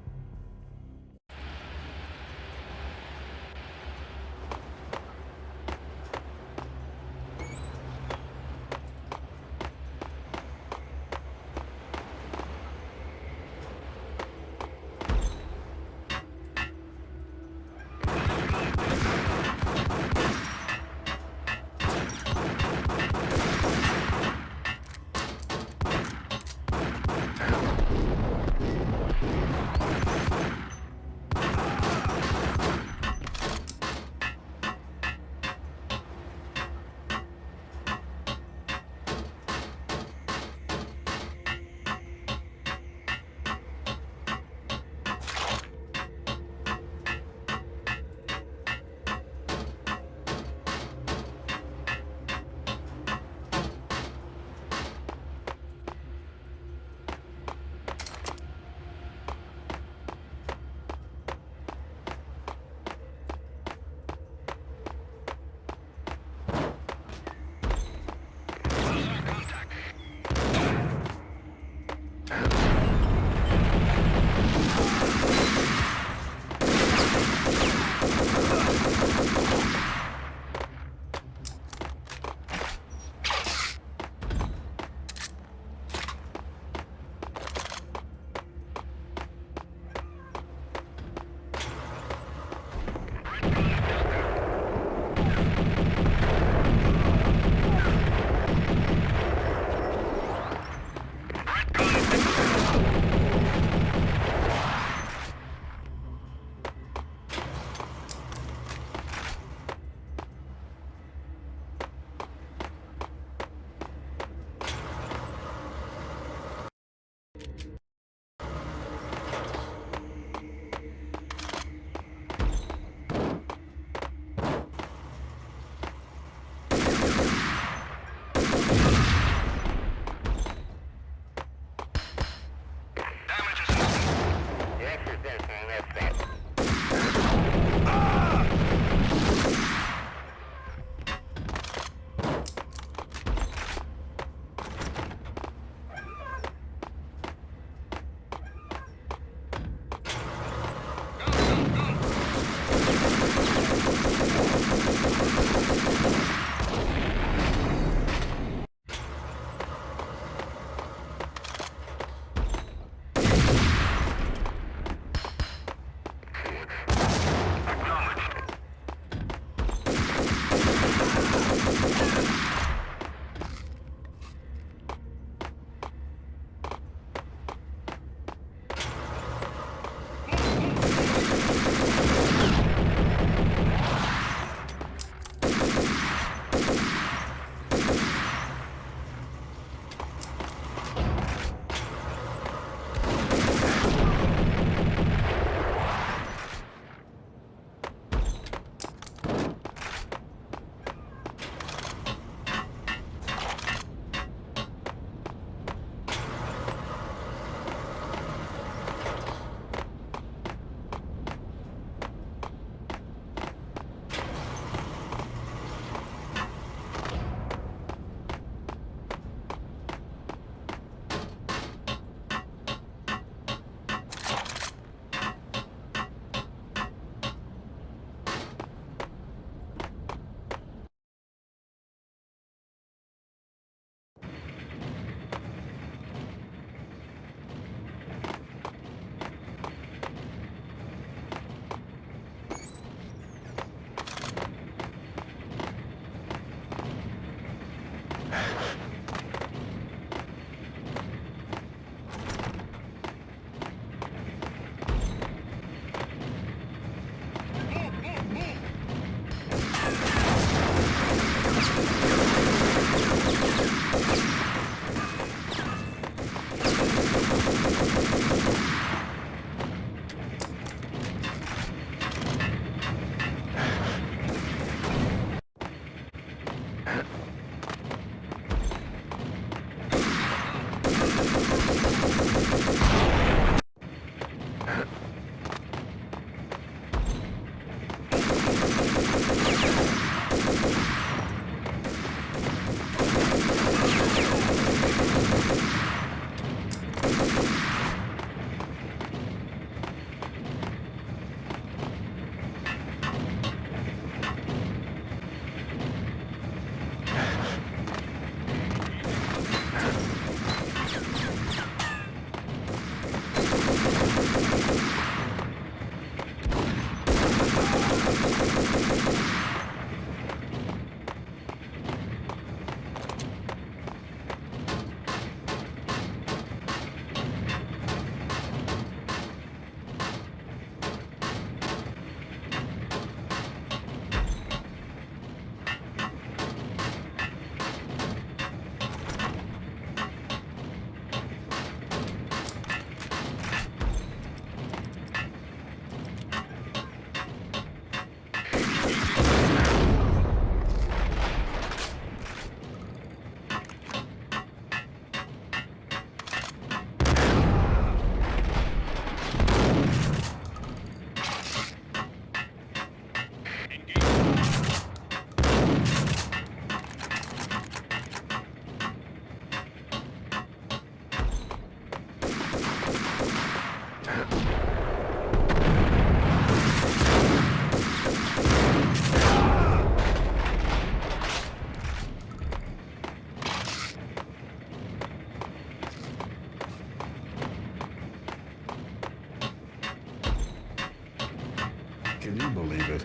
Can you believe it?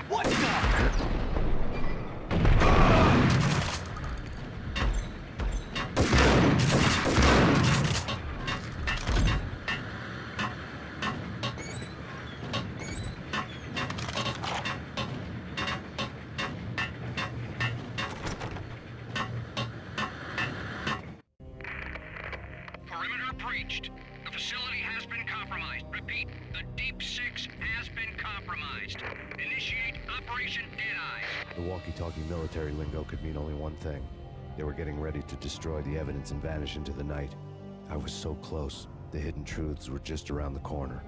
What the? Perimeter breached. The facility has been compromised. Repeat, the Deep Six has been compromised. Initiate Operation Deadeye. The walkie-talkie military lingo could mean only one thing. They were getting ready to destroy the evidence and vanish into the night. I was so close. The hidden truths were just around the corner.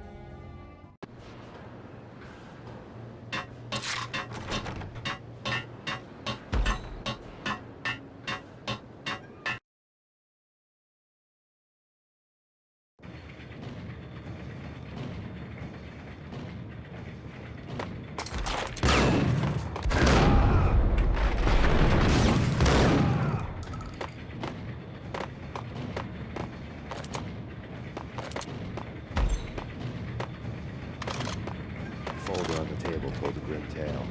Folder on the table told a grim tale.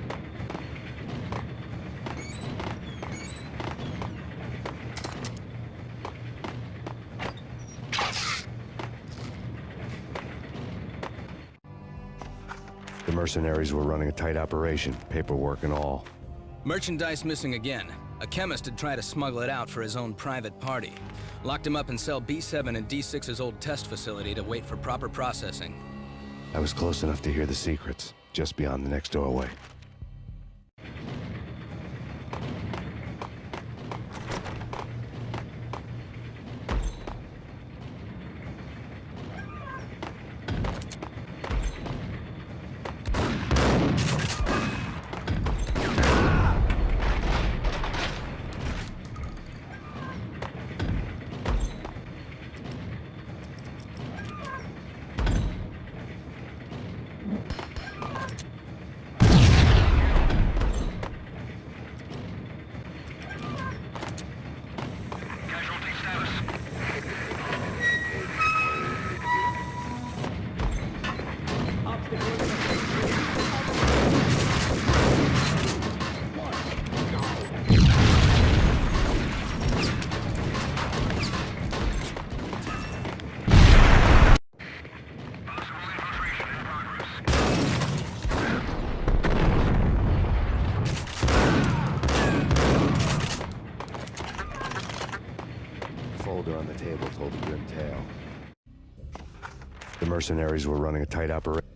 The mercenaries were running a tight operation, paperwork and all. Merchandise missing again. A chemist had tried to smuggle it out for his own private party. Locked him up in cell B7 in D6's old test facility to wait for proper processing. I was close enough to hear the secrets, just beyond the next doorway. Folder on the table told a grim tale. The mercenaries were running a tight operation.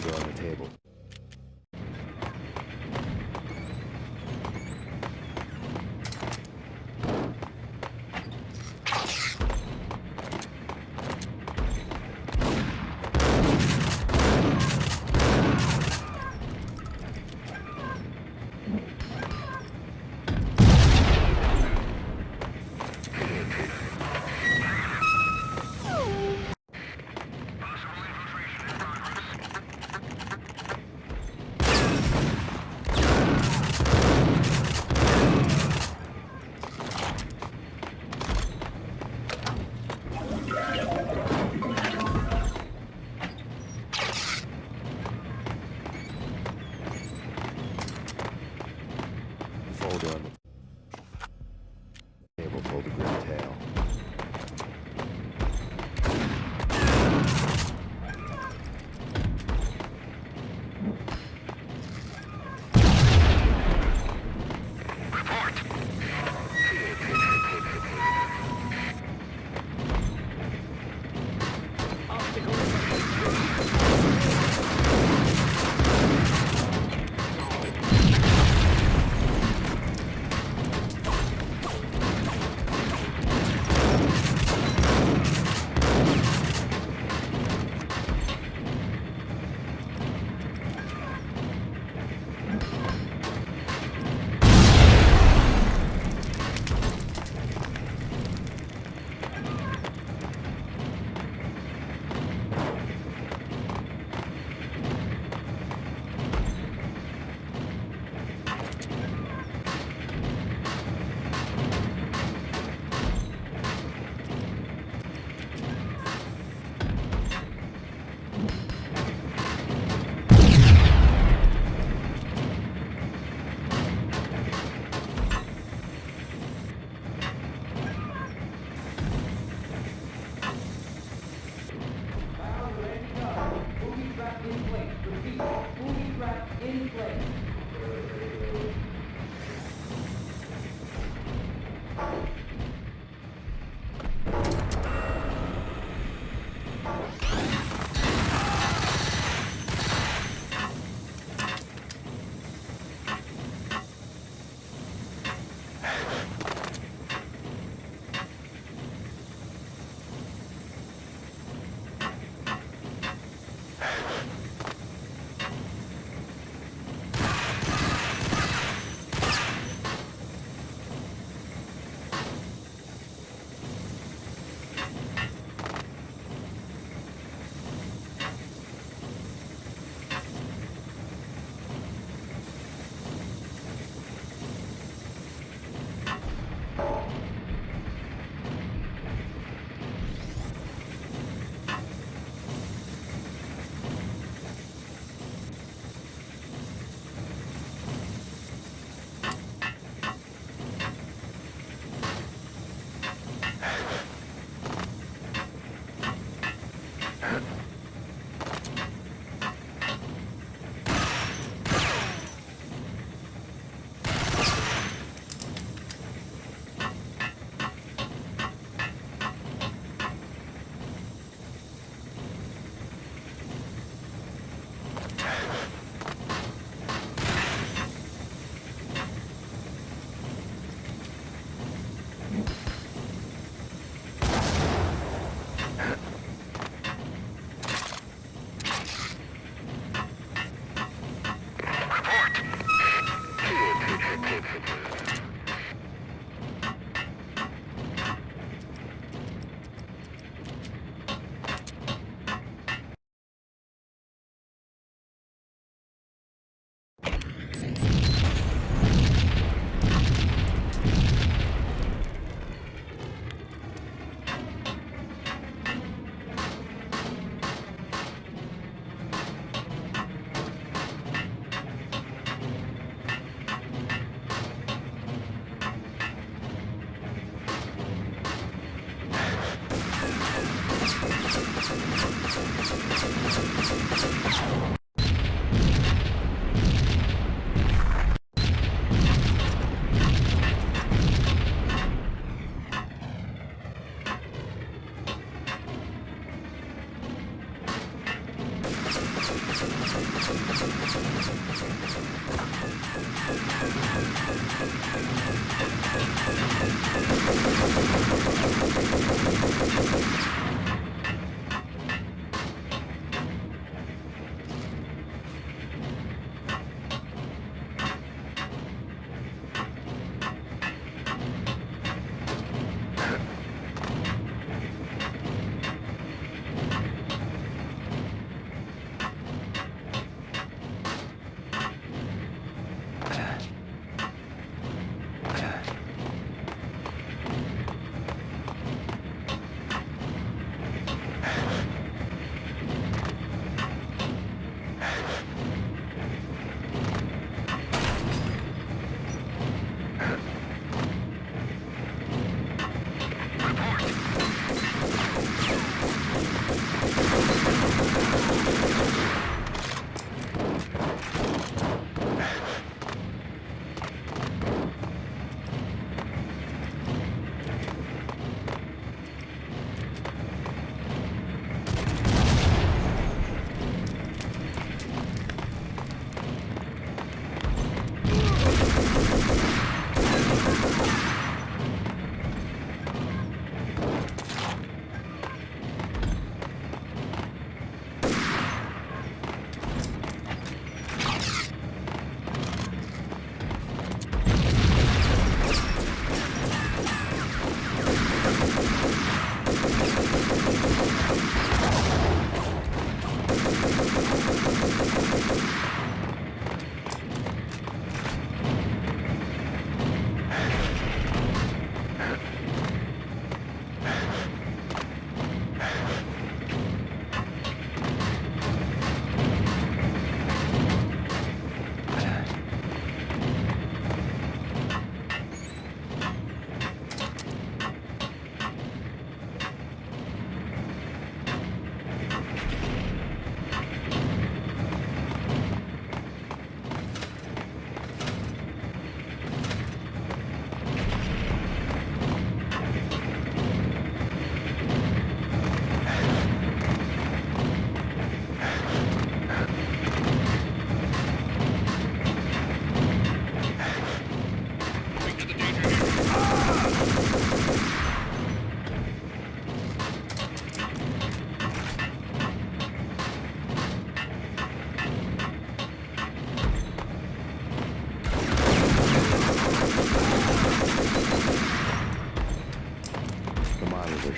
folder on the table. Folder on the table, fold the green tail.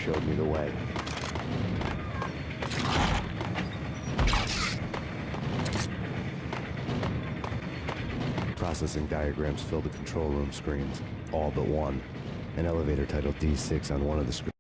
showed me the way. Processing diagrams fill the control room screens, all but one. An elevator titled D6 on one of the screens.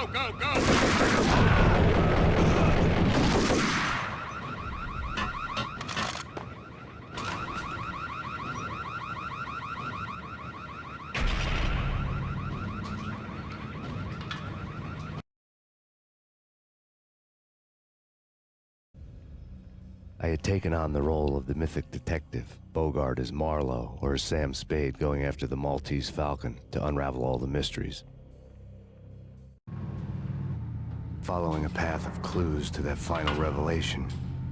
Go, go, go! I had taken on the role of the mythic detective, Bogart as Marlowe or as Sam Spade going after the Maltese Falcon to unravel all the mysteries. Following a path of clues to that final revelation,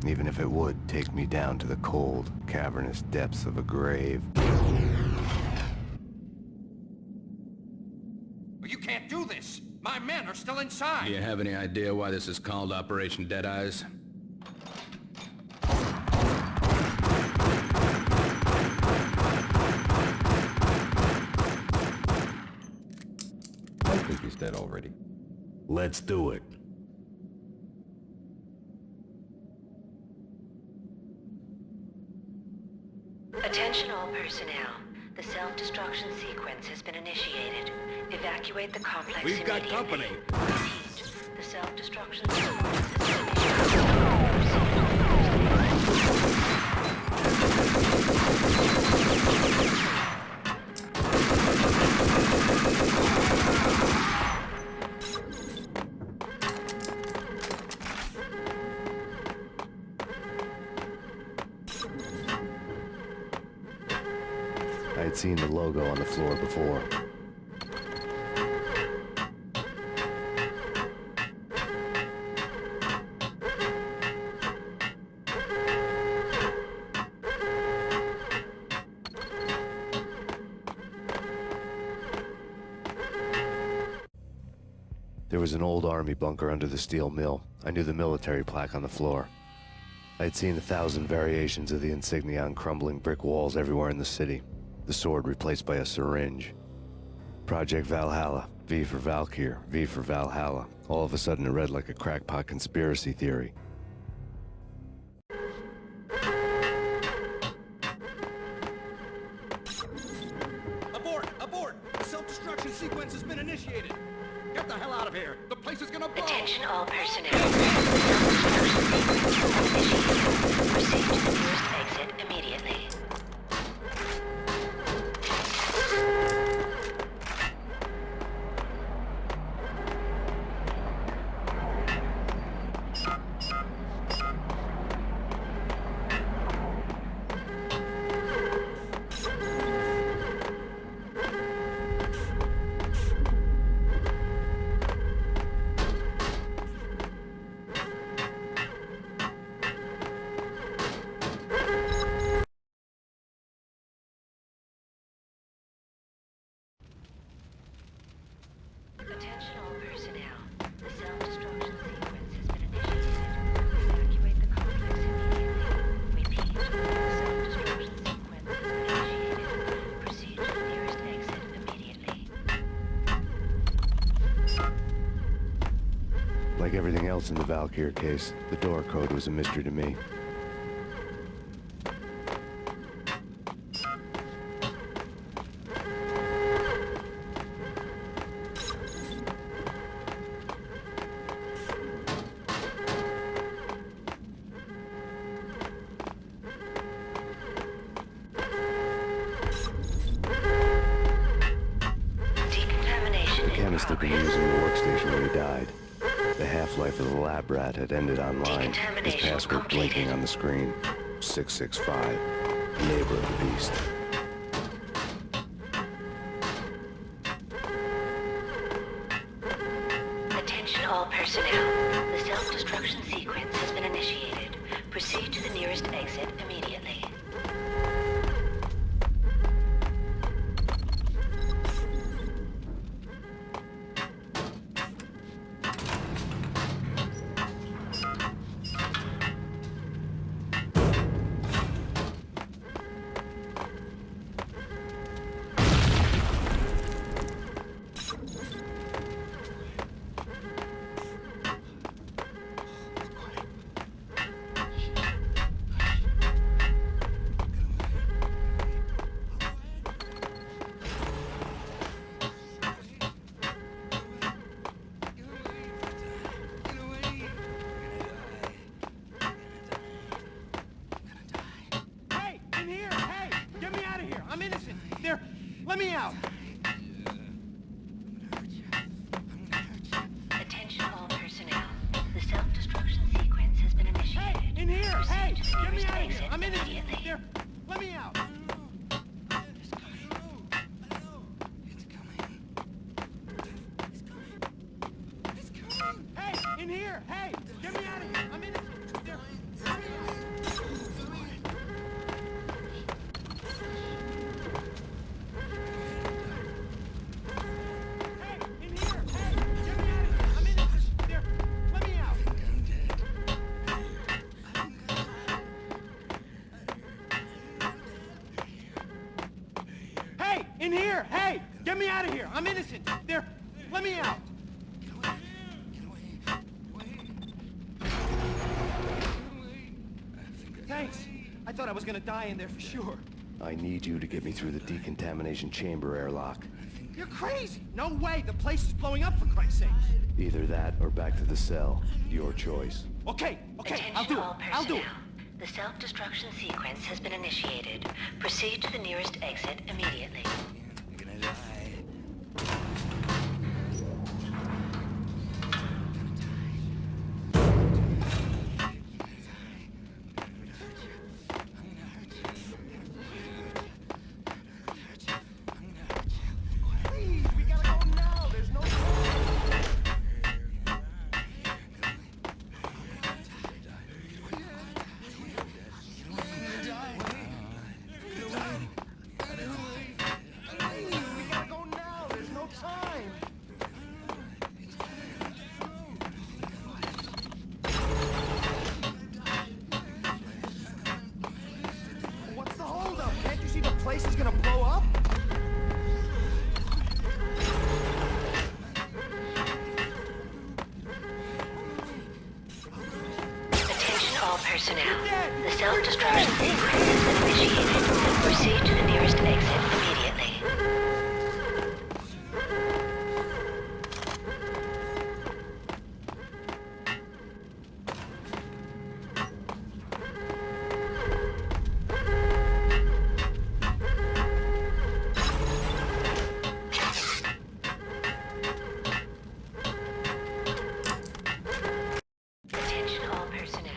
even if it would take me down to the cold, cavernous depths of a grave. You can't do this! My men are still inside! Do you have any idea why this is called Operation Deadeyes? I think he's dead already. Let's do it. Attention all personnel. The self-destruction sequence has been initiated. Evacuate the complex We've got immediately. company. Repeat. The self-destruction sequence has been initiated. I had seen the logo on the floor before. There was an old army bunker under the steel mill. I knew the military plaque on the floor. I had seen 1,000 variations of the insignia on crumbling brick walls everywhere in the city. The sword replaced by a syringe. Project Valhalla, V for Valkyr, V for Valhalla. All of a sudden it read like a crackpot conspiracy theory. Abort! Abort! The self-destruction sequence has been initiated! Get the hell out of here! The place is gonna blow! Attention all personnel. Proceed to the nearest exit immediately. Attention all personnel. The self-destruction sequence has been initiated. Evacuate the complex immediately. Repeat. The self-destruction sequence has been initiated. Proceed to the nearest exit immediately. Like everything else in the Valkyr case, the door code was a mystery to me. The chemist had been using the workstation when he died. The half-life of the lab rat had ended online. His password blinking on the screen. 665. Neighbor of the beast. Attention all personnel. The self-destruction sequence has been initiated. Proceed to the nearest exit immediately. me out! Attention all personnel. The self-destruction sequence has been initiated. Hey, in here! Hey! Proceed to the Get me nearest out of here! exit I'm in it! immediately. There! Let me out! Hey! In here! Hey! Get me out of here! I'm in it! There! Let me out! Hey! In here! Hey! Get me out of here! I'm in it! There! Let me out! Hey! In here! Hey! Get me out of here! I'm innocent! There! Let me out! Thanks. I thought I was gonna die in there for sure. I need you to get me through the decontamination chamber airlock. You're crazy! No way! The place is blowing up, for Christ's sake! Either that or back to the cell. Your choice. Okay, Attention I'll do it. all I'll do it. personnel. The self-destruction sequence has been initiated. Proceed to the nearest exit immediately. You're gonna die. Please, we gotta go now. There's no time. Please, we gotta go now. There's no time. What's the holdup? Can't you see the place is gonna blow up? Attention all personnel. The self-destruction sequence has been initiated. Proceed to the nearest exit immediately. Attention all personnel.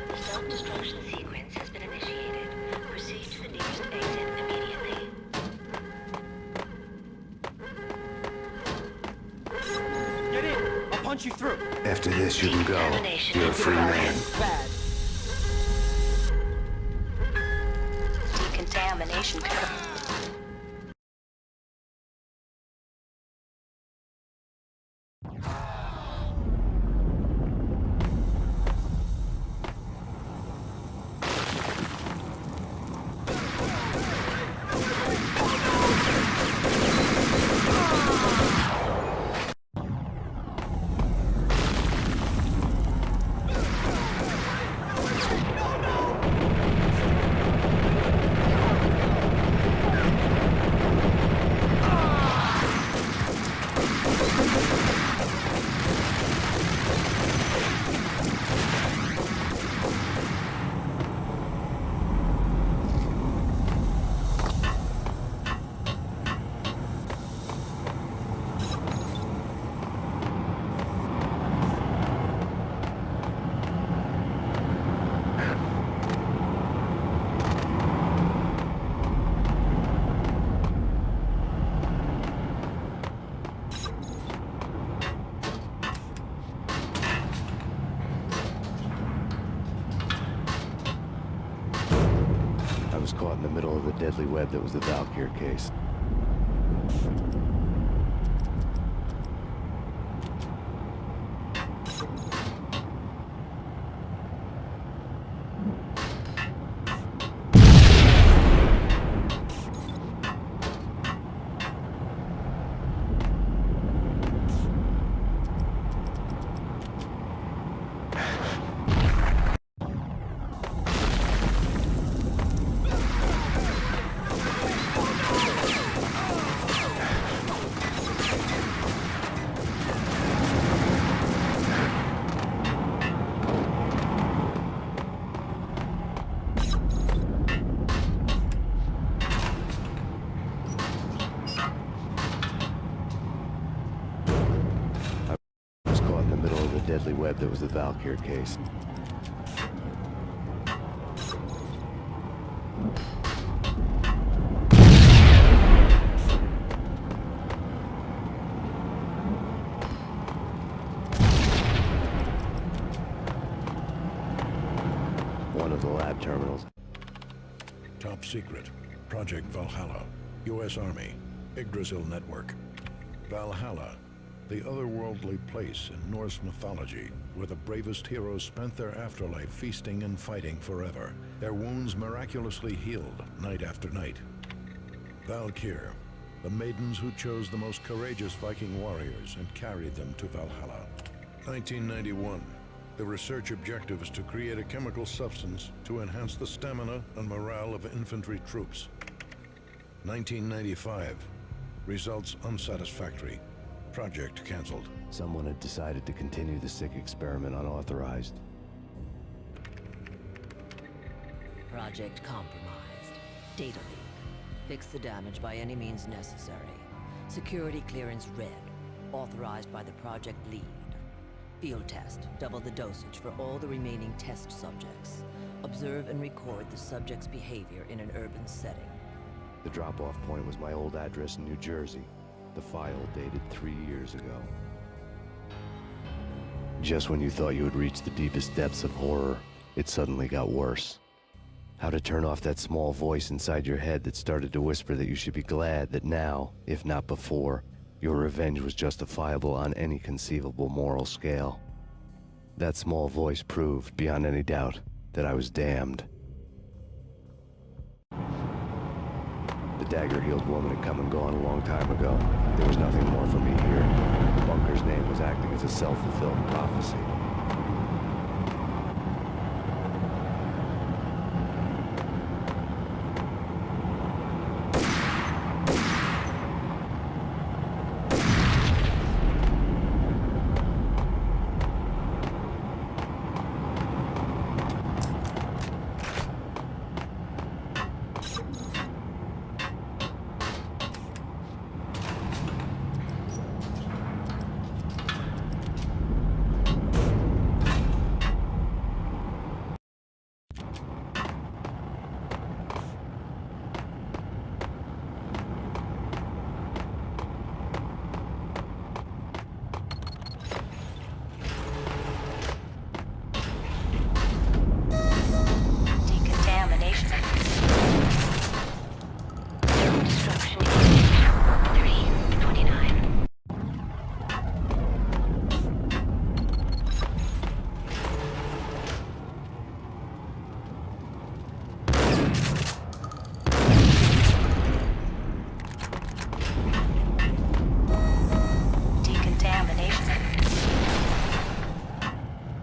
The self-destruction sequence has been initiated. Proceed to the nearest exit immediately. Get in. I'll punch you through. After this, you can go. You're a free man. Bad. Decontamination code. I was caught in the middle of the deadly web that was the Valkyr case. deadly web that was the Valkyr case. One of the lab terminals. Top secret. Project Valhalla. U.S. Army. Yggdrasil Network. Valhalla. The otherworldly place in Norse mythology, where the bravest heroes spent their afterlife feasting and fighting forever, their wounds miraculously healed night after night. Valkyr. The maidens who chose the most courageous Viking warriors and carried them to Valhalla. 1991. The research objective is to create a chemical substance to enhance the stamina and morale of infantry troops. 1995. Results unsatisfactory. Project canceled. Someone had decided to continue the sick experiment unauthorized. Project compromised. Data leak. Fix the damage by any means necessary. Security clearance red. Authorized by the project lead. Field test. Double the dosage for all the remaining test subjects. Observe and record the subject's behavior in an urban setting. The drop-off point was my old address in New Jersey. The file dated 3 years ago. Just when you thought you had reached the deepest depths of horror, it suddenly got worse. How to turn off that small voice inside your head that started to whisper that you should be glad that now, if not before, your revenge was justifiable on any conceivable moral scale. That small voice proved, beyond any doubt, that I was damned. The dagger-heeled woman had come and gone a long time ago. There was nothing more for me here. Bunker's name was acting as a self-fulfilling prophecy.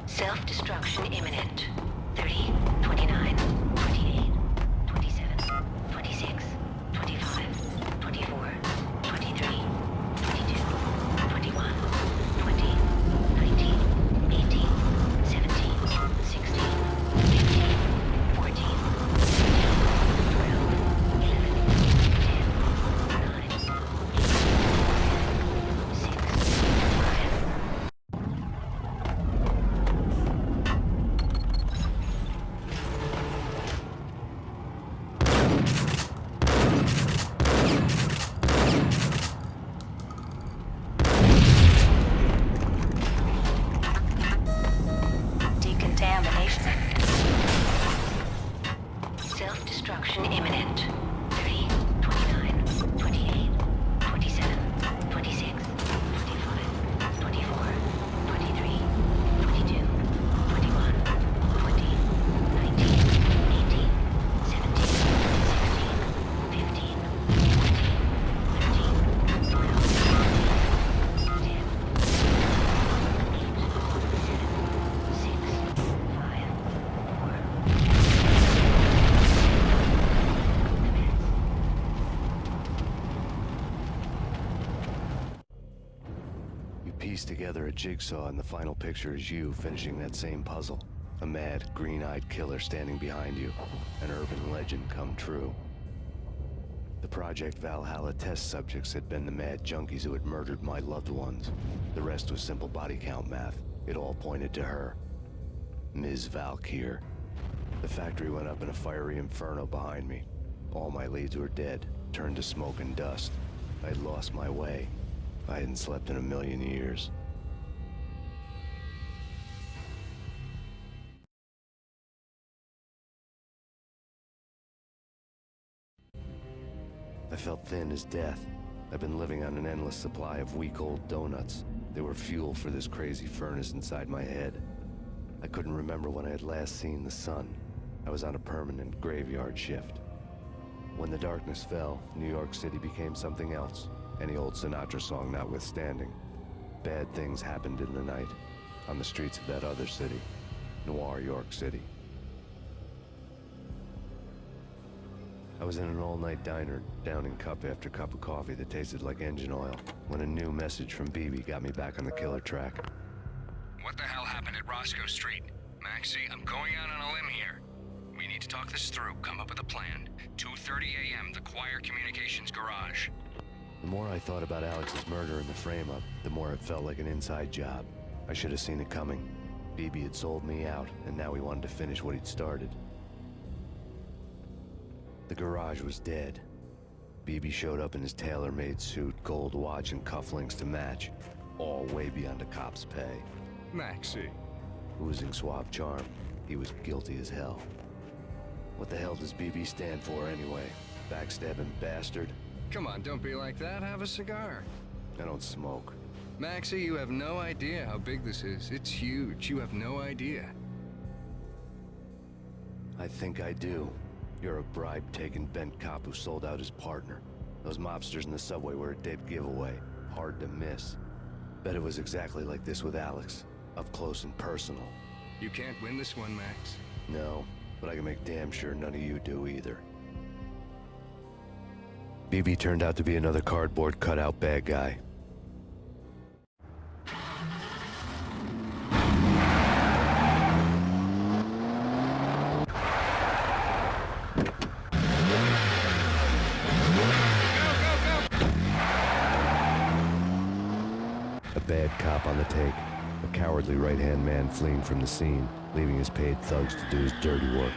Self-destruction imminent. 30, 29, 28, 27, 26, 25, 24, 23, 22, 21, 20, 19, 18, 17, 16, 15, 14, 13, 12, 11, 10, 9, 8, 7, 6, 5. Self-destruction imminent. 30, 29, 28, 27, 26, 25, 24, 23, 22, 21, 20, 19, 18, 17, 16, 15, 14, 13, 12, 10, 8, 7, 6, 5, 4, You piece together a jigsaw and the final picture is you finishing that same puzzle. A mad, green-eyed killer standing behind you. An urban legend come true. The Project Valhalla test subjects had been the mad junkies who had murdered my loved ones. The rest was simple body count math. It all pointed to her. Ms. Valkyr. The factory went up in a fiery inferno behind me. All my leads were dead, turned to smoke and dust. I'd lost my way. I hadn't slept in a million years. I felt thin as death. I've been living on an endless supply of week-old donuts. They were fuel for this crazy furnace inside my head. I couldn't remember when I had last seen the sun. I was on a permanent graveyard shift. When the darkness fell, New York City became something else, any old Sinatra song notwithstanding. Bad things happened in the night, on the streets of that other city, Noir York City. I was in an all-night diner, downing cup after cup of coffee that tasted like engine oil, when a new message from BB got me back on the killer track. What the hell happened at Roscoe Street? Maxie, I'm going out on a limb here. We need to talk this through, come up with a plan. 2:30 a.m., the Choir Communications Garage. The more I thought about Alex's murder and the frame-up, the more it felt like an inside job. I should have seen it coming. BB had sold me out, and now he wanted to finish what he'd started. The garage was dead. BB showed up in his tailor-made suit, gold watch, and cufflinks to match. All way beyond a cop's pay. Maxie. Oozing suave charm. He was guilty as hell. What the hell does BB stand for anyway? Backstabbing bastard? Come on, don't be like that. Have a cigar. I don't smoke. Maxie, you have no idea how big this is. It's huge. You have no idea. I think I do. You're a bribe-taking bent cop who sold out his partner. Those mobsters in the subway were a dead giveaway. Hard to miss. Bet it was exactly like this with Alex. Up close and personal. You can't win this one, Max. No, but I can make damn sure none of you do either. BB turned out to be another cardboard cutout bad guy. A bad cop on the take. A cowardly right-hand man fleeing from the scene, leaving his paid thugs to do his dirty work.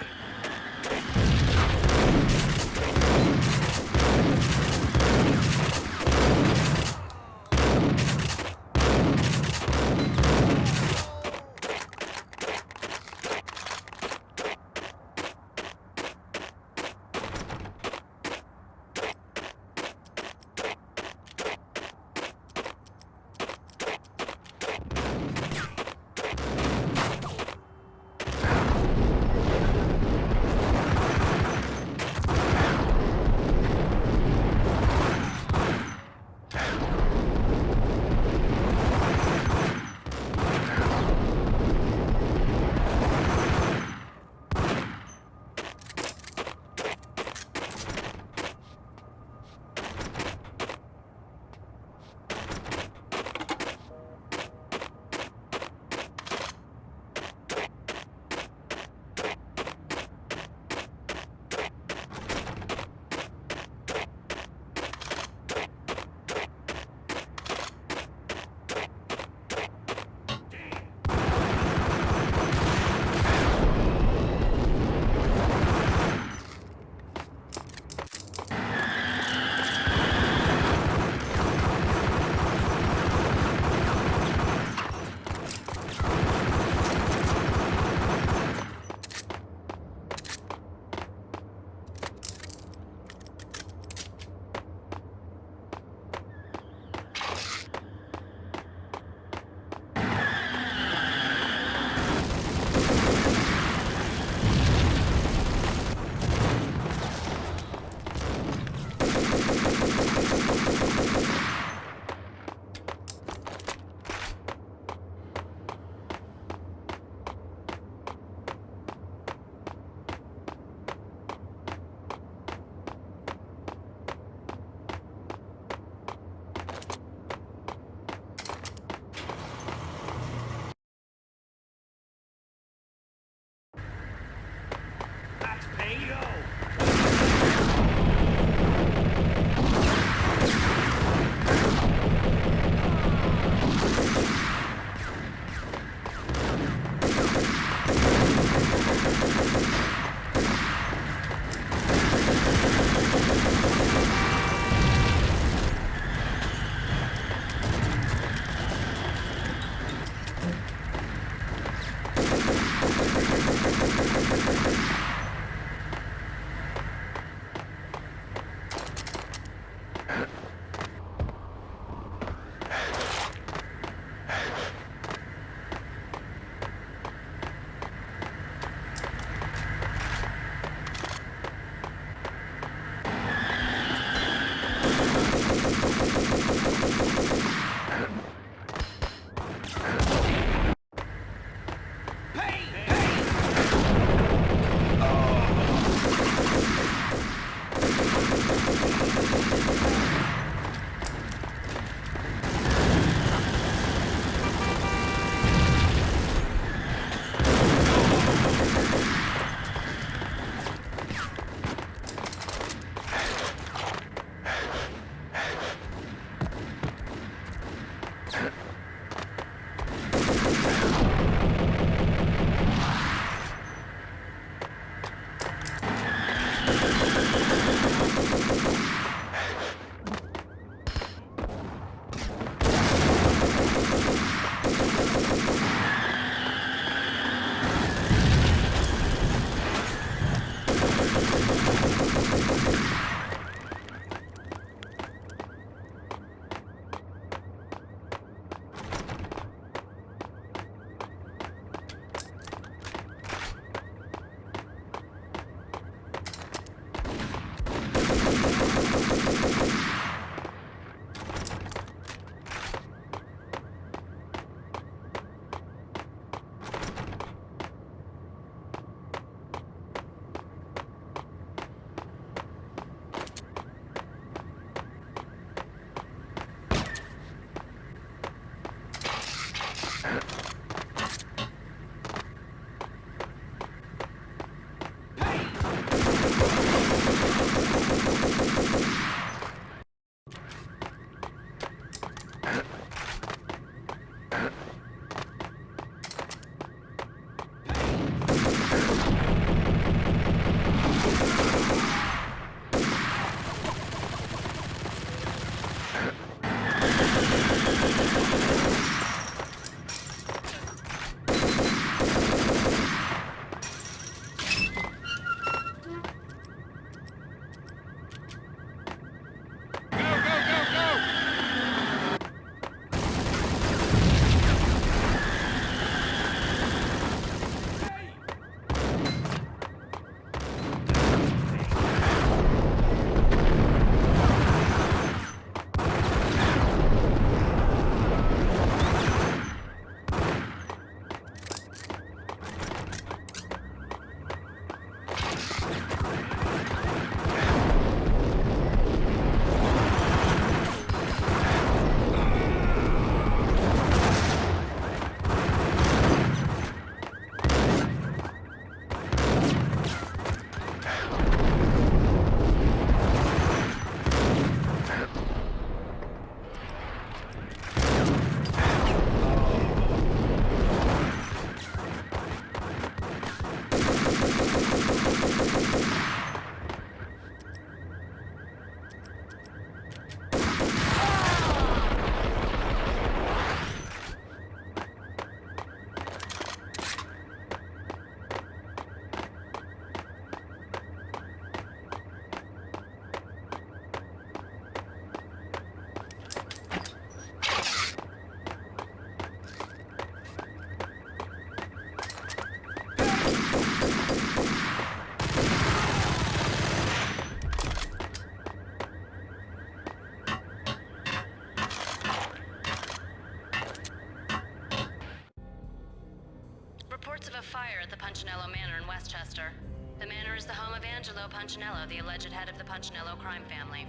Reports of a fire at the Punchinello Manor in Westchester. The manor is the home of Angelo Punchinello, the alleged head of the Punchinello crime family.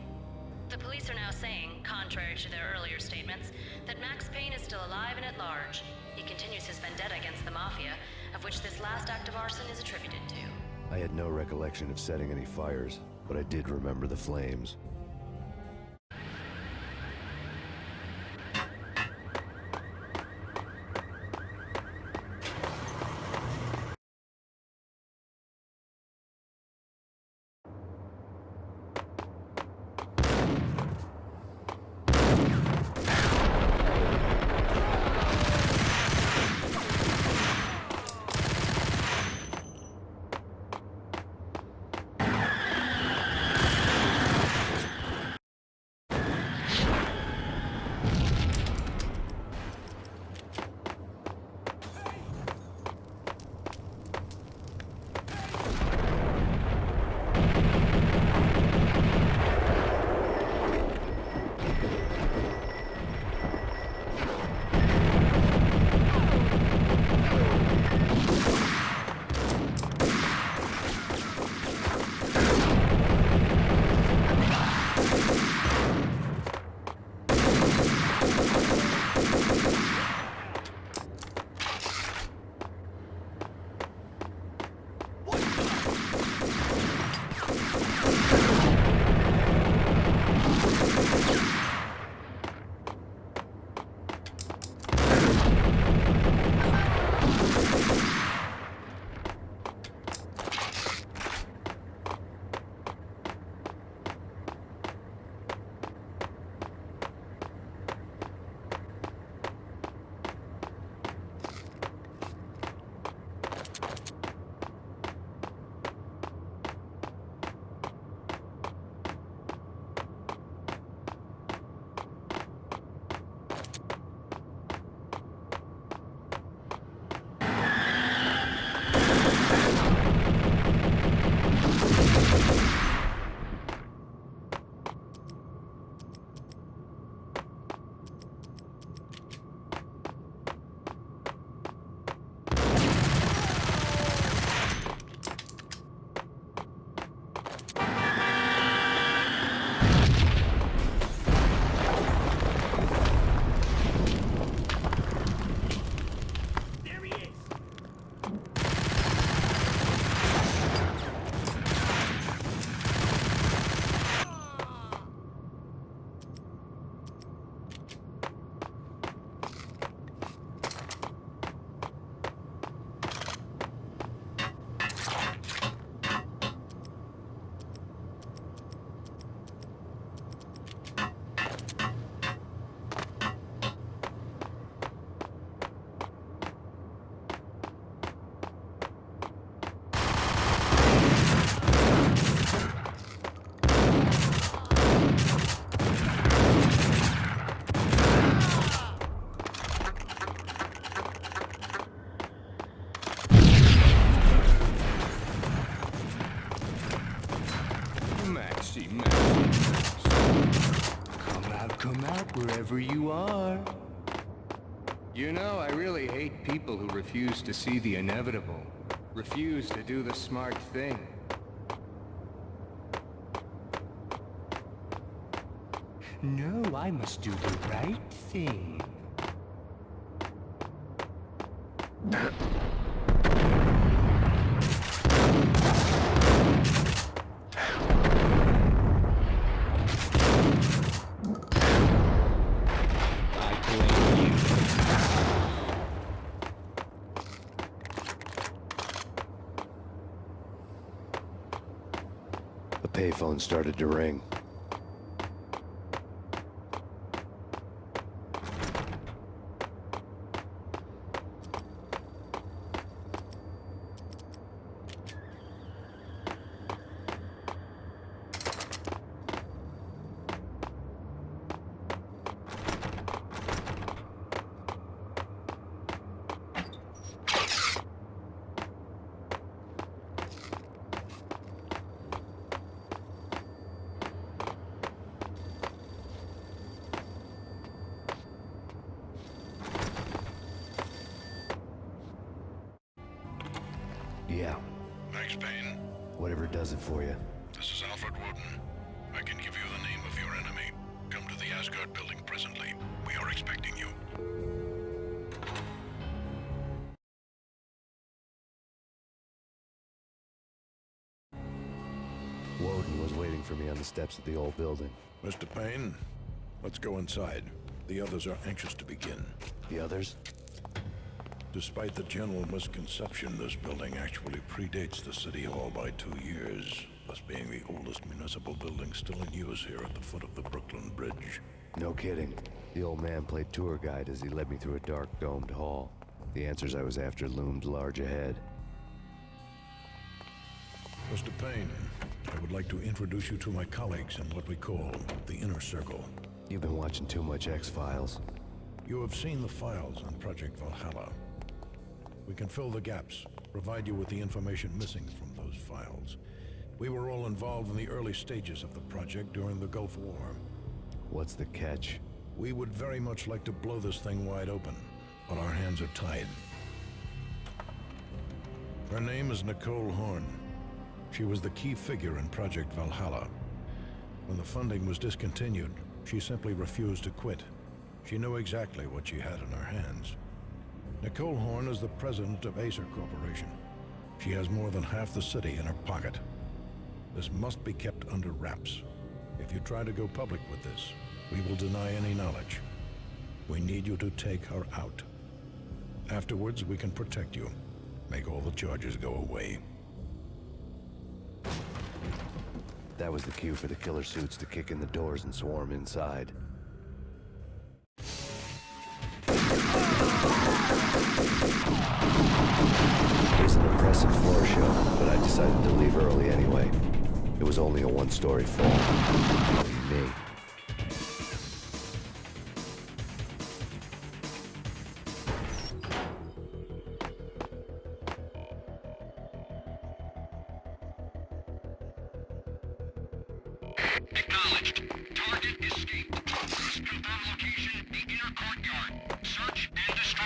The police are now saying, contrary to their earlier statements, that Max Payne is still alive and at large. He continues his vendetta against the Mafia, of which this last act of arson is attributed to. I had no recollection of setting any fires, but I did remember the flames. wherever you are. You know, I really hate people who refuse to see the inevitable. Refuse to do the smart thing. No, I must do the right thing. The payphone started to ring. Yeah. Thanks, Payne. Whatever does it for you. This is Alfred Woden. I can give you the name of your enemy. Come to the Asgard building presently. We are expecting you. Woden was waiting for me on the steps of the old building. Mr. Payne, let's go inside. The others are anxious to begin. The others? Despite the general misconception, this building actually predates the City Hall by 2 years, thus being the oldest municipal building still in use here at the foot of the Brooklyn Bridge. No kidding. The old man played tour guide as he led me through a dark, domed hall. The answers I was after loomed large ahead. Mr. Payne, I would like to introduce you to my colleagues in what we call the Inner Circle. You've been watching too much X-Files. You have seen the files on Project Valhalla. We can fill the gaps, provide you with the information missing from those files. We were all involved in the early stages of the project during the Gulf War. What's the catch? We would very much like to blow this thing wide open, but our hands are tied. Her name is Nicole Horn. She was the key figure in Project Valhalla. When the funding was discontinued, she simply refused to quit. She knew exactly what she had in her hands. Nicole Horn is the president of Acer Corporation. She has more than half the city in her pocket. This must be kept under wraps. If you try to go public with this, we will deny any knowledge. We need you to take her out. Afterwards, we can protect you. Make all the charges go away. That was the cue for the killer suits to kick in the doors and swarm inside. It was an impressive floor show, but I decided to leave early anyway. It was only a one-story fall. Me. Acknowledged. Target escaped. Confirm location, the inner courtyard. Search and destroy.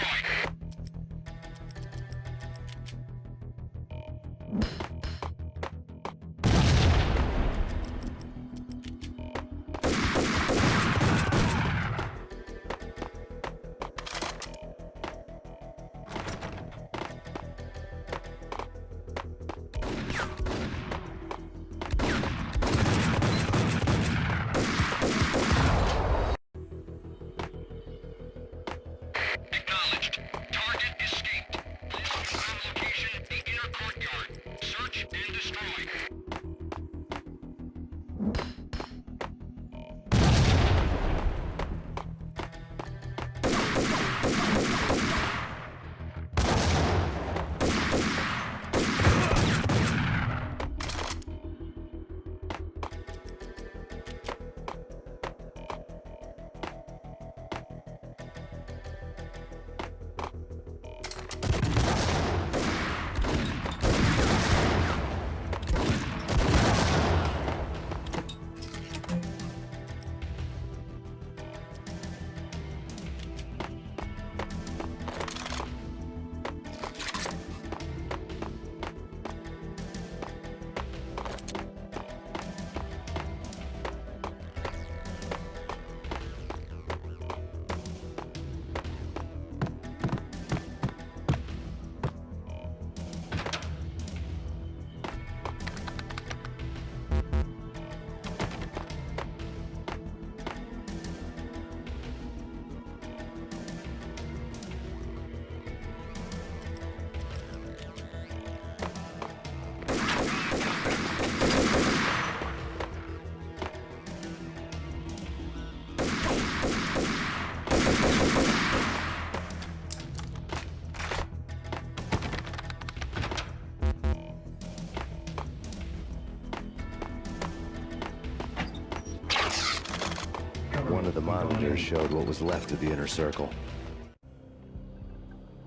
the monitors showed what was left of the inner circle.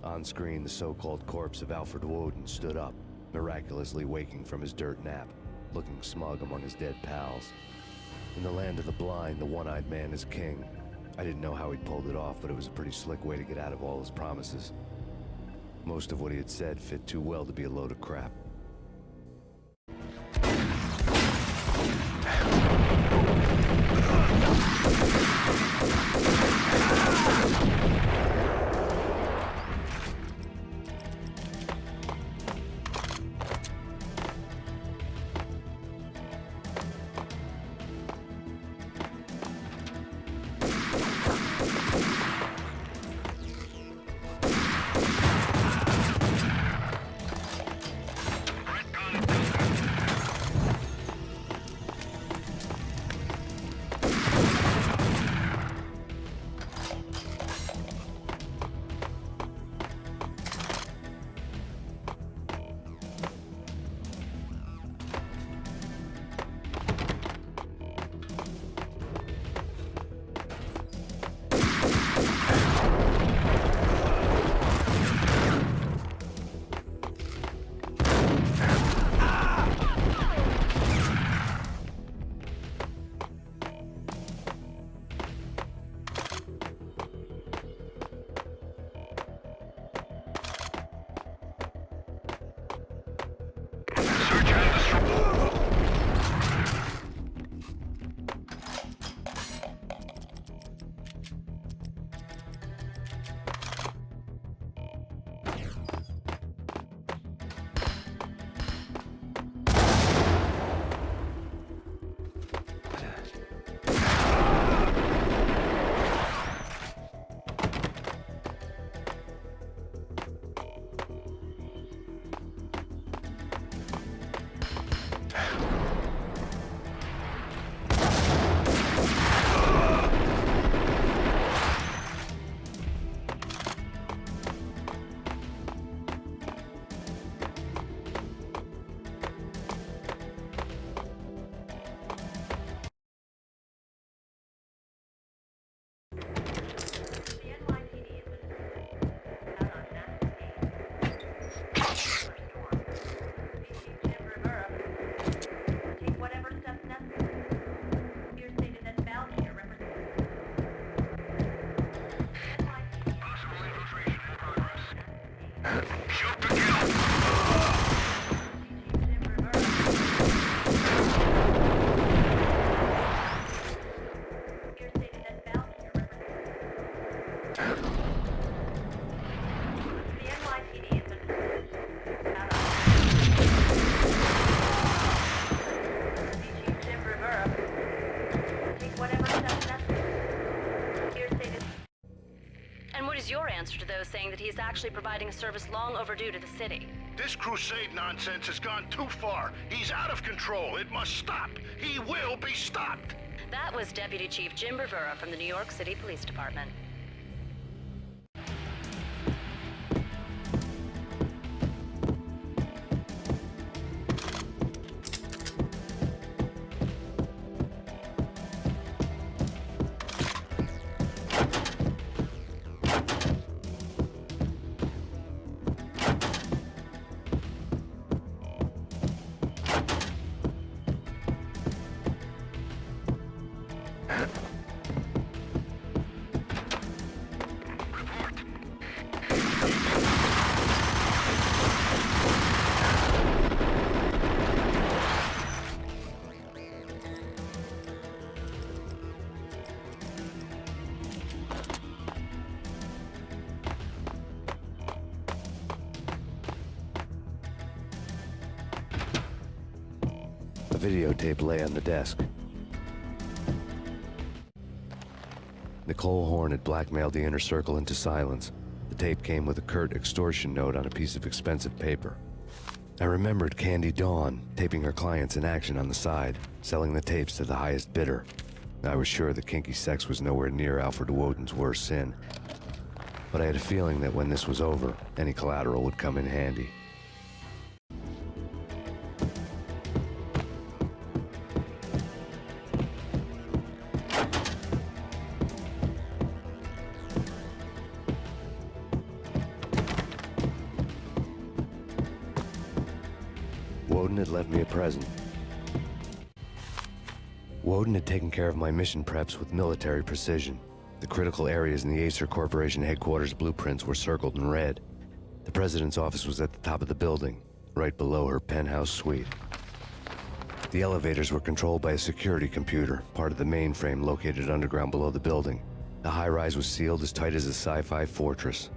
On screen, the so-called corpse of Alfred Woden stood up, miraculously waking from his dirt nap, looking smug among his dead pals. In the land of the blind, the one-eyed man is king. I didn't know how he'd pulled it off, but it was a pretty slick way to get out of all his promises. Most of what he had said fit too well to be a load of crap. answer to those saying that he is actually providing a service long overdue to the city. This crusade nonsense has gone too far. He's out of control. It must stop. He will be stopped. That was Deputy Chief Jim Rivera from the New York City Police Department. A videotape lay on the desk. Nicole Horn had blackmailed the Inner Circle into silence. The tape came with a curt extortion note on a piece of expensive paper. I remembered Candy Dawn taping her clients in action on the side, selling the tapes to the highest bidder. I was sure that kinky sex was nowhere near Alfred Woden's worst sin. But I had a feeling that when this was over, any collateral would come in handy. Woden had left me a present. Woden had taken care of my mission preps with military precision. The critical areas in the Acer Corporation headquarters blueprints were circled in red. The President's office was at the top of the building, right below her penthouse suite. The elevators were controlled by a security computer, part of the mainframe located underground below the building. The high-rise was sealed as tight as a sci-fi fortress.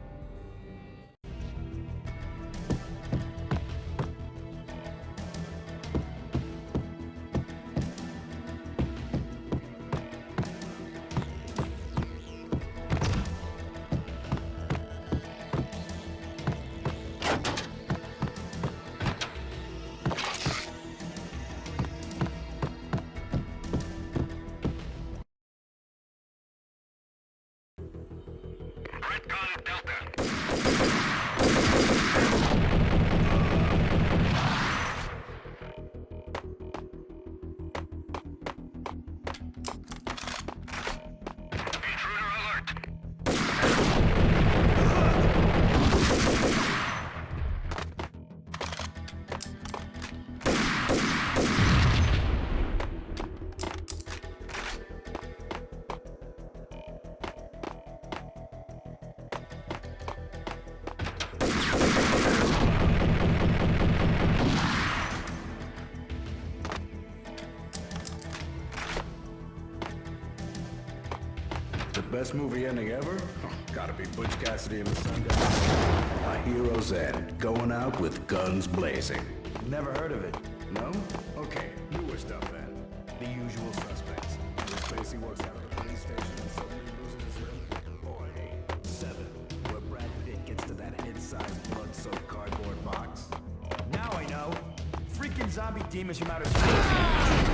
Best movie ending ever? Oh, gotta be Butch Cassidy and the Sundance. A hero's end, going out with guns blazing. Never heard of it. No? Okay, newer stuff then. The Usual Suspects. This Spacey walks out of the police station and suddenly loses his limb. Or 8, 7, where Brad Pitt gets to that head-sized blood-soaked cardboard box. Now I know. Freaking zombie demons from outer space.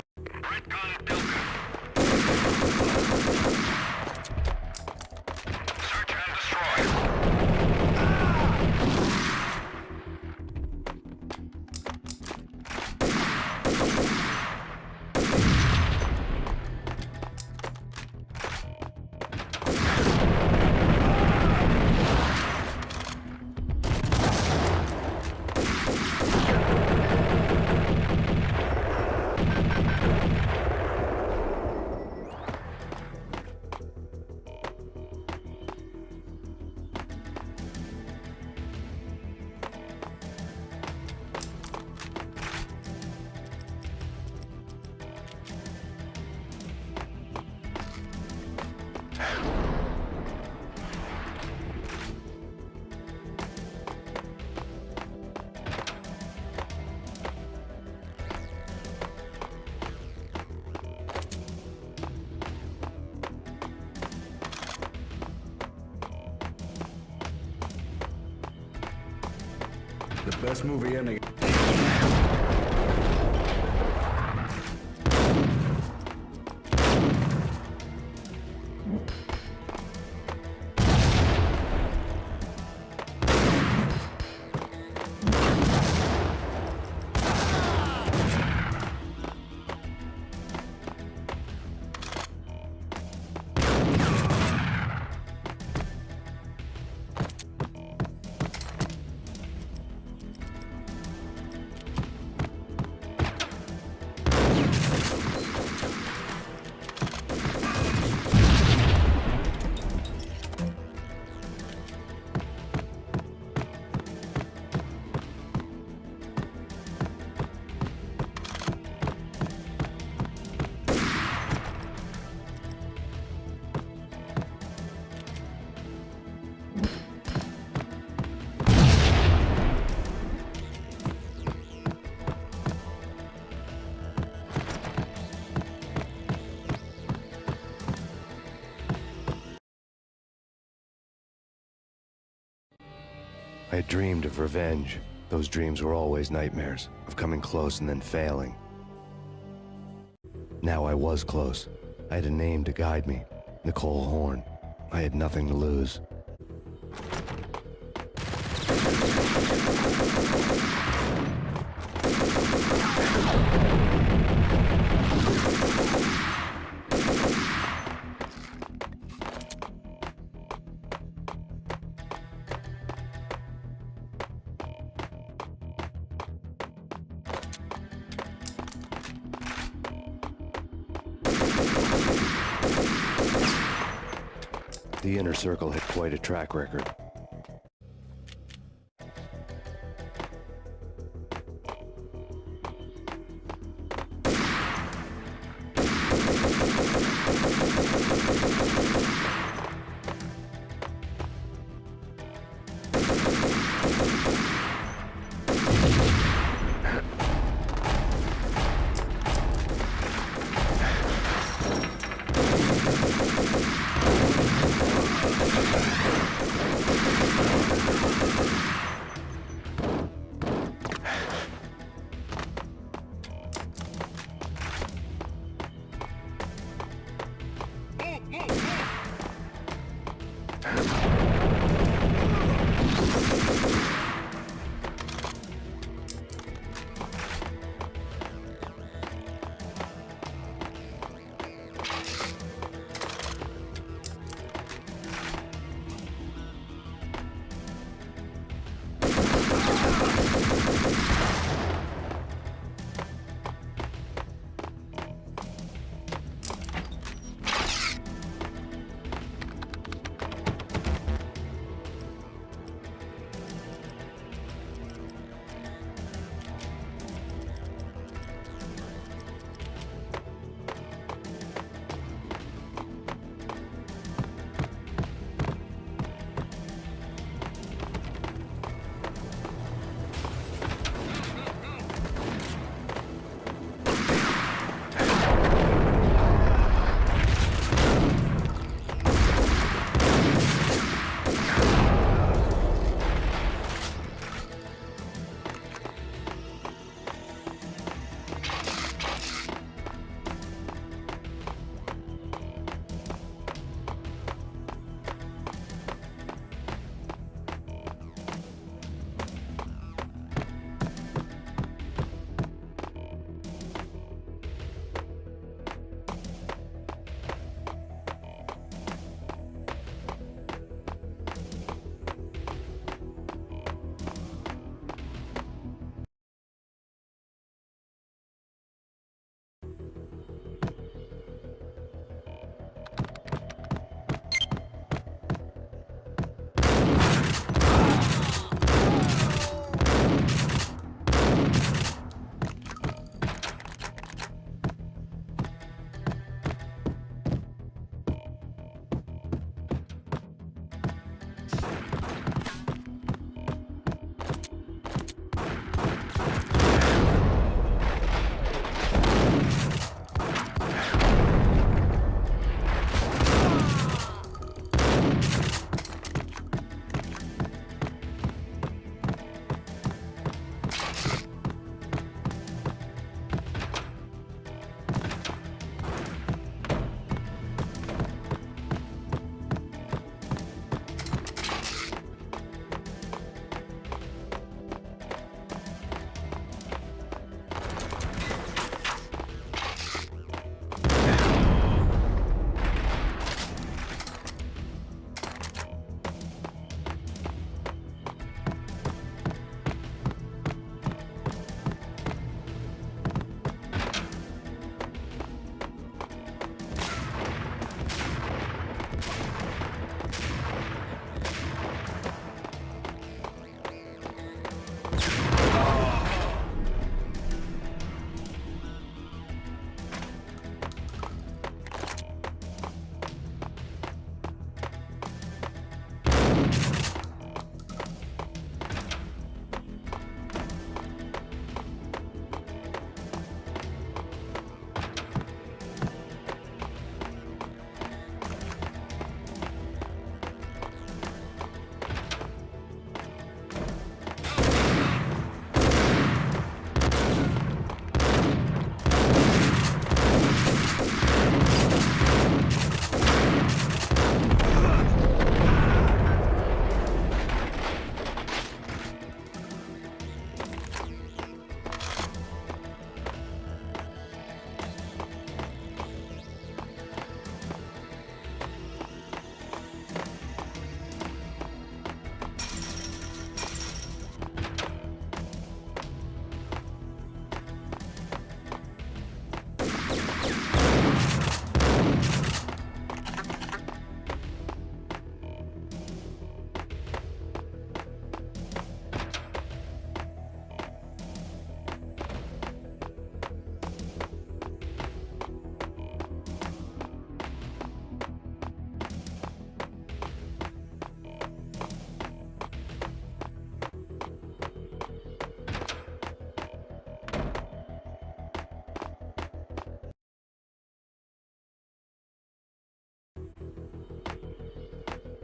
The best movie ending. I had dreamed of revenge. Those dreams were always nightmares, of coming close and then failing. Now I was close. I had a name to guide me, Nicole Horn. I had nothing to lose. The Inner Circle had quite a track record.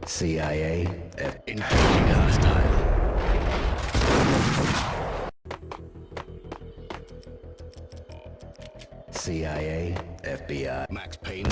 CIA, engaging hostile. CIA, FBI, Max Payne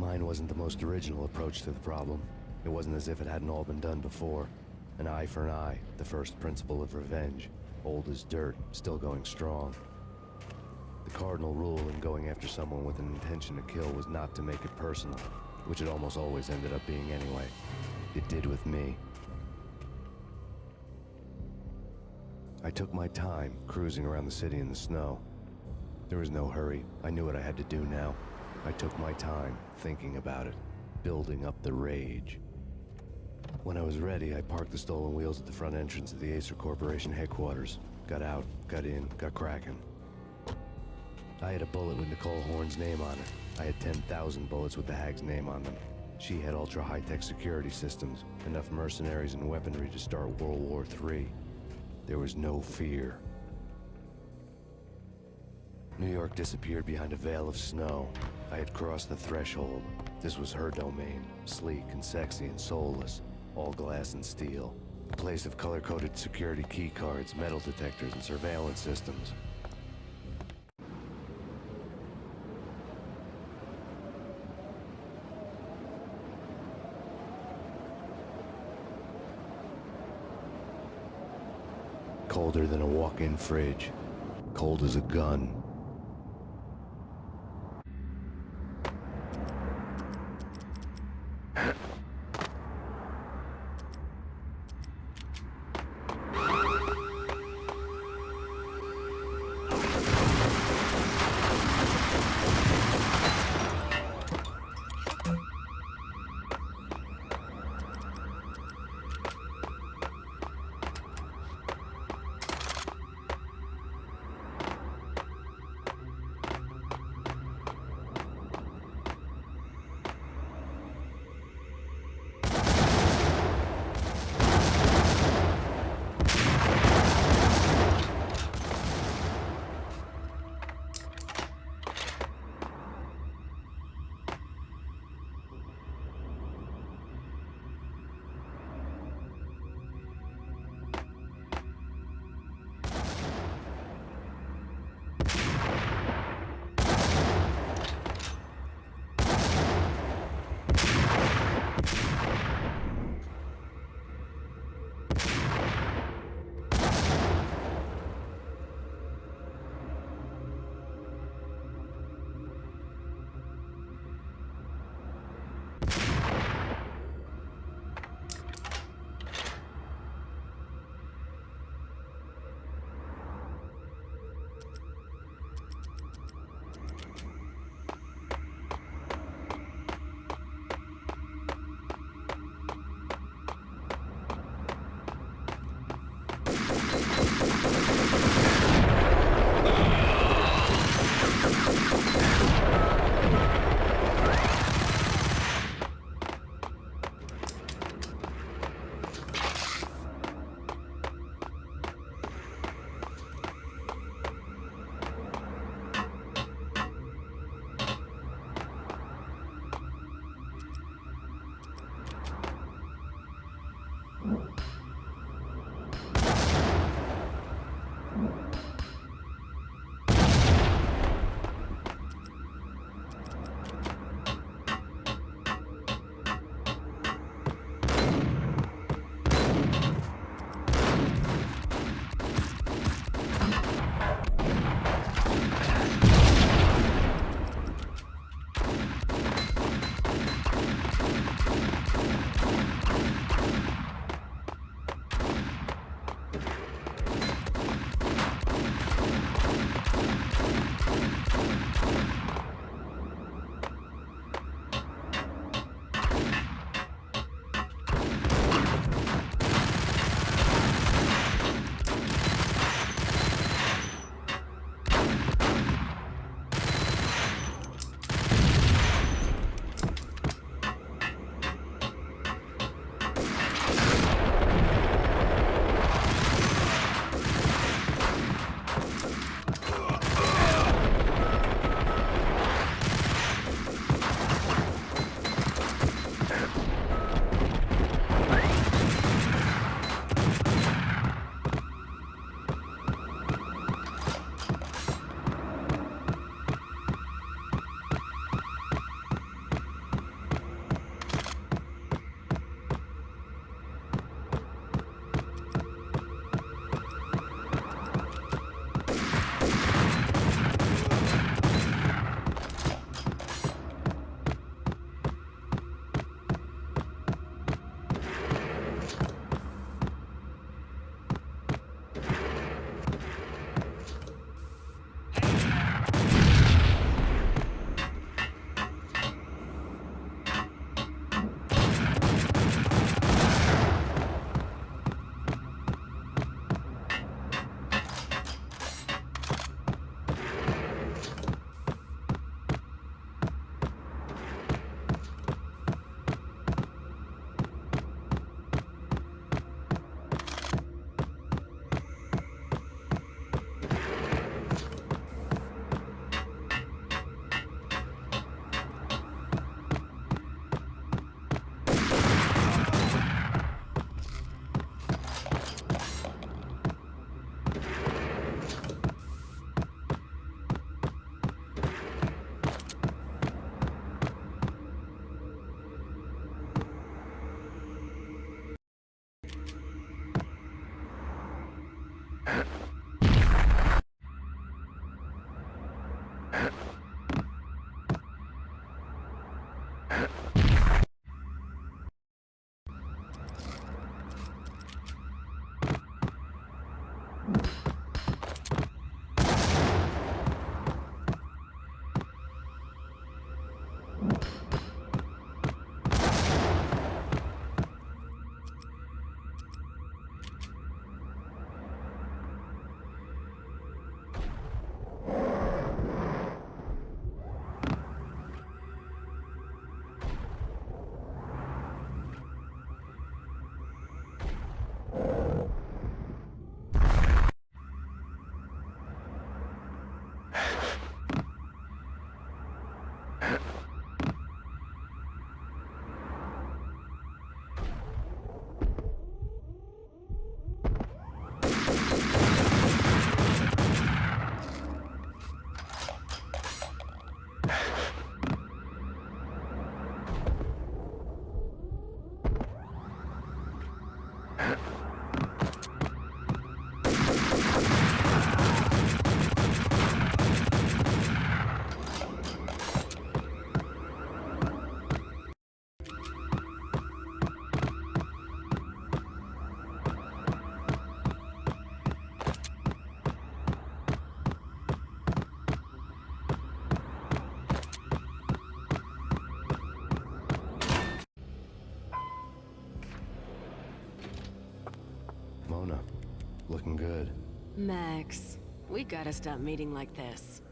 Mine wasn't the most original approach to the problem. It wasn't as if it hadn't all been done before. An eye for an eye, the first principle of revenge. Old as dirt, still going strong. The cardinal rule in going after someone with an intention to kill was not to make it personal, which it almost always ended up being anyway. It did with me. I took my time, cruising around the city in the snow. There was no hurry. I knew what I had to do now. I took my time, thinking about it, building up the rage. When I was ready, I parked the stolen wheels at the front entrance of the Acer Corporation headquarters. Got out, got in, got cracking. I had a bullet with Nicole Horn's name on it. I had 10,000 bullets with the Hag's name on them. She had ultra-high-tech security systems, enough mercenaries and weaponry to start World War III. There was no fear. New York disappeared behind a veil of snow. I had crossed the threshold. This was her domain, sleek and sexy and soulless, all glass and steel. A place of color-coded security key cards, metal detectors, and surveillance systems. Colder than a walk-in fridge. Cold as a gun. Looking good. Max, we gotta stop meeting like this.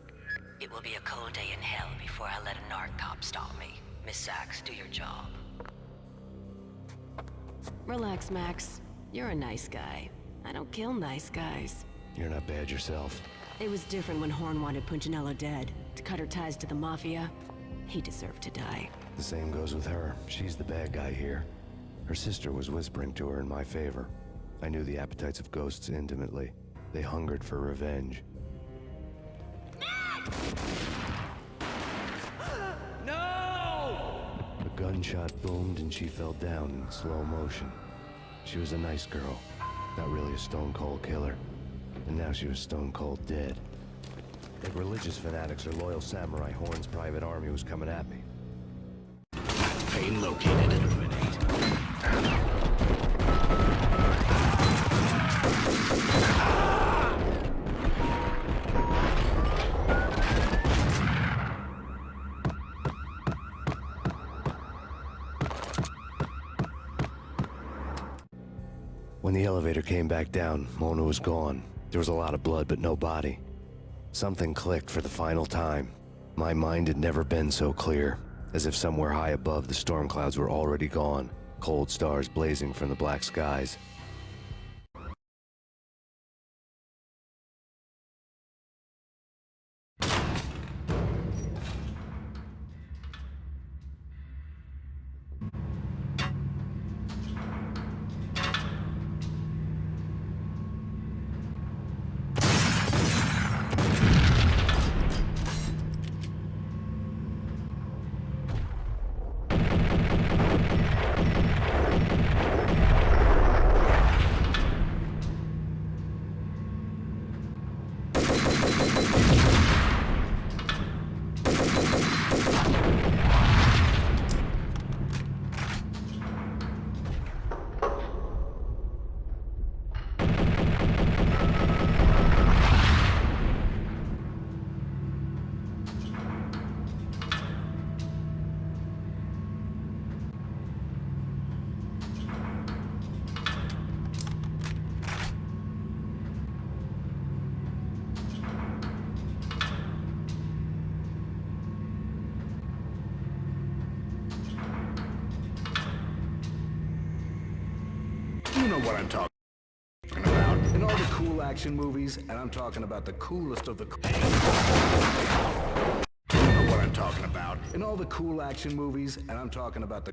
It will be a cold day in hell before I let a narc cop stop me. Miss Sachs, do your job. Relax, Max. You're a nice guy. I don't kill nice guys. You're not bad yourself. It was different when Horn wanted Punchinello dead. To cut her ties to the Mafia. He deserved to die. The same goes with her. She's the bad guy here. Her sister was whispering to her in my favor. I knew the appetites of ghosts intimately. They hungered for revenge. No! A gunshot boomed and she fell down in slow motion. She was a nice girl, not really a stone-cold killer. And now she was stone-cold dead. Like religious fanatics or loyal samurai, Horn's private army was coming at me. Payne located. Eliminate. When the elevator came back down, Mona was gone. There was a lot of blood, but no body. Something clicked for the final time. My mind had never been so clear, as if somewhere high above the storm clouds were already gone, cold stars blazing from the black skies. You know what I'm talking about. In all the cool action movies, and I'm talking about the coolest of the cool. You know what I'm talking about. In all the cool action movies, and I'm talking about the.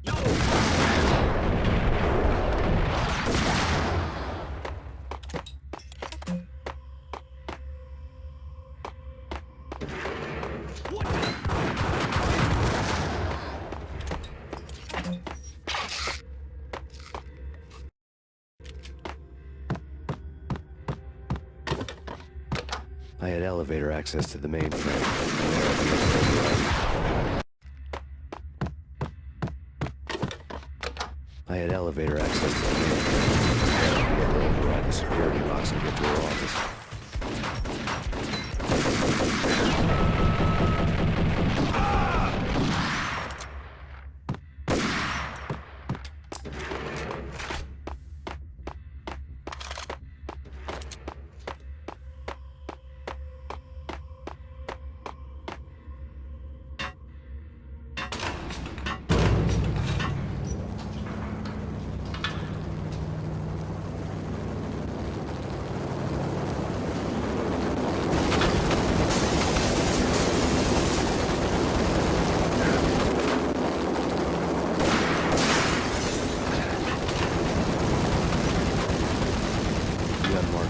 I had elevator access to the mainframe. I had elevator access to the mainframe. Override the security box and get to her office.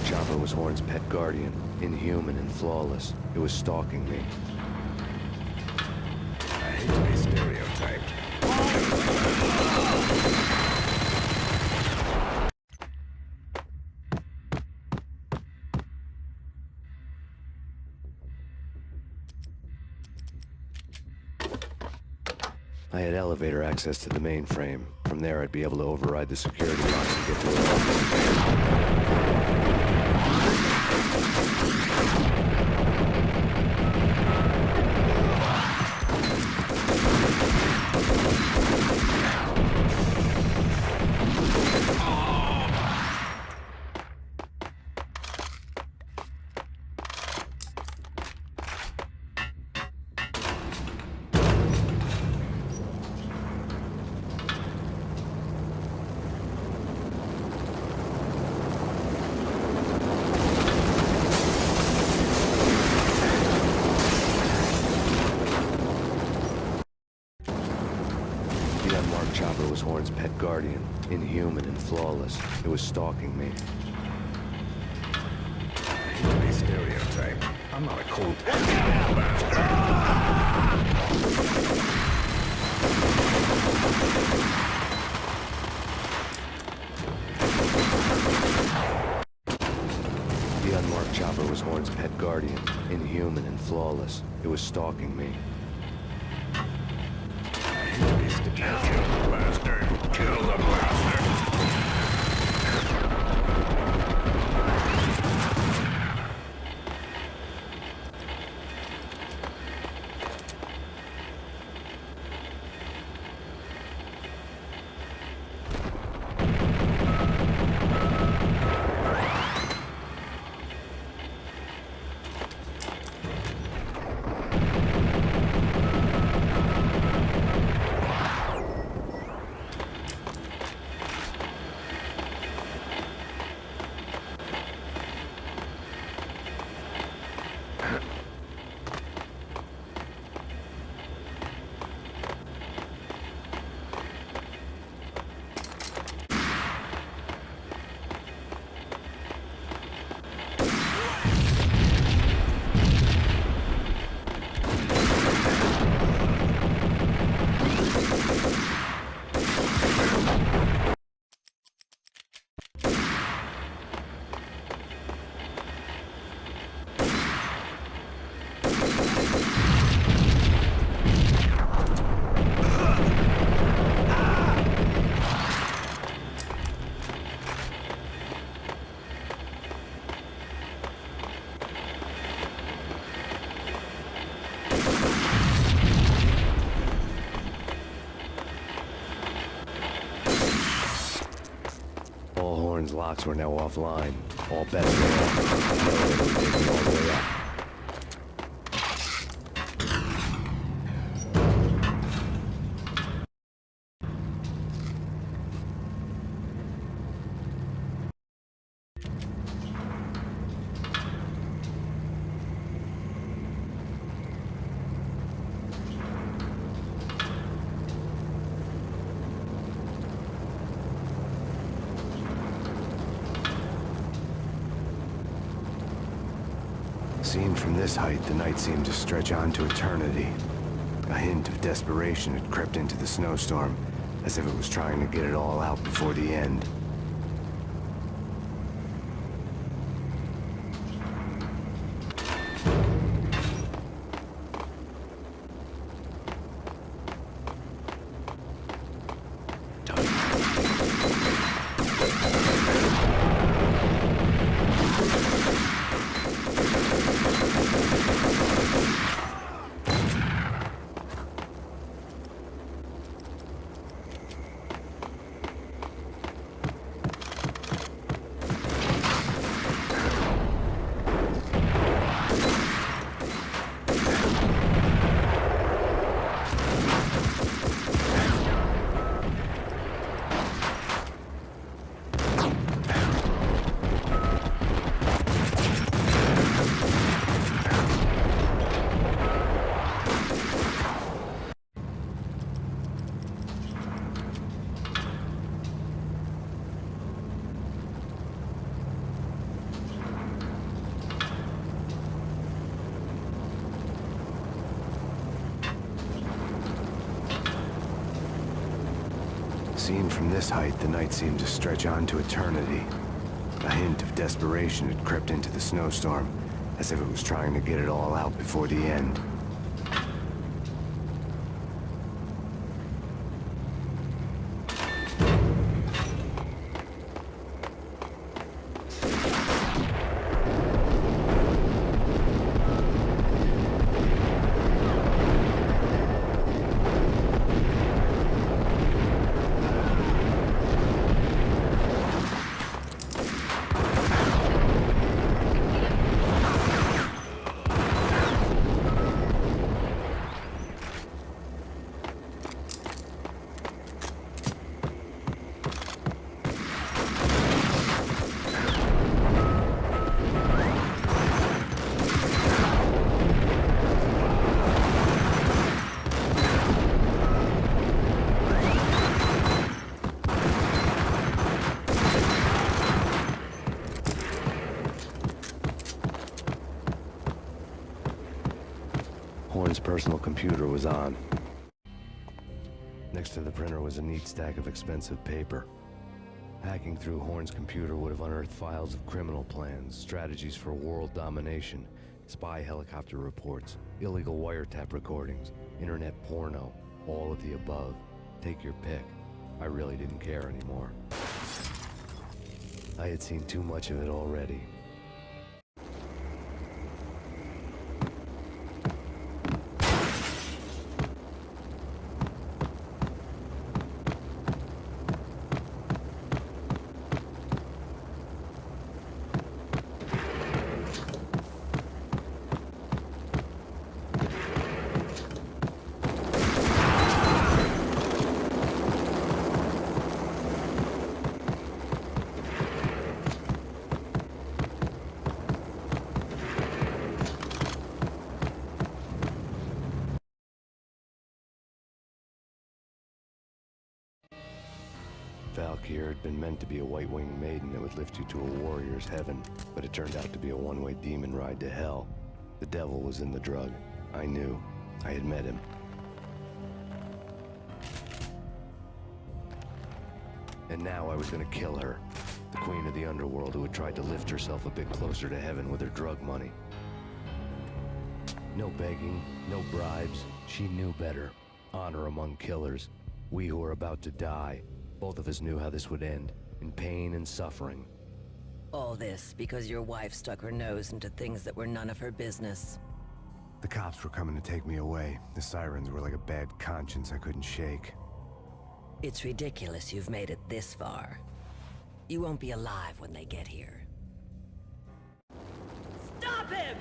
Chopper was Horn's pet guardian, inhuman and flawless. It was stalking me. I hate to be stereotyped. I had elevator access to the mainframe. From there, I'd be able to override the security box and get to her office. once pet guardian, inhuman and flawless. It was stalking me. I hate to be stereotyped. I'm not a cold bastard. The unmarked chopper was Horn's pet guardian, inhuman and flawless. It was stalking me. Kill the bastard! Kill the bastard! All Horn's locks were now offline. All bets were off. The elevator would take me all the way up. Seen from this height, the night seemed to stretch on to eternity. A hint of desperation had crept into the snowstorm, as if it was trying to get it all out before the end. Seen from this height, the night seemed to stretch on to eternity. A hint of desperation had crept into the snowstorm, as if it was trying to get it all out before the end. Horn's personal computer was on. Next to the printer was a neat stack of expensive paper. Hacking through Horn's computer would have unearthed files of criminal plans, strategies for world domination, spy helicopter reports, illegal wiretap recordings, internet porno, all of the above. Take your pick. I really didn't care anymore. I had seen too much of it already. Valkyr had been meant to be a white-winged maiden that would lift you to a warrior's heaven, but it turned out to be a one-way demon ride to hell. The devil was in the drug. I knew. I had met him. And now I was gonna kill her. The queen of the underworld who had tried to lift herself a bit closer to heaven with her drug money. No begging, no bribes. She knew better. Honor among killers. We who were about to die. Both of us knew how this would end, in pain and suffering. All this because your wife stuck her nose into things that were none of her business. The cops were coming to take me away. The sirens were like a bad conscience I couldn't shake. It's ridiculous you've made it this far. You won't be alive when they get here. Stop him!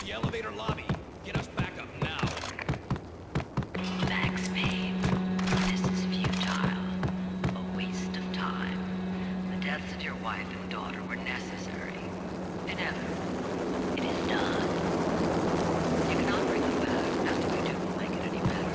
The elevator lobby. Get us back up now. Max Payne, this is futile. A waste of time. The deaths of your wife and daughter were necessary. Inevitable. It is done. You cannot bring them back. Nothing you do will make it any better.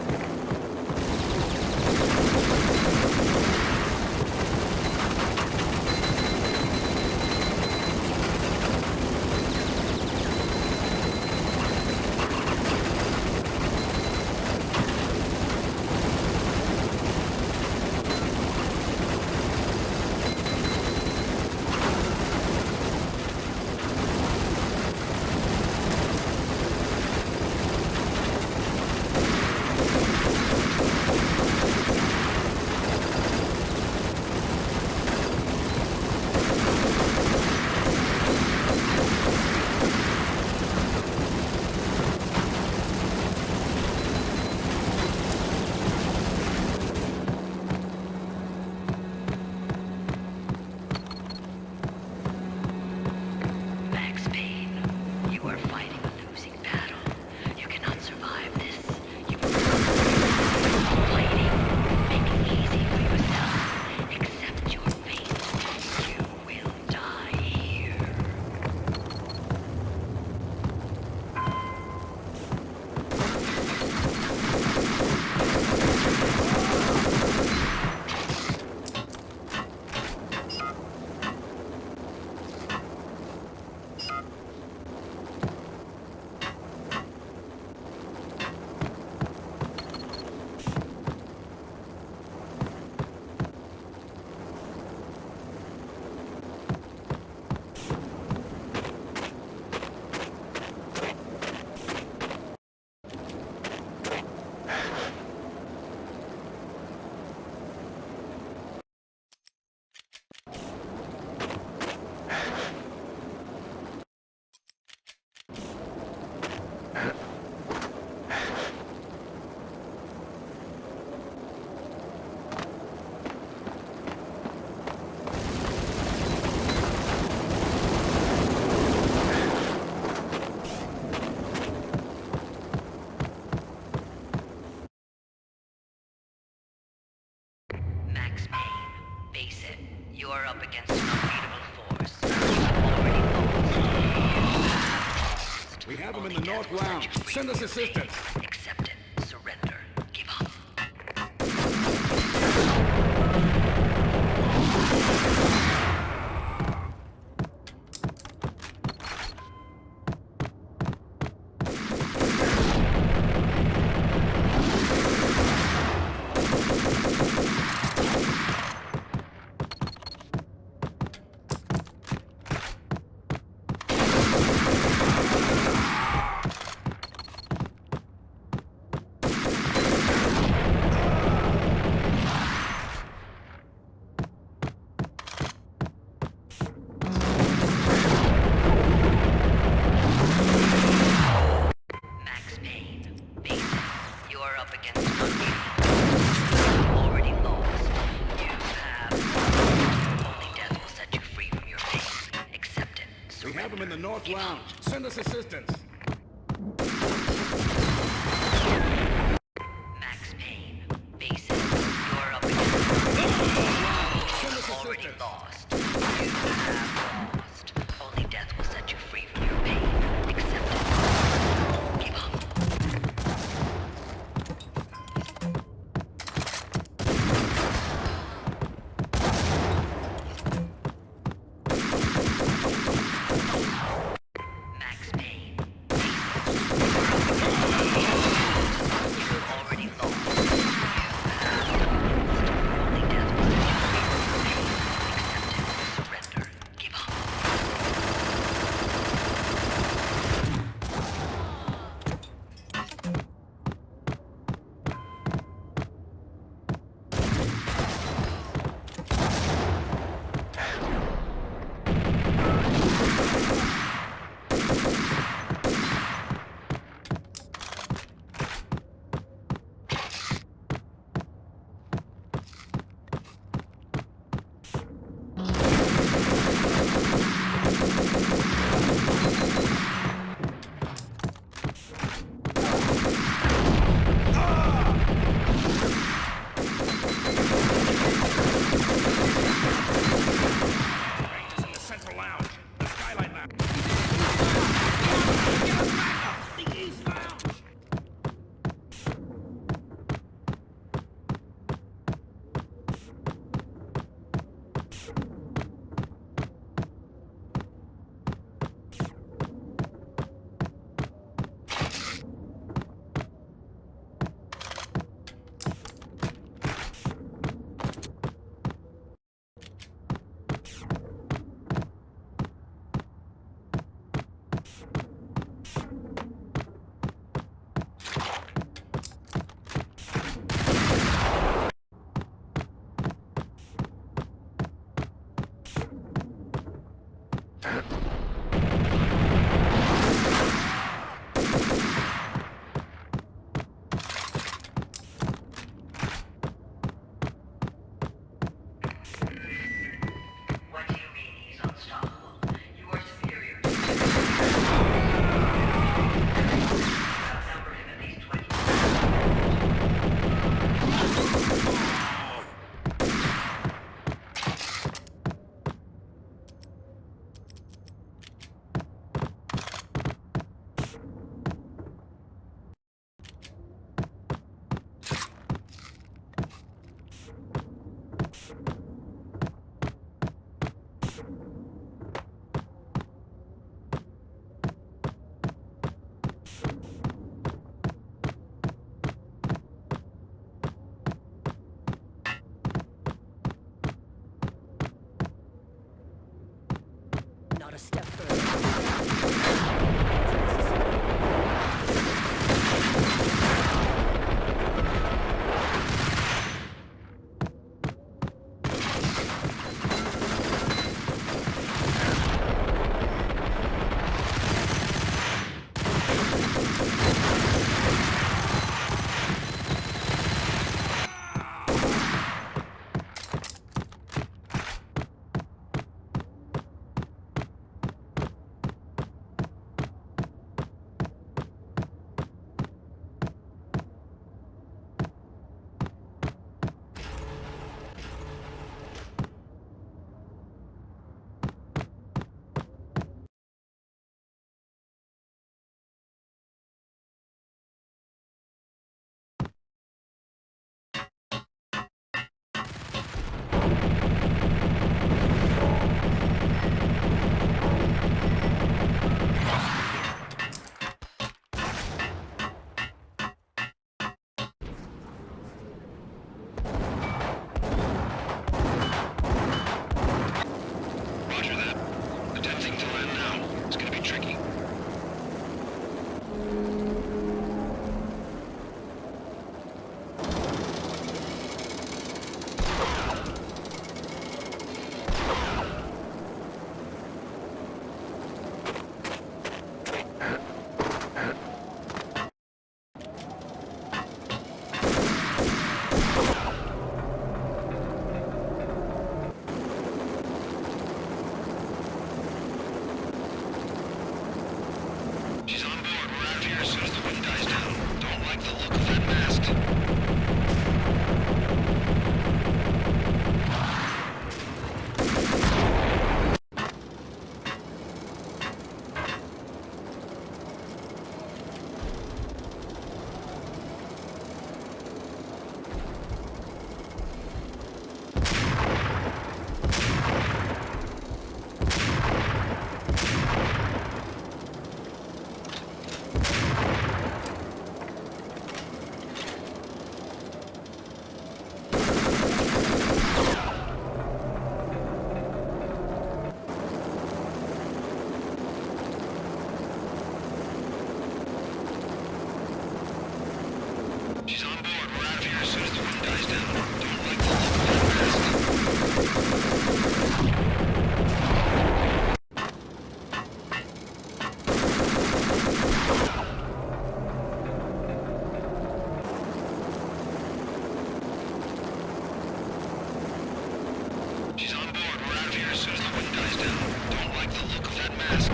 Max Payne, face it. You are up against an unbeatable force. You have already lost. We have him in the North Lounge. Send us assistance. Accept it. Surrender. Give up. Max Payne, face it. You are up against an unbeatable force. You have already lost. You have lost. Only death will set you free from your pain. Accept it. We have him in the North Lounge. Send us assistance. Max Payne, face it. You are up against an unbeatable force. You have already lost. You have lost. Only death will set you free from your pain. Accept it. Give up. Max Payne, She's on board. We're out of here as soon as the wind dies down. Don't like the look of that mask. She's on board. We're out of here as soon as the wind dies down. Don't like the look of that mask.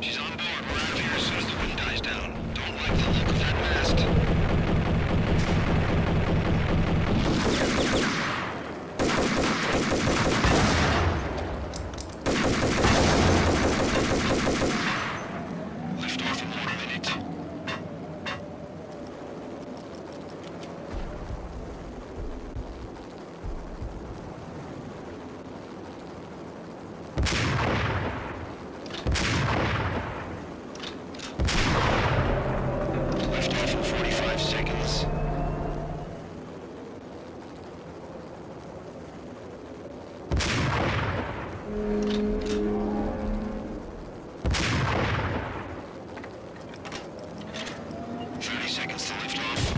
She's on board. We're out of here as soon as the wind dies down. Don't like the look of that mask. Lift off in 1 minute. Lift off in 45 seconds. Thirty seconds to lift off.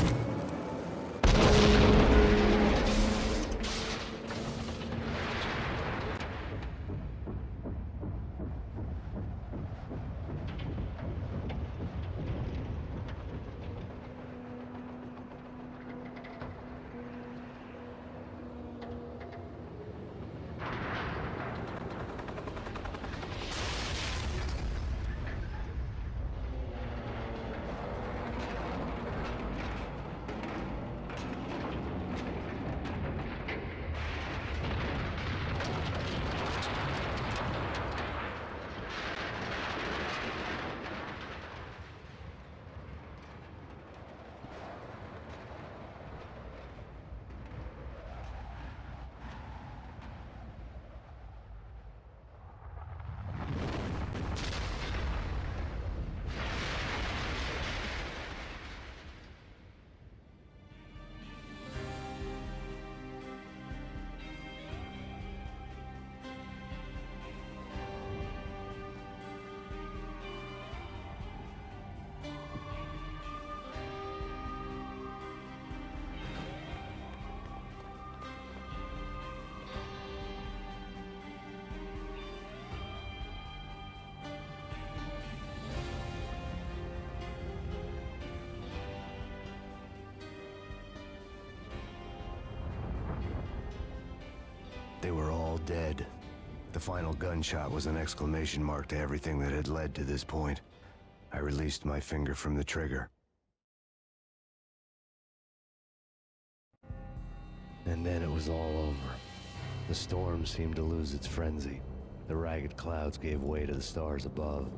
They were all dead. The final gunshot was an exclamation mark to everything that had led to this point. I released my finger from the trigger. And then it was all over. The storm seemed to lose its frenzy. The ragged clouds gave way to the stars above.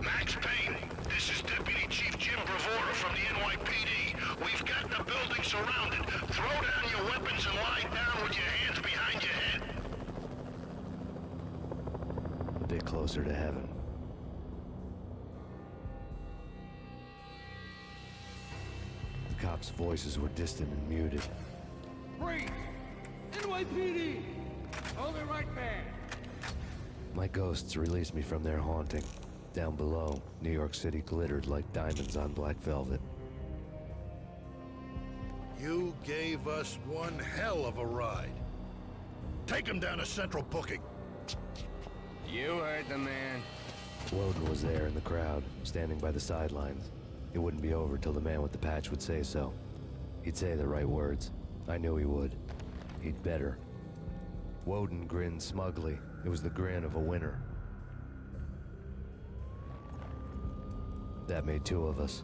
Max Payne, this is Deputy Chief Jim Bravura from the NYPD. We've got the building surrounded. Throw down your weapons and lie down with your hands behind your head. A bit closer to heaven. The cops' voices were distant and muted. Freeze! NYPD! Hold it right there! My ghosts released me from their haunting. Down below, New York City glittered like diamonds on black velvet. You gave us one hell of a ride. Take him down to Central Booking. You heard the man. Woden was there in the crowd, standing by the sidelines. It wouldn't be over till the man with the patch would say so. He'd say the right words. I knew he would. He'd better. Woden grinned smugly. It was the grin of a winner. That made two of us.